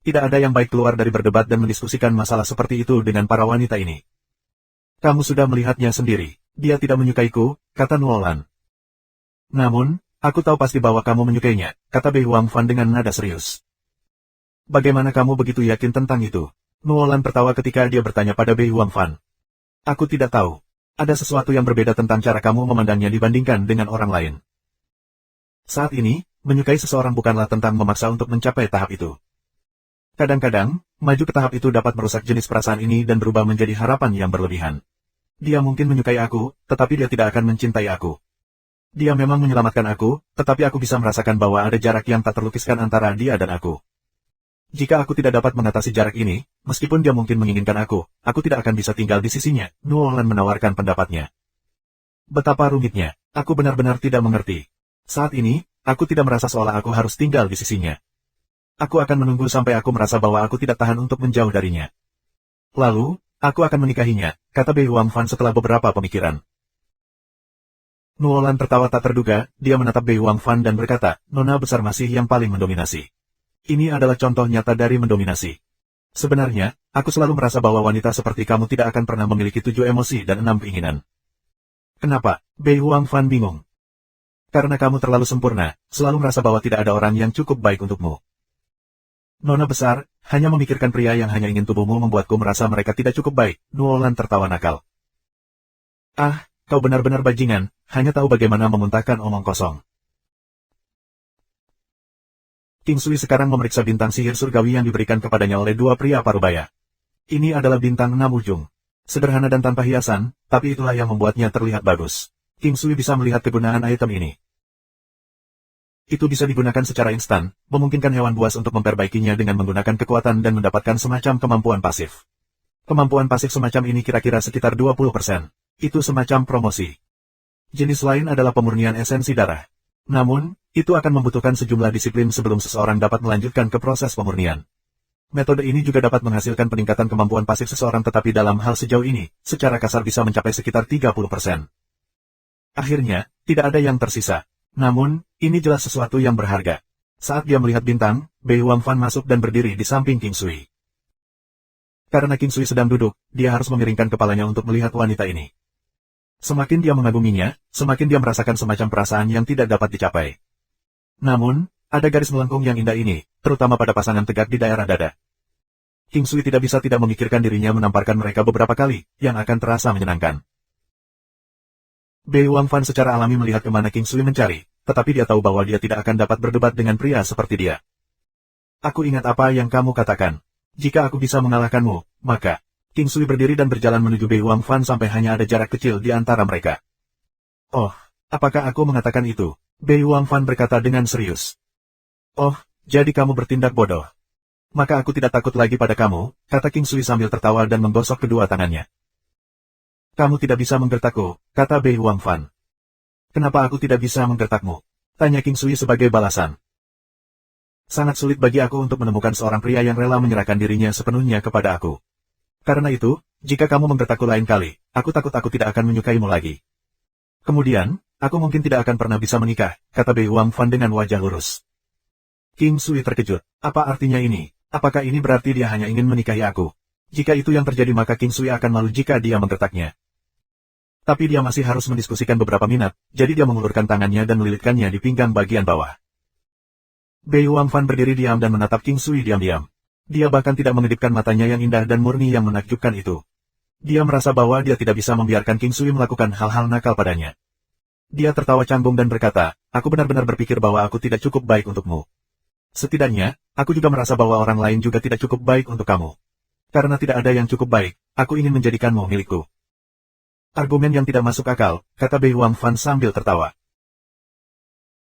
Tidak ada yang baik keluar dari berdebat dan mendiskusikan masalah seperti itu dengan para wanita ini. "Kamu sudah melihatnya sendiri. Dia tidak menyukaiku," kata Nuolan. "Namun, aku tahu pasti bahwa kamu menyukainya," kata Bei Huangfan dengan nada serius. "Bagaimana kamu begitu yakin tentang itu?" Nuolan tertawa ketika dia bertanya pada Bei Huangfan. "Aku tidak tahu. Ada sesuatu yang berbeda tentang cara kamu memandangnya dibandingkan dengan orang lain. Saat ini, menyukai seseorang bukanlah tentang memaksa untuk mencapai tahap itu. Kadang-kadang, maju ke tahap itu dapat merusak jenis perasaan ini dan berubah menjadi harapan yang berlebihan. Dia mungkin menyukai aku, tetapi dia tidak akan mencintai aku. Dia memang menyelamatkan aku, tetapi aku bisa merasakan bahwa ada jarak yang tak terlukiskan antara dia dan aku. Jika aku tidak dapat mengatasi jarak ini, meskipun dia mungkin menginginkan aku tidak akan bisa tinggal di sisinya," Nuolan menawarkan pendapatnya. "Betapa rumitnya, aku benar-benar tidak mengerti. Saat ini, aku tidak merasa seolah aku harus tinggal di sisinya. Aku akan menunggu sampai aku merasa bahwa aku tidak tahan untuk menjauh darinya. Lalu, aku akan menikahinya," kata Bei Huangfan setelah beberapa pemikiran. Nuolan tertawa tak terduga, dia menatap Bei Huangfan dan berkata, "Nona besar masih yang paling mendominasi. Ini adalah contoh nyata dari mendominasi. Sebenarnya, aku selalu merasa bahwa wanita seperti kamu tidak akan pernah memiliki 7 emosi dan 6 keinginan." "Kenapa?" Bei Huangfan bingung. "Karena kamu terlalu sempurna, selalu merasa bahwa tidak ada orang yang cukup baik untukmu. Nona besar, hanya memikirkan pria yang hanya ingin tubuhmu membuatku merasa mereka tidak cukup baik," Nuolan tertawa nakal. "Ah, kau benar-benar bajingan, hanya tahu bagaimana memuntahkan omong kosong." King Sui sekarang memeriksa bintang sihir surgawi yang diberikan kepadanya oleh dua pria parubaya. Ini adalah bintang 6 ujung. Sederhana dan tanpa hiasan, tapi itulah yang membuatnya terlihat bagus. King Sui bisa melihat kegunaan item ini. Itu bisa digunakan secara instan, memungkinkan hewan buas untuk memperbaikinya dengan menggunakan kekuatan dan mendapatkan semacam kemampuan pasif. Kemampuan pasif semacam ini kira-kira sekitar 20%. Itu semacam promosi. Jenis lain adalah pemurnian esensi darah. Namun, itu akan membutuhkan sejumlah disiplin sebelum seseorang dapat melanjutkan ke proses pemurnian. Metode ini juga dapat menghasilkan peningkatan kemampuan pasif seseorang tetapi dalam hal sejauh ini, secara kasar bisa mencapai sekitar 30%. Akhirnya, tidak ada yang tersisa. Namun, ini jelas sesuatu yang berharga. Saat dia melihat bintang, Bei Huangfan masuk dan berdiri di samping King Sui. Karena King Sui sedang duduk, dia harus memiringkan kepalanya untuk melihat wanita ini. Semakin dia mengaguminya, semakin dia merasakan semacam perasaan yang tidak dapat dicapai. Namun, ada garis melengkung yang indah ini, terutama pada pasangan tegak di daerah dada. King Sui tidak bisa tidak memikirkan dirinya menamparkan mereka beberapa kali, yang akan terasa menyenangkan. Bei Huangfan secara alami melihat kemana King Sui mencari, tetapi dia tahu bahwa dia tidak akan dapat berdebat dengan pria seperti dia. "Aku ingat apa yang kamu katakan. Jika aku bisa mengalahkanmu, maka... King Sui berdiri dan berjalan menuju Bei Huangfan sampai hanya ada jarak kecil di antara mereka. Oh, apakah aku mengatakan itu? Bei Huangfan berkata dengan serius. Oh, jadi kamu bertindak bodoh. Maka aku tidak takut lagi pada kamu, kata King Sui sambil tertawa dan menggosok kedua tangannya. Kamu tidak bisa menggertakku, kata Bei Huangfan. Kenapa aku tidak bisa menggertakmu? Tanya King Sui sebagai balasan. Sangat sulit bagi aku untuk menemukan seorang pria yang rela menyerahkan dirinya sepenuhnya kepada aku. Karena itu, jika kamu menggertakku lain kali, aku takut aku tidak akan menyukaimu lagi. Kemudian, aku mungkin tidak akan pernah bisa menikah, kata Bei Huangfan dengan wajah lurus. King Sui terkejut. Apa artinya ini? Apakah ini berarti dia hanya ingin menikahi aku? Jika itu yang terjadi maka King Sui akan malu jika dia menggertaknya. Tapi dia masih harus mendiskusikan beberapa minat, jadi dia mengulurkan tangannya dan melilitkannya di pinggang bagian bawah. Bei Huangfan berdiri diam dan menatap King Sui diam-diam. Dia bahkan tidak mengedipkan matanya yang indah dan murni yang menakjubkan itu. Dia merasa bahwa dia tidak bisa membiarkan King Sui melakukan hal-hal nakal padanya. Dia tertawa canggung dan berkata, aku benar-benar berpikir bahwa aku tidak cukup baik untukmu. Setidaknya, aku juga merasa bahwa orang lain juga tidak cukup baik untuk kamu. Karena tidak ada yang cukup baik, aku ingin menjadikanmu milikku. Argumen yang tidak masuk akal, kata Bei Huangfan sambil tertawa.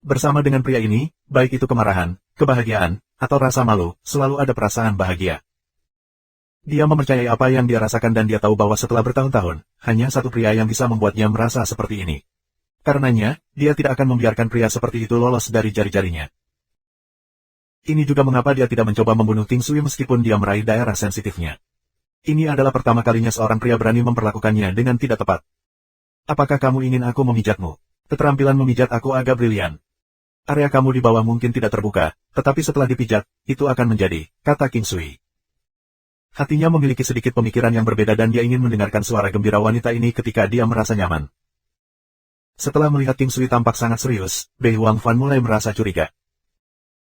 Bersama dengan pria ini, baik itu kemarahan, kebahagiaan, atau rasa malu, selalu ada perasaan bahagia. Dia mempercayai apa yang dia rasakan dan dia tahu bahwa setelah bertahun-tahun, hanya satu pria yang bisa membuatnya merasa seperti ini. Karenanya, dia tidak akan membiarkan pria seperti itu lolos dari jari-jarinya. Ini juga mengapa dia tidak mencoba membunuh King Sui meskipun dia meraih daerah sensitifnya. Ini adalah pertama kalinya seorang pria berani memperlakukannya dengan tidak tepat. Apakah kamu ingin aku memijatmu? Keterampilan memijat aku agak brilian. Area kamu di bawah mungkin tidak terbuka, tetapi setelah dipijat, itu akan menjadi, kata King Sui. Hatinya memiliki sedikit pemikiran yang berbeda dan dia ingin mendengarkan suara gembira wanita ini ketika dia merasa nyaman. Setelah melihat King Sui tampak sangat serius, Bei Huangfan mulai merasa curiga.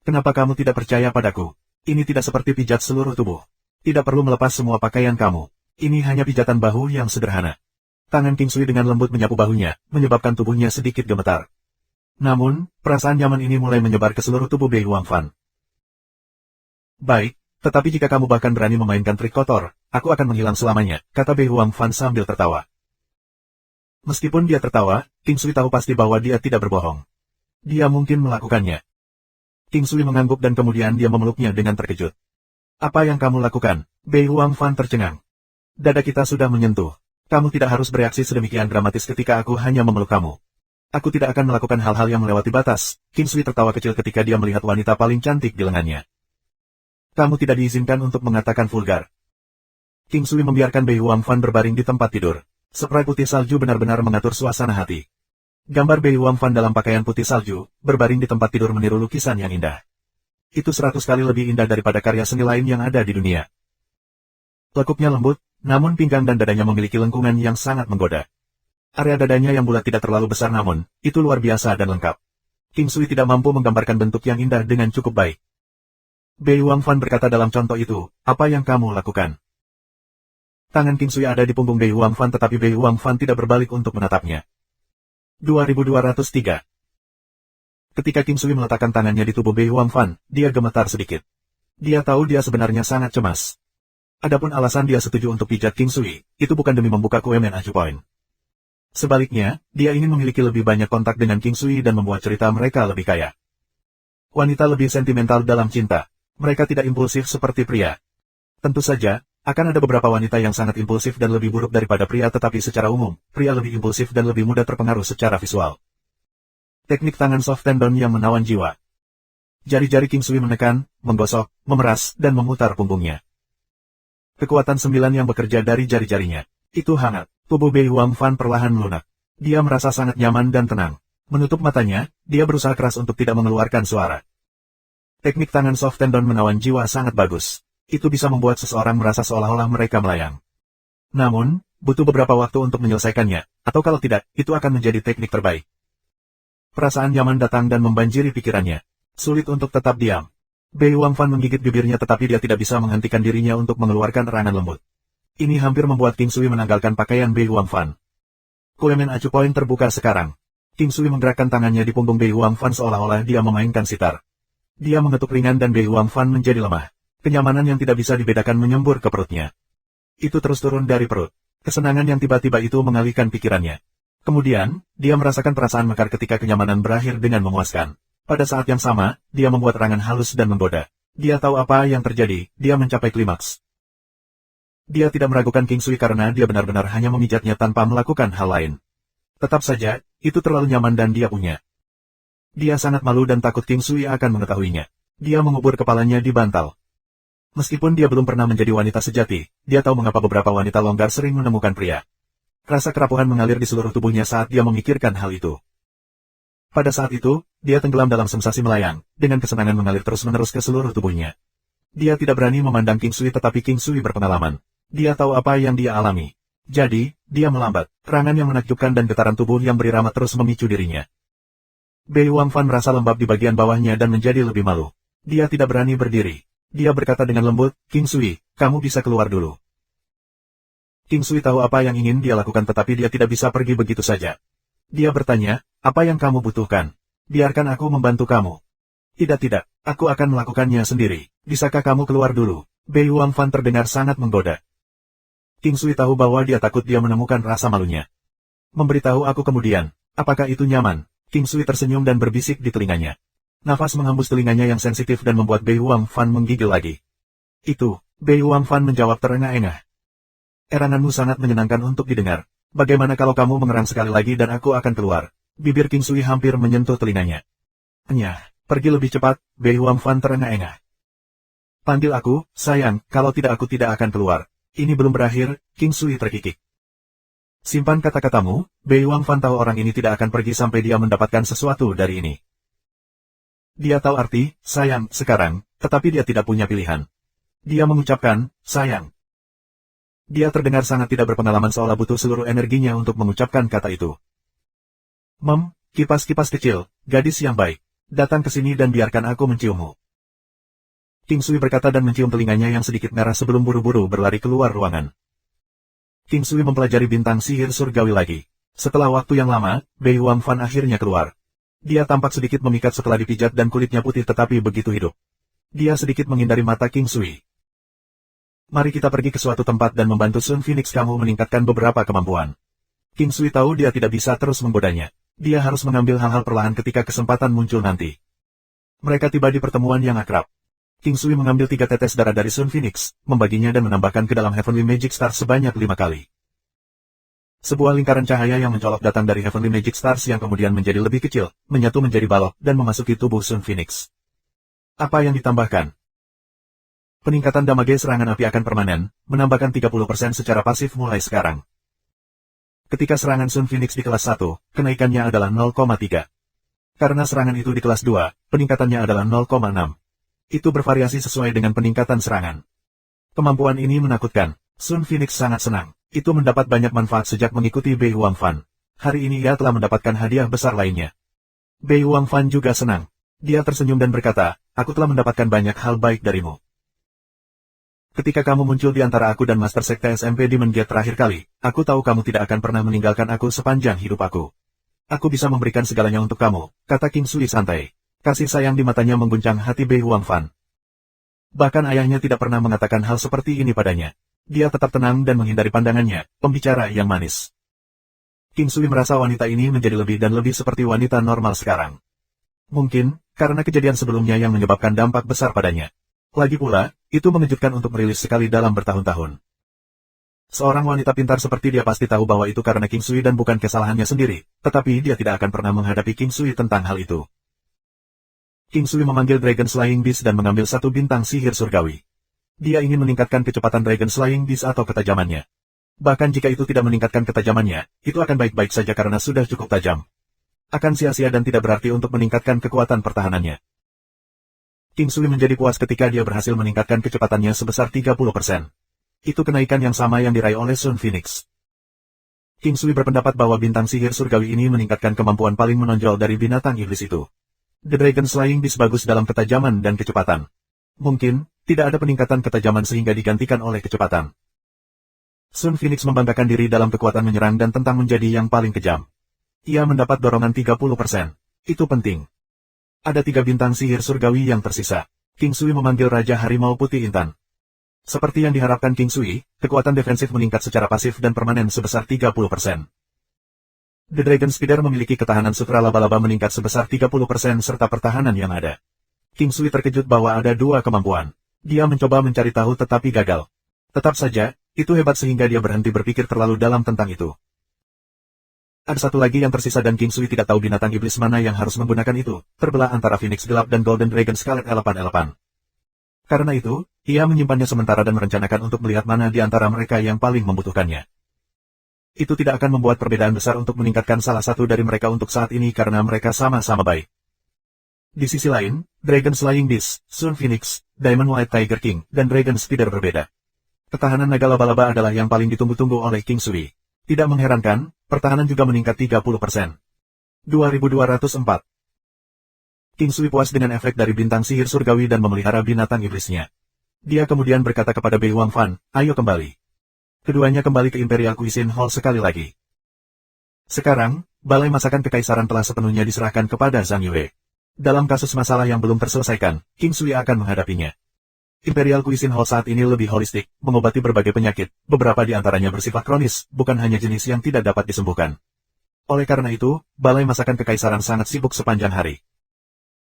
Kenapa kamu tidak percaya padaku? Ini tidak seperti pijat seluruh tubuh. Tidak perlu melepas semua pakaian kamu. Ini hanya pijatan bahu yang sederhana. Tangan King Sui dengan lembut menyapu bahunya, menyebabkan tubuhnya sedikit gemetar. Namun, perasaan nyaman ini mulai menyebar ke seluruh tubuh Bei Huangfan. Baik, tetapi jika kamu bahkan berani memainkan trik kotor, aku akan menghilang selamanya, kata Bei Huangfan sambil tertawa. Meskipun dia tertawa, King Sui tahu pasti bahwa dia tidak berbohong. Dia mungkin melakukannya. King Sui mengangguk dan kemudian dia memeluknya dengan terkejut. Apa yang kamu lakukan? Bei Huangfan tercengang. Dada kita sudah menyentuh. Kamu tidak harus bereaksi sedemikian dramatis ketika aku hanya memeluk kamu. Aku tidak akan melakukan hal-hal yang melewati batas. King Sui tertawa kecil ketika dia melihat wanita paling cantik di lengannya. Kamu tidak diizinkan untuk mengatakan vulgar. King Sui membiarkan Bei Huangfan berbaring di tempat tidur. Spray putih salju benar-benar mengatur suasana hati. Gambar Bei Huangfan dalam pakaian putih salju, berbaring di tempat tidur meniru lukisan yang indah. Itu 100 kali lebih indah daripada karya seni lain yang ada di dunia. Lekuknya lembut, namun pinggang dan dadanya memiliki lengkungan yang sangat menggoda. Area dadanya yang bulat tidak terlalu besar namun, itu luar biasa dan lengkap. King Sui tidak mampu menggambarkan bentuk yang indah dengan cukup baik. Bei Huangfan berkata dalam contoh itu, apa yang kamu lakukan? Tangan King Sui ada di punggung Bei Huangfan tetapi Bei Huangfan tidak berbalik untuk menatapnya. 2203. Ketika King Sui meletakkan tangannya di tubuh Bei Huangfan, dia gemetar sedikit. Dia tahu dia sebenarnya sangat cemas. Adapun alasan dia setuju untuk pijat King Sui, itu bukan demi membuka Kuemen Aju Point. Sebaliknya, dia ingin memiliki lebih banyak kontak dengan King Sui dan membuat cerita mereka lebih kaya. Wanita lebih sentimental dalam cinta. Mereka tidak impulsif seperti pria. Tentu saja, akan ada beberapa wanita yang sangat impulsif dan lebih buruk daripada pria tetapi secara umum, pria lebih impulsif dan lebih mudah terpengaruh secara visual. Teknik tangan soft tendon yang menawan jiwa. Jari-jari King Sui menekan, menggosok, memeras, dan memutar punggungnya. Kekuatan 9 yang bekerja dari jari-jarinya. Itu hangat. Tubuh Bei Huangfan perlahan melunak. Dia merasa sangat nyaman dan tenang. Menutup matanya, dia berusaha keras untuk tidak mengeluarkan suara. Teknik tangan soft tendon menawan jiwa sangat bagus. Itu bisa membuat seseorang merasa seolah-olah mereka melayang. Namun, butuh beberapa waktu untuk menyelesaikannya, atau kalau tidak, itu akan menjadi teknik terbaik. Perasaan nyaman datang dan membanjiri pikirannya. Sulit untuk tetap diam. Bei Huangfan menggigit bibirnya tetapi dia tidak bisa menghentikan dirinya untuk mengeluarkan erangan lembut. Ini hampir membuat King Sui menanggalkan pakaian Bei Huangfan. Kuemen Aju Point terbuka sekarang. King Sui menggerakkan tangannya di punggung Bei Huangfan seolah-olah dia memainkan sitar. Dia mengetuk ringan dan Bei Huangfan menjadi lemah. Kenyamanan yang tidak bisa dibedakan menyembur ke perutnya. Itu terus turun dari perut. Kesenangan yang tiba-tiba itu mengalihkan pikirannya. Kemudian, dia merasakan perasaan mekar ketika kenyamanan berakhir dengan memuaskan. Pada saat yang sama, dia membuat erangan halus dan menggoda. Dia tahu apa yang terjadi, dia mencapai klimaks. Dia tidak meragukan King Sui karena dia benar-benar hanya memijatnya tanpa melakukan hal lain. Tetap saja, itu terlalu nyaman dan dia punya. Dia sangat malu dan takut King Sui akan mengetahuinya. Dia mengubur kepalanya di bantal. Meskipun dia belum pernah menjadi wanita sejati, dia tahu mengapa beberapa wanita longgar sering menemukan pria. Rasa kerapuhan mengalir di seluruh tubuhnya saat dia memikirkan hal itu. Pada saat itu, dia tenggelam dalam sensasi melayang, dengan kesenangan mengalir terus-menerus ke seluruh tubuhnya. Dia tidak berani memandang King Sui tetapi King Sui berpengalaman. Dia tahu apa yang dia alami. Jadi, dia melambat. Serangan yang menakjubkan dan getaran tubuh yang berirama terus memicu dirinya. Bei Wang Fan merasa lembab di bagian bawahnya dan menjadi lebih malu. Dia tidak berani berdiri. Dia berkata dengan lembut, King Sui, kamu bisa keluar dulu. King Sui tahu apa yang ingin dia lakukan tetapi dia tidak bisa pergi begitu saja. Dia bertanya, apa yang kamu butuhkan? Biarkan aku membantu kamu. Tidak, aku akan melakukannya sendiri. Bisakah kamu keluar dulu? Bei Wang Fan terdengar sangat menggoda. King Sui tahu bahwa dia takut dia menemukan rasa malunya. Memberitahu aku kemudian, apakah itu nyaman? King Sui tersenyum dan berbisik di telinganya. Nafas menghembus telinganya yang sensitif dan membuat Bei Wang Fan menggigil lagi. Itu, Bei Wang Fan menjawab terengah-engah. Eranganmu sangat menyenangkan untuk didengar. Bagaimana kalau kamu mengerang sekali lagi dan aku akan keluar? Bibir King Sui hampir menyentuh telinganya. Enyah, pergi lebih cepat, Bei Wang Fan terengah-engah. Panggil aku, sayang, kalau tidak aku tidak akan keluar. Ini belum berakhir, King Sui terkikik. Simpan kata-katamu, Bei Wang Fan tahu orang ini tidak akan pergi sampai dia mendapatkan sesuatu dari ini. Dia tahu arti, sayang, sekarang, tetapi dia tidak punya pilihan. Dia mengucapkan, sayang. Dia terdengar sangat tidak berpengalaman seolah butuh seluruh energinya untuk mengucapkan kata itu. Kipas-kipas kecil, gadis yang baik, datang ke sini dan biarkan aku menciummu. King Sui berkata dan mencium telinganya yang sedikit merah sebelum buru-buru berlari keluar ruangan. King Sui mempelajari bintang sihir surgawi lagi. Setelah waktu yang lama, Bei Wang Fan akhirnya keluar. Dia tampak sedikit memikat setelah dipijat dan kulitnya putih tetapi begitu hidup. Dia sedikit menghindari mata King Sui. Mari kita pergi ke suatu tempat dan membantu Sun Phoenix kamu meningkatkan beberapa kemampuan. King Sui tahu dia tidak bisa terus menggodanya. Dia harus mengambil hal-hal perlahan ketika kesempatan muncul nanti. Mereka tiba di pertemuan yang akrab. King Sui mengambil 3 tetes darah dari Sun Phoenix, membaginya dan menambahkan ke dalam Heavenly Magic Star sebanyak 5 kali. Sebuah lingkaran cahaya yang mencolok datang dari Heavenly Magic Stars yang kemudian menjadi lebih kecil, menyatu menjadi balok, dan memasuki tubuh Sun Phoenix. Apa yang ditambahkan? Peningkatan damage serangan api akan permanen, menambahkan 30% secara pasif mulai sekarang. Ketika serangan Sun Phoenix di kelas 1, kenaikannya adalah 0,3. Karena serangan itu di kelas 2, peningkatannya adalah 0,6. Itu bervariasi sesuai dengan peningkatan serangan. Kemampuan ini menakutkan. Sun Phoenix sangat senang. Itu mendapat banyak manfaat sejak mengikuti Bei Wang Fan. Hari ini ia telah mendapatkan hadiah besar lainnya. Bei Wang Fan juga senang. Dia tersenyum dan berkata, aku telah mendapatkan banyak hal baik darimu. Ketika kamu muncul di antara aku dan Master Sekte SMP Demon Gate terakhir kali, aku tahu kamu tidak akan pernah meninggalkan aku sepanjang hidup aku. Aku bisa memberikan segalanya untuk kamu, kata King Sui santai. Kasih sayang di matanya mengguncang hati Bei Wang Fan. Bahkan ayahnya tidak pernah mengatakan hal seperti ini padanya. Dia tetap tenang dan menghindari pandangannya, pembicara yang manis. King Sui merasa wanita ini menjadi lebih dan lebih seperti wanita normal sekarang. Mungkin, karena kejadian sebelumnya yang menyebabkan dampak besar padanya. Lagi pula, itu mengejutkan untuk merilis sekali dalam bertahun-tahun. Seorang wanita pintar seperti dia pasti tahu bahwa itu karena King Sui dan bukan kesalahannya sendiri, tetapi dia tidak akan pernah menghadapi King Sui tentang hal itu. King Sui memanggil Dragon Slaying Beast dan mengambil 1 bintang sihir surgawi. Dia ingin meningkatkan kecepatan Dragon Slaying Beast atau ketajamannya. Bahkan jika itu tidak meningkatkan ketajamannya, itu akan baik-baik saja karena sudah cukup tajam. Akan sia-sia dan tidak berarti untuk meningkatkan kekuatan pertahanannya. King Sui menjadi puas ketika dia berhasil meningkatkan kecepatannya sebesar 30%. Itu kenaikan yang sama yang diraih oleh Sun Phoenix. King Sui berpendapat bahwa bintang sihir surgawi ini meningkatkan kemampuan paling menonjol dari binatang iblis itu. The Dragon Slaying Beast bagus dalam ketajaman dan kecepatan. Mungkin, tidak ada peningkatan ketajaman sehingga digantikan oleh kecepatan. Sun Phoenix membanggakan diri dalam kekuatan menyerang dan tentang menjadi yang paling kejam. Ia mendapat dorongan 30%. Itu penting. Ada 3 bintang sihir surgawi yang tersisa. King Sui memanggil Raja Harimau Putih Intan. Seperti yang diharapkan King Sui, kekuatan defensif meningkat secara pasif dan permanen sebesar 30%. The Dragon Spider memiliki ketahanan sutra laba-laba meningkat sebesar 30% serta pertahanan yang ada. King Sui terkejut bahwa ada dua kemampuan. Dia mencoba mencari tahu tetapi gagal. Tetap saja, itu hebat sehingga dia berhenti berpikir terlalu dalam tentang itu. Ada satu lagi yang tersisa dan King Sui tidak tahu binatang iblis mana yang harus menggunakan itu, terbelah antara Phoenix Gelap dan Golden Dragon Scarlet Elepan. Karena itu, ia menyimpannya sementara dan merencanakan untuk melihat mana di antara mereka yang paling membutuhkannya. Itu tidak akan membuat perbedaan besar untuk meningkatkan salah satu dari mereka untuk saat ini karena mereka sama-sama baik. Di sisi lain, Dragon Slaying Beast, Sun Phoenix, Diamond White Tiger King, dan Dragon Spider berbeda. Ketahanan naga laba-laba adalah yang paling ditunggu-tunggu oleh King Sui. Tidak mengherankan, pertahanan juga meningkat 30%. 2204. King Sui puas dengan efek dari bintang sihir surgawi dan memelihara binatang iblisnya. Dia kemudian berkata kepada Bei Wang Fan, ayo kembali. Keduanya kembali ke Imperial Cuisine Hall sekali lagi. Sekarang, Balai Masakan Kekaisaran telah sepenuhnya diserahkan kepada Zhang Yue. Dalam kasus masalah yang belum terselesaikan, King Sui akan menghadapinya. Imperial Cuisine Hall saat ini lebih holistik, mengobati berbagai penyakit, beberapa di antaranya bersifat kronis, bukan hanya jenis yang tidak dapat disembuhkan. Oleh karena itu, Balai Masakan Kekaisaran sangat sibuk sepanjang hari.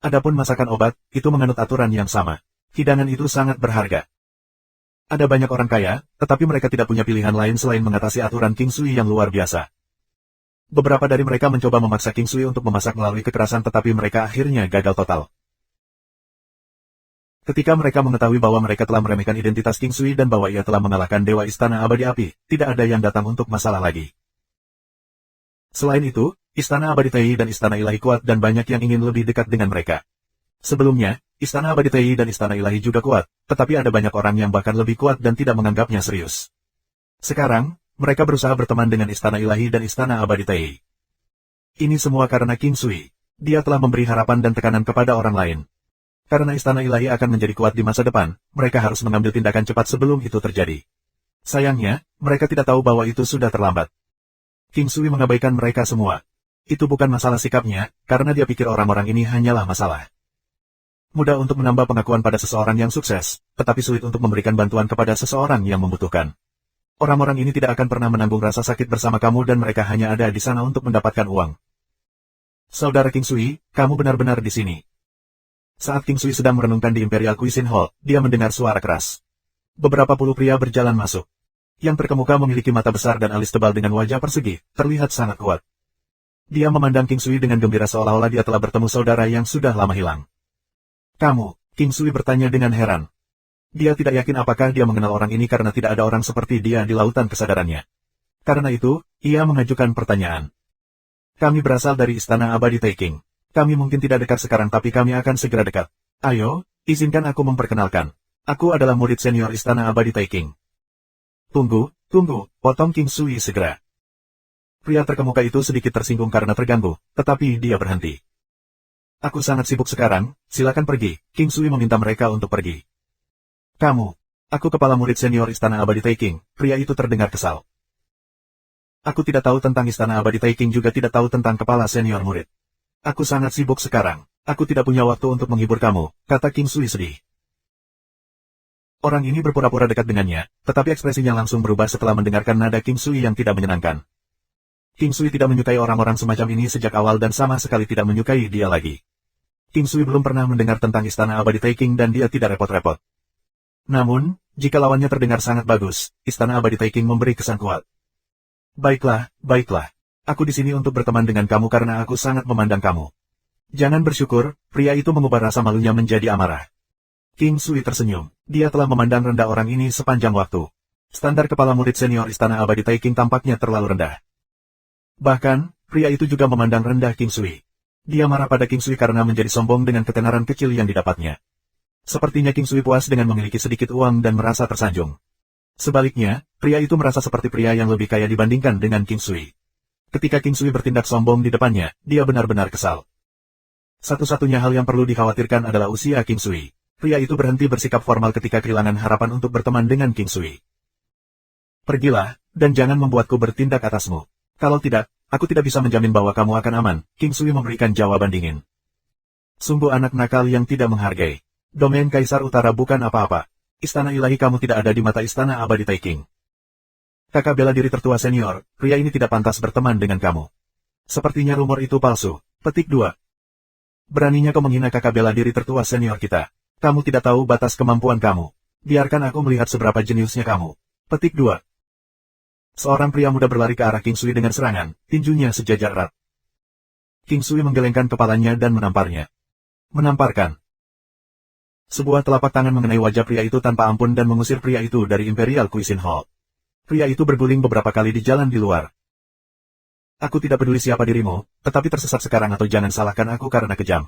Adapun masakan obat, itu menganut aturan yang sama. Hidangan itu sangat berharga. Ada banyak orang kaya, tetapi mereka tidak punya pilihan lain selain mengatasi aturan King Sui yang luar biasa. Beberapa dari mereka mencoba memaksa King Sui untuk memasak melalui kekerasan tetapi mereka akhirnya gagal total. Ketika mereka mengetahui bahwa mereka telah meremehkan identitas King Sui dan bahwa ia telah mengalahkan Dewa Istana Abadi Api, tidak ada yang datang untuk masalah lagi. Selain itu, Istana Abadi Tei dan Istana Ilahi kuat dan banyak yang ingin lebih dekat dengan mereka. Sebelumnya, Istana Abadi Tei dan Istana Ilahi juga kuat, tetapi ada banyak orang yang bahkan lebih kuat dan tidak menganggapnya serius. Sekarang, mereka berusaha berteman dengan Istana Ilahi dan Istana Abadi Tei. Ini semua karena King Sui. Dia telah memberi harapan dan tekanan kepada orang lain. Karena Istana Ilahi akan menjadi kuat di masa depan, mereka harus mengambil tindakan cepat sebelum itu terjadi. Sayangnya, mereka tidak tahu bahwa itu sudah terlambat. King Sui mengabaikan mereka semua. Itu bukan masalah sikapnya, karena dia pikir orang-orang ini hanyalah masalah. Mudah untuk menambah pengakuan pada seseorang yang sukses, tetapi sulit untuk memberikan bantuan kepada seseorang yang membutuhkan. Orang-orang ini tidak akan pernah menanggung rasa sakit bersama kamu dan mereka hanya ada di sana untuk mendapatkan uang. Saudara King Sui, kamu benar-benar di sini. Saat King Sui sedang merenungkan di Imperial Cuisine Hall, dia mendengar suara keras. Beberapa puluh pria berjalan masuk. Yang terkemuka memiliki mata besar dan alis tebal dengan wajah persegi, terlihat sangat kuat. Dia memandang King Sui dengan gembira seolah-olah dia telah bertemu saudara yang sudah lama hilang. Kamu, King Sui bertanya dengan heran. Dia tidak yakin apakah dia mengenal orang ini karena tidak ada orang seperti dia di lautan kesadarannya. Karena itu, ia mengajukan pertanyaan. Kami berasal dari Istana Abadi Taking. Kami mungkin tidak dekat sekarang tapi kami akan segera dekat. Ayo, izinkan aku memperkenalkan. Aku adalah murid senior Istana Abadi Taking. Tunggu, potong King Sui segera. Pria terkemuka itu sedikit tersinggung karena terganggu, tetapi dia berhenti. Aku sangat sibuk sekarang, silakan pergi, King Sui meminta mereka untuk pergi. Kamu, aku kepala murid senior Istana Abadi Taking, pria itu terdengar kesal. Aku tidak tahu tentang Istana Abadi Taking juga tidak tahu tentang kepala senior murid. Aku sangat sibuk sekarang, aku tidak punya waktu untuk menghibur kamu, kata King Sui sedih. Orang ini berpura-pura dekat dengannya, tetapi ekspresinya langsung berubah setelah mendengarkan nada King Sui yang tidak menyenangkan. King Sui tidak menyukai orang-orang semacam ini sejak awal dan sama sekali tidak menyukai dia lagi. King Sui belum pernah mendengar tentang Istana Abadi Taking dan dia tidak repot-repot. Namun, jika lawannya terdengar sangat bagus, Istana Abadi Taking memberi kesan kuat. Baiklah. Aku di sini untuk berteman dengan kamu karena aku sangat memandang kamu. Jangan bersyukur, pria itu mengubah rasa malunya menjadi amarah. King Sui tersenyum. Dia telah memandang rendah orang ini sepanjang waktu. Standar kepala murid senior Istana Abadi Taking tampaknya terlalu rendah. Bahkan, pria itu juga memandang rendah King Sui. Dia marah pada King Sui karena menjadi sombong dengan ketenaran kecil yang didapatnya. Sepertinya King Sui puas dengan memiliki sedikit uang dan merasa tersanjung. Sebaliknya, pria itu merasa seperti pria yang lebih kaya dibandingkan dengan King Sui. Ketika King Sui bertindak sombong di depannya, dia benar-benar kesal. Satu-satunya hal yang perlu dikhawatirkan adalah usia King Sui. Pria itu berhenti bersikap formal ketika kehilangan harapan untuk berteman dengan King Sui. Pergilah, dan jangan membuatku bertindak atasmu. Kalau tidak, aku tidak bisa menjamin bahwa kamu akan aman, King Sui memberikan jawaban dingin. Sungguh anak nakal yang tidak menghargai. Domain Kaisar Utara bukan apa-apa. Istana ilahi kamu tidak ada di mata Istana Abadi Taiping. Kakak bela diri tertua senior, pria ini tidak pantas berteman dengan kamu. Sepertinya rumor itu palsu. Petik 2. Beraninya kau menghina kakak bela diri tertua senior kita. Kamu tidak tahu batas kemampuan kamu. Biarkan aku melihat seberapa jeniusnya kamu. Petik 2. Seorang pria muda berlari ke arah King Sui dengan serangan, tinjunya sejajar erat. King Sui menggelengkan kepalanya dan menamparnya. Menamparkan. Sebuah telapak tangan mengenai wajah pria itu tanpa ampun dan mengusir pria itu dari Imperial Cuisine Hall. Pria itu berguling beberapa kali di jalan di luar. Aku tidak peduli siapa dirimu, tetapi tersesat sekarang atau jangan salahkan aku karena kejam.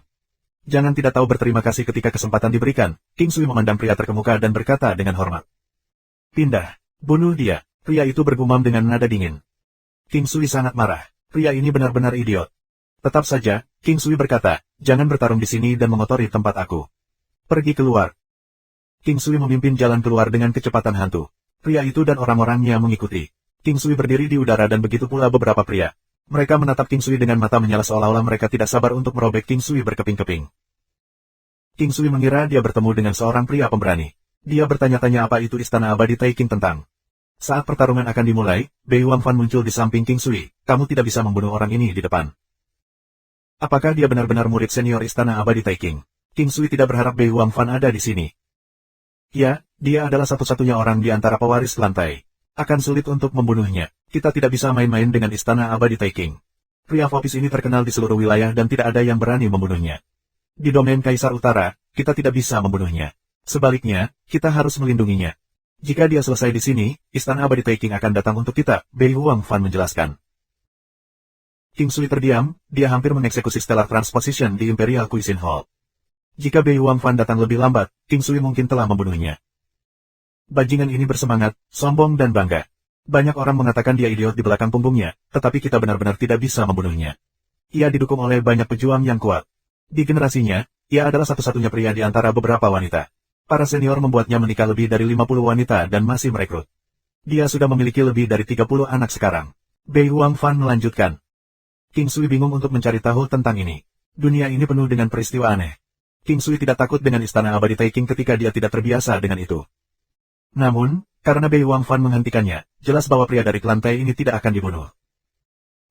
Jangan tidak tahu berterima kasih ketika kesempatan diberikan. King Sui memandang pria terkemuka dan berkata dengan hormat. Pindah, bunuh dia. Pria itu bergumam dengan nada dingin. King Sui sangat marah. Pria ini benar-benar idiot. Tetap saja, King Sui berkata, jangan bertarung di sini dan mengotori tempat aku. Pergi keluar. King Sui memimpin jalan keluar dengan kecepatan hantu. Pria itu dan orang-orangnya mengikuti. King Sui berdiri di udara dan begitu pula beberapa pria. Mereka menatap King Sui dengan mata menyala seolah-olah mereka tidak sabar untuk merobek King Sui berkeping-keping. King Sui mengira dia bertemu dengan seorang pria pemberani. Dia bertanya-tanya apa itu Istana Abadi Taiping tentang. Saat pertarungan akan dimulai, Bei Wangfan muncul di samping King Sui. Kamu tidak bisa membunuh orang ini di depan. Apakah dia benar-benar murid senior Istana Abadi Taiping? King Sui tidak berharap Bei Wangfan ada di sini. Ya, dia adalah satu-satunya orang di antara pewaris lantai. Akan sulit untuk membunuhnya. Kita tidak bisa main-main dengan Istana Abadi Taiping. Pria Fopis ini terkenal di seluruh wilayah dan tidak ada yang berani membunuhnya. Di domain Kaisar Utara, kita tidak bisa membunuhnya. Sebaliknya, kita harus melindunginya. Jika dia selesai di sini, Istana Abadi Taiping akan datang untuk kita, Bei Wangfan menjelaskan. King Sui terdiam, dia hampir mengeksekusi Stellar Transposition di Imperial Cuisine Hall. Jika Bei Wangfan datang lebih lambat, King Sui mungkin telah membunuhnya. Bajingan ini bersemangat, sombong dan bangga. Banyak orang mengatakan dia idiot di belakang punggungnya, tetapi kita benar-benar tidak bisa membunuhnya. Ia didukung oleh banyak pejuang yang kuat. Di generasinya, ia adalah satu-satunya pria di antara beberapa wanita. Para senior membuatnya menikah lebih dari 50 wanita dan masih merekrut. Dia sudah memiliki lebih dari 30 anak sekarang. Bei Wangfan melanjutkan. King Sui bingung untuk mencari tahu tentang ini. Dunia ini penuh dengan peristiwa aneh. King Sui tidak takut dengan Istana Abadi Taiping ketika dia tidak terbiasa dengan itu. Namun, karena Bei Wangfan menghentikannya, jelas bahwa pria dari lantai ini tidak akan dibunuh.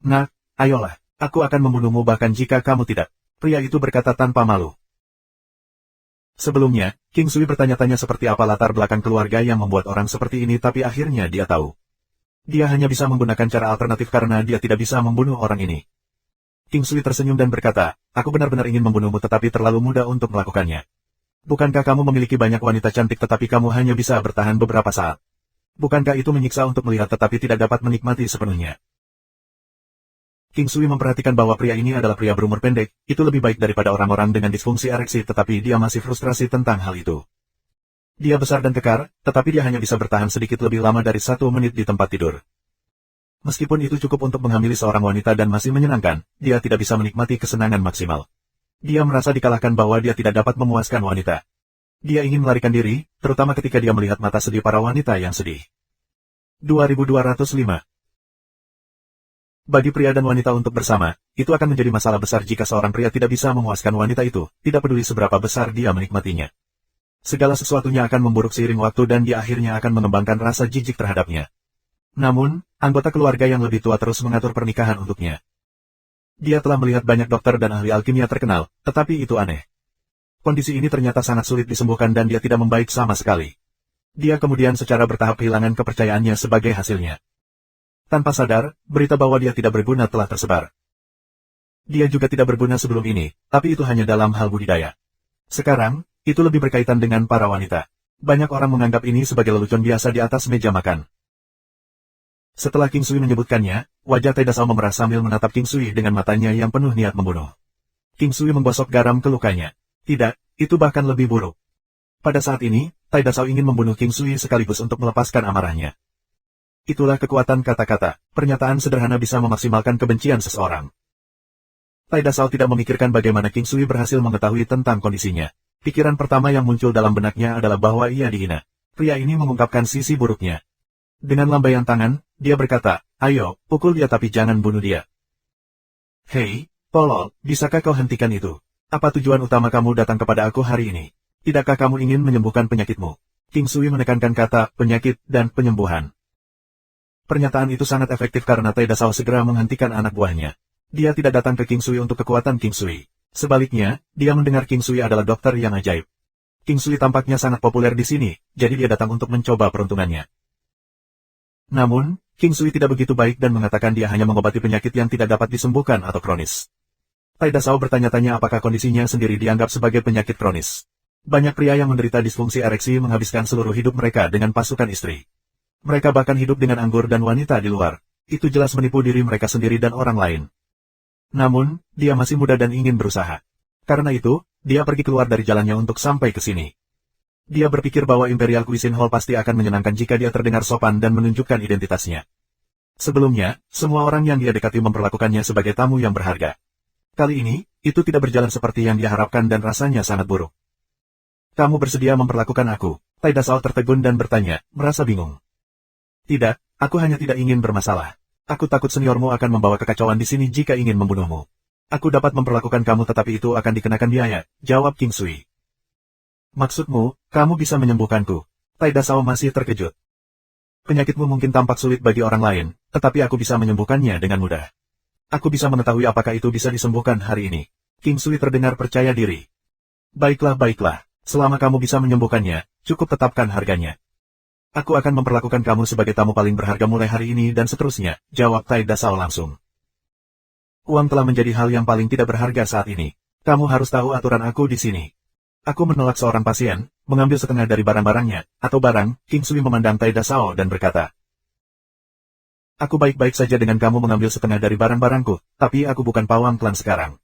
Nak, ayolah, aku akan membunuhmu bahkan jika kamu tidak. Pria itu berkata tanpa malu. Sebelumnya, King Sui bertanya-tanya seperti apa latar belakang keluarga yang membuat orang seperti ini tapi akhirnya dia tahu. Dia hanya bisa menggunakan cara alternatif karena dia tidak bisa membunuh orang ini. King Sui tersenyum dan berkata, aku benar-benar ingin membunuhmu tetapi terlalu mudah untuk melakukannya. Bukankah kamu memiliki banyak wanita cantik tetapi kamu hanya bisa bertahan beberapa saat? Bukankah itu menyiksa untuk melihat tetapi tidak dapat menikmati sepenuhnya? King Sui memperhatikan bahwa pria ini adalah pria berumur pendek, itu lebih baik daripada orang-orang dengan disfungsi ereksi tetapi dia masih frustrasi tentang hal itu. Dia besar dan kekar, tetapi dia hanya bisa bertahan sedikit lebih lama dari 1 menit di tempat tidur. Meskipun itu cukup untuk menghamili seorang wanita dan masih menyenangkan, dia tidak bisa menikmati kesenangan maksimal. Dia merasa dikalahkan bahwa dia tidak dapat memuaskan wanita. Dia ingin melarikan diri, terutama ketika dia melihat mata sedih para wanita yang sedih. 2205. Bagi pria dan wanita untuk bersama, itu akan menjadi masalah besar jika seorang pria tidak bisa memuaskan wanita itu, tidak peduli seberapa besar dia menikmatinya. Segala sesuatunya akan memburuk seiring waktu dan dia akhirnya akan mengembangkan rasa jijik terhadapnya. Namun, anggota keluarga yang lebih tua terus mengatur pernikahan untuknya. Dia telah melihat banyak dokter dan ahli alkimia terkenal, tetapi itu aneh. Kondisi ini ternyata sangat sulit disembuhkan dan dia tidak membaik sama sekali. Dia kemudian secara bertahap kehilangan kepercayaannya sebagai hasilnya. Tanpa sadar, berita bahwa dia tidak berguna telah tersebar. Dia juga tidak berguna sebelum ini, tapi itu hanya dalam hal budidaya. Sekarang, itu lebih berkaitan dengan para wanita. Banyak orang menganggap ini sebagai lelucon biasa di atas meja makan. Setelah King Sui menyebutkannya, wajah Tai Dasau memerah sambil menatap King Sui dengan matanya yang penuh niat membunuh. King Sui menggosok garam ke lukanya. Tidak, itu bahkan lebih buruk. Pada saat ini, Tai Dasau ingin membunuh King Sui sekaligus untuk melepaskan amarahnya. Itulah kekuatan kata-kata, pernyataan sederhana bisa memaksimalkan kebencian seseorang. Tai Dasau tidak memikirkan bagaimana King Sui berhasil mengetahui tentang kondisinya. Pikiran pertama yang muncul dalam benaknya adalah bahwa ia dihina. Pria ini mengungkapkan sisi buruknya. Dengan lambaian tangan, dia berkata, ayo, pukul dia tapi jangan bunuh dia. Hei, tolol, bisakah kau hentikan itu? Apa tujuan utama kamu datang kepada aku hari ini? Tidakkah kamu ingin menyembuhkan penyakitmu? King Sui menekankan kata penyakit dan penyembuhan. Pernyataan itu sangat efektif karena Tai Dasao segera menghentikan anak buahnya. Dia tidak datang ke King Sui untuk kekuatan King Sui. Sebaliknya, dia mendengar King Sui adalah dokter yang ajaib. King Sui tampaknya sangat populer di sini, jadi dia datang untuk mencoba peruntungannya. Namun, King Sui tidak begitu baik dan mengatakan dia hanya mengobati penyakit yang tidak dapat disembuhkan atau kronis. Tai Dasao bertanya-tanya apakah kondisinya sendiri dianggap sebagai penyakit kronis. Banyak pria yang menderita disfungsi ereksi menghabiskan seluruh hidup mereka dengan pasukan istri. Mereka bahkan hidup dengan anggur dan wanita di luar. Itu jelas menipu diri mereka sendiri dan orang lain. Namun, dia masih muda dan ingin berusaha. Karena itu, dia pergi keluar dari jalannya untuk sampai ke sini. Dia berpikir bahwa Imperial Cuisine Hall pasti akan menyenangkan jika dia terdengar sopan dan menunjukkan identitasnya. Sebelumnya, semua orang yang dia dekati memperlakukannya sebagai tamu yang berharga. Kali ini, itu tidak berjalan seperti yang dia harapkan dan rasanya sangat buruk. Kamu bersedia memperlakukan aku? Tai Dasao tertegun dan bertanya, merasa bingung. Tidak, aku hanya tidak ingin bermasalah. Aku takut seniormu akan membawa kekacauan di sini jika ingin membunuhmu. Aku dapat memperlakukan kamu tetapi itu akan dikenakan biaya, jawab King Sui. Maksudmu, kamu bisa menyembuhkanku? Tai Dasao masih terkejut. Penyakitmu mungkin tampak sulit bagi orang lain, tetapi aku bisa menyembuhkannya dengan mudah. Aku bisa mengetahui apakah itu bisa disembuhkan hari ini. King Sui terdengar percaya diri. Baiklah. Selama kamu bisa menyembuhkannya, cukup tetapkan harganya. Aku akan memperlakukan kamu sebagai tamu paling berharga mulai hari ini dan seterusnya, jawab Tai Dasao langsung. Uang telah menjadi hal yang paling tidak berharga saat ini. Kamu harus tahu aturan aku di sini. Aku menolak seorang pasien, mengambil setengah dari barang-barangnya, atau barang. King Sui memandang Tai Dasao dan berkata, aku baik-baik saja dengan kamu mengambil setengah dari barang-barangku, tapi aku bukan pawang klan sekarang.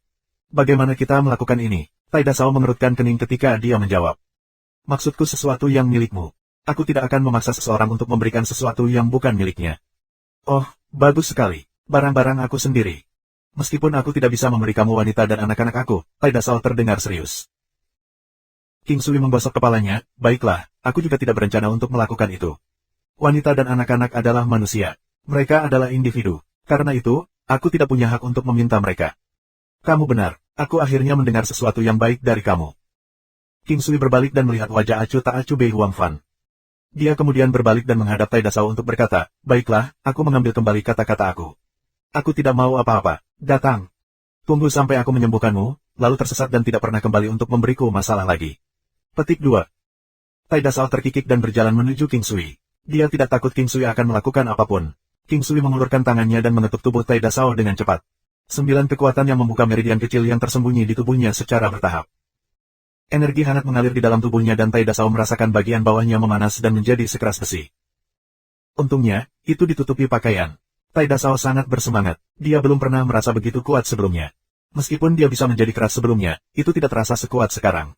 Bagaimana kita melakukan ini? Tai Dasao mengerutkan kening ketika dia menjawab. Maksudku sesuatu yang milikmu. Aku tidak akan memaksa seseorang untuk memberikan sesuatu yang bukan miliknya. Oh, bagus sekali. Barang-barang aku sendiri. Meskipun aku tidak bisa memberi kamu wanita dan anak-anak aku, Tai Dasao terdengar serius. King Sui menggosok kepalanya, baiklah, aku juga tidak berencana untuk melakukan itu. Wanita dan anak-anak adalah manusia. Mereka adalah individu. Karena itu, aku tidak punya hak untuk meminta mereka. Kamu benar, aku akhirnya mendengar sesuatu yang baik dari kamu. King Sui berbalik dan melihat wajah acuh tak acuh Bei Huangfan. Dia kemudian berbalik dan menghadap Tai Dasao untuk berkata, baiklah, aku mengambil kembali kata-kata aku. Aku tidak mau apa-apa, datang. Tunggu sampai aku menyembuhkanmu, lalu tersesat dan tidak pernah kembali untuk memberiku masalah lagi. Petik 2. Tai Dasao terkikik dan berjalan menuju King Sui. Dia tidak takut King Sui akan melakukan apapun. King Sui mengulurkan tangannya dan mengetuk tubuh Tai Dasao dengan cepat. 9 kekuatan yang membuka meridian kecil yang tersembunyi di tubuhnya secara bertahap. Energi hangat mengalir di dalam tubuhnya dan Tai Dasao merasakan bagian bawahnya memanas dan menjadi sekeras besi. Untungnya, itu ditutupi pakaian. Tai Dasao sangat bersemangat. Dia belum pernah merasa begitu kuat sebelumnya. Meskipun dia bisa menjadi keras sebelumnya, itu tidak terasa sekuat sekarang.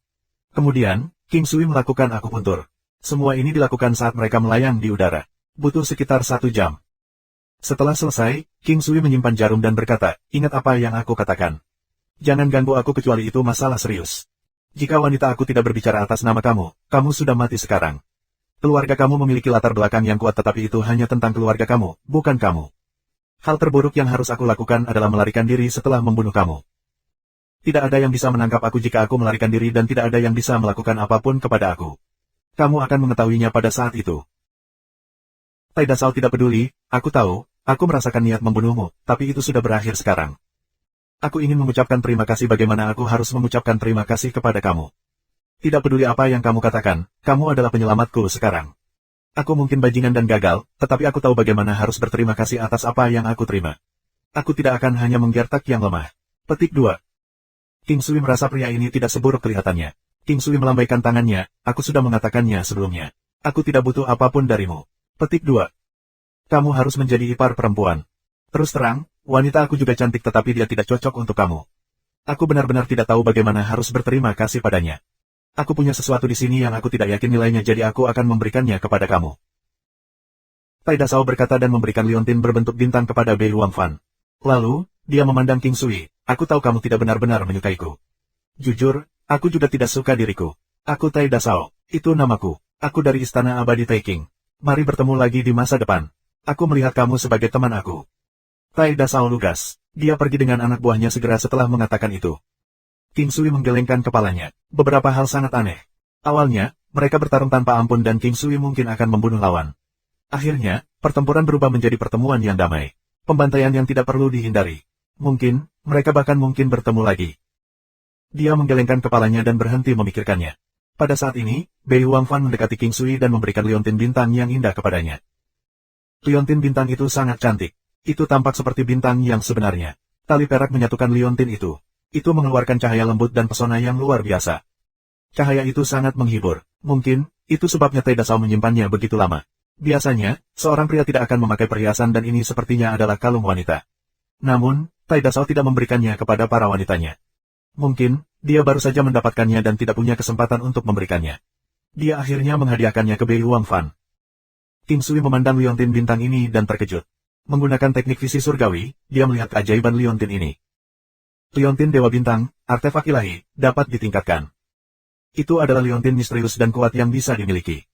Kemudian, King Sui melakukan akupuntur. Semua ini dilakukan saat mereka melayang di udara. Butuh sekitar 1 jam. Setelah selesai, King Sui menyimpan jarum dan berkata, ingat apa yang aku katakan. Jangan ganggu aku kecuali itu masalah serius. Jika wanita aku tidak berbicara atas nama kamu, kamu sudah mati sekarang. Keluarga kamu memiliki latar belakang yang kuat tetapi itu hanya tentang keluarga kamu, bukan kamu. Hal terburuk yang harus aku lakukan adalah melarikan diri setelah membunuh kamu. Tidak ada yang bisa menangkap aku jika aku melarikan diri dan tidak ada yang bisa melakukan apapun kepada aku. Kamu akan mengetahuinya pada saat itu. Tai Dasao tidak peduli, aku tahu, aku merasakan niat membunuhmu, tapi itu sudah berakhir sekarang. Aku ingin mengucapkan terima kasih bagaimana aku harus mengucapkan terima kasih kepada kamu. Tidak peduli apa yang kamu katakan, kamu adalah penyelamatku sekarang. Aku mungkin bajingan dan gagal, tetapi aku tahu bagaimana harus berterima kasih atas apa yang aku terima. Aku tidak akan hanya menggertak yang lemah. Petik 2. King Sui merasa pria ini tidak seburuk kelihatannya. King Sui melambaikan tangannya, aku sudah mengatakannya sebelumnya. Aku tidak butuh apapun darimu. Petik 2. Kamu harus menjadi ipar perempuan. Terus terang, wanita aku juga cantik tetapi dia tidak cocok untuk kamu. Aku benar-benar tidak tahu bagaimana harus berterima kasih padanya. Aku punya sesuatu di sini yang aku tidak yakin nilainya jadi aku akan memberikannya kepada kamu. Tai Dasao berkata dan memberikan liontin berbentuk bintang kepada Bei Huangfan. Lalu, dia memandang King Sui, aku tahu kamu tidak benar-benar menyukaiku. Jujur, aku juga tidak suka diriku. Aku Tai Dasao, itu namaku. Aku dari Istana Abadi Taking. Mari bertemu lagi di masa depan. Aku melihat kamu sebagai teman aku. Tai Dasao lugas. Dia pergi dengan anak buahnya segera setelah mengatakan itu. King Sui menggelengkan kepalanya. Beberapa hal sangat aneh. Awalnya, mereka bertarung tanpa ampun dan King Sui mungkin akan membunuh lawan. Akhirnya, pertempuran berubah menjadi pertemuan yang damai. Pembantaian yang tidak perlu dihindari. Mungkin, mereka bahkan mungkin bertemu lagi. Dia menggelengkan kepalanya dan berhenti memikirkannya. Pada saat ini, Bei Huangfan mendekati King Sui dan memberikan liontin bintang yang indah kepadanya. Liontin bintang itu sangat cantik. Itu tampak seperti bintang yang sebenarnya. Tali perak menyatukan liontin itu. Itu mengeluarkan cahaya lembut dan pesona yang luar biasa. Cahaya itu sangat menghibur. Mungkin, itu sebabnya Tai Dasau menyimpannya begitu lama. Biasanya, seorang pria tidak akan memakai perhiasan dan ini sepertinya adalah kalung wanita. Namun, Tai Dasau tidak memberikannya kepada para wanitanya. Mungkin, dia baru saja mendapatkannya dan tidak punya kesempatan untuk memberikannya. Dia akhirnya menghadiahkannya ke Bei Huangfan. King Sui memandang liontin bintang ini dan terkejut. Menggunakan teknik visi surgawi, dia melihat keajaiban liontin ini. Liontin Dewa Bintang, artefak ilahi, dapat ditingkatkan. Itu adalah liontin misterius dan kuat yang bisa dimiliki.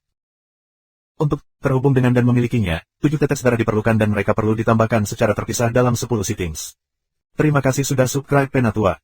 Untuk terhubung dengan dan memilikinya, 7 tetes darah diperlukan dan mereka perlu ditambahkan secara terpisah dalam 10 sittings. Terima kasih sudah subscribe Penatua.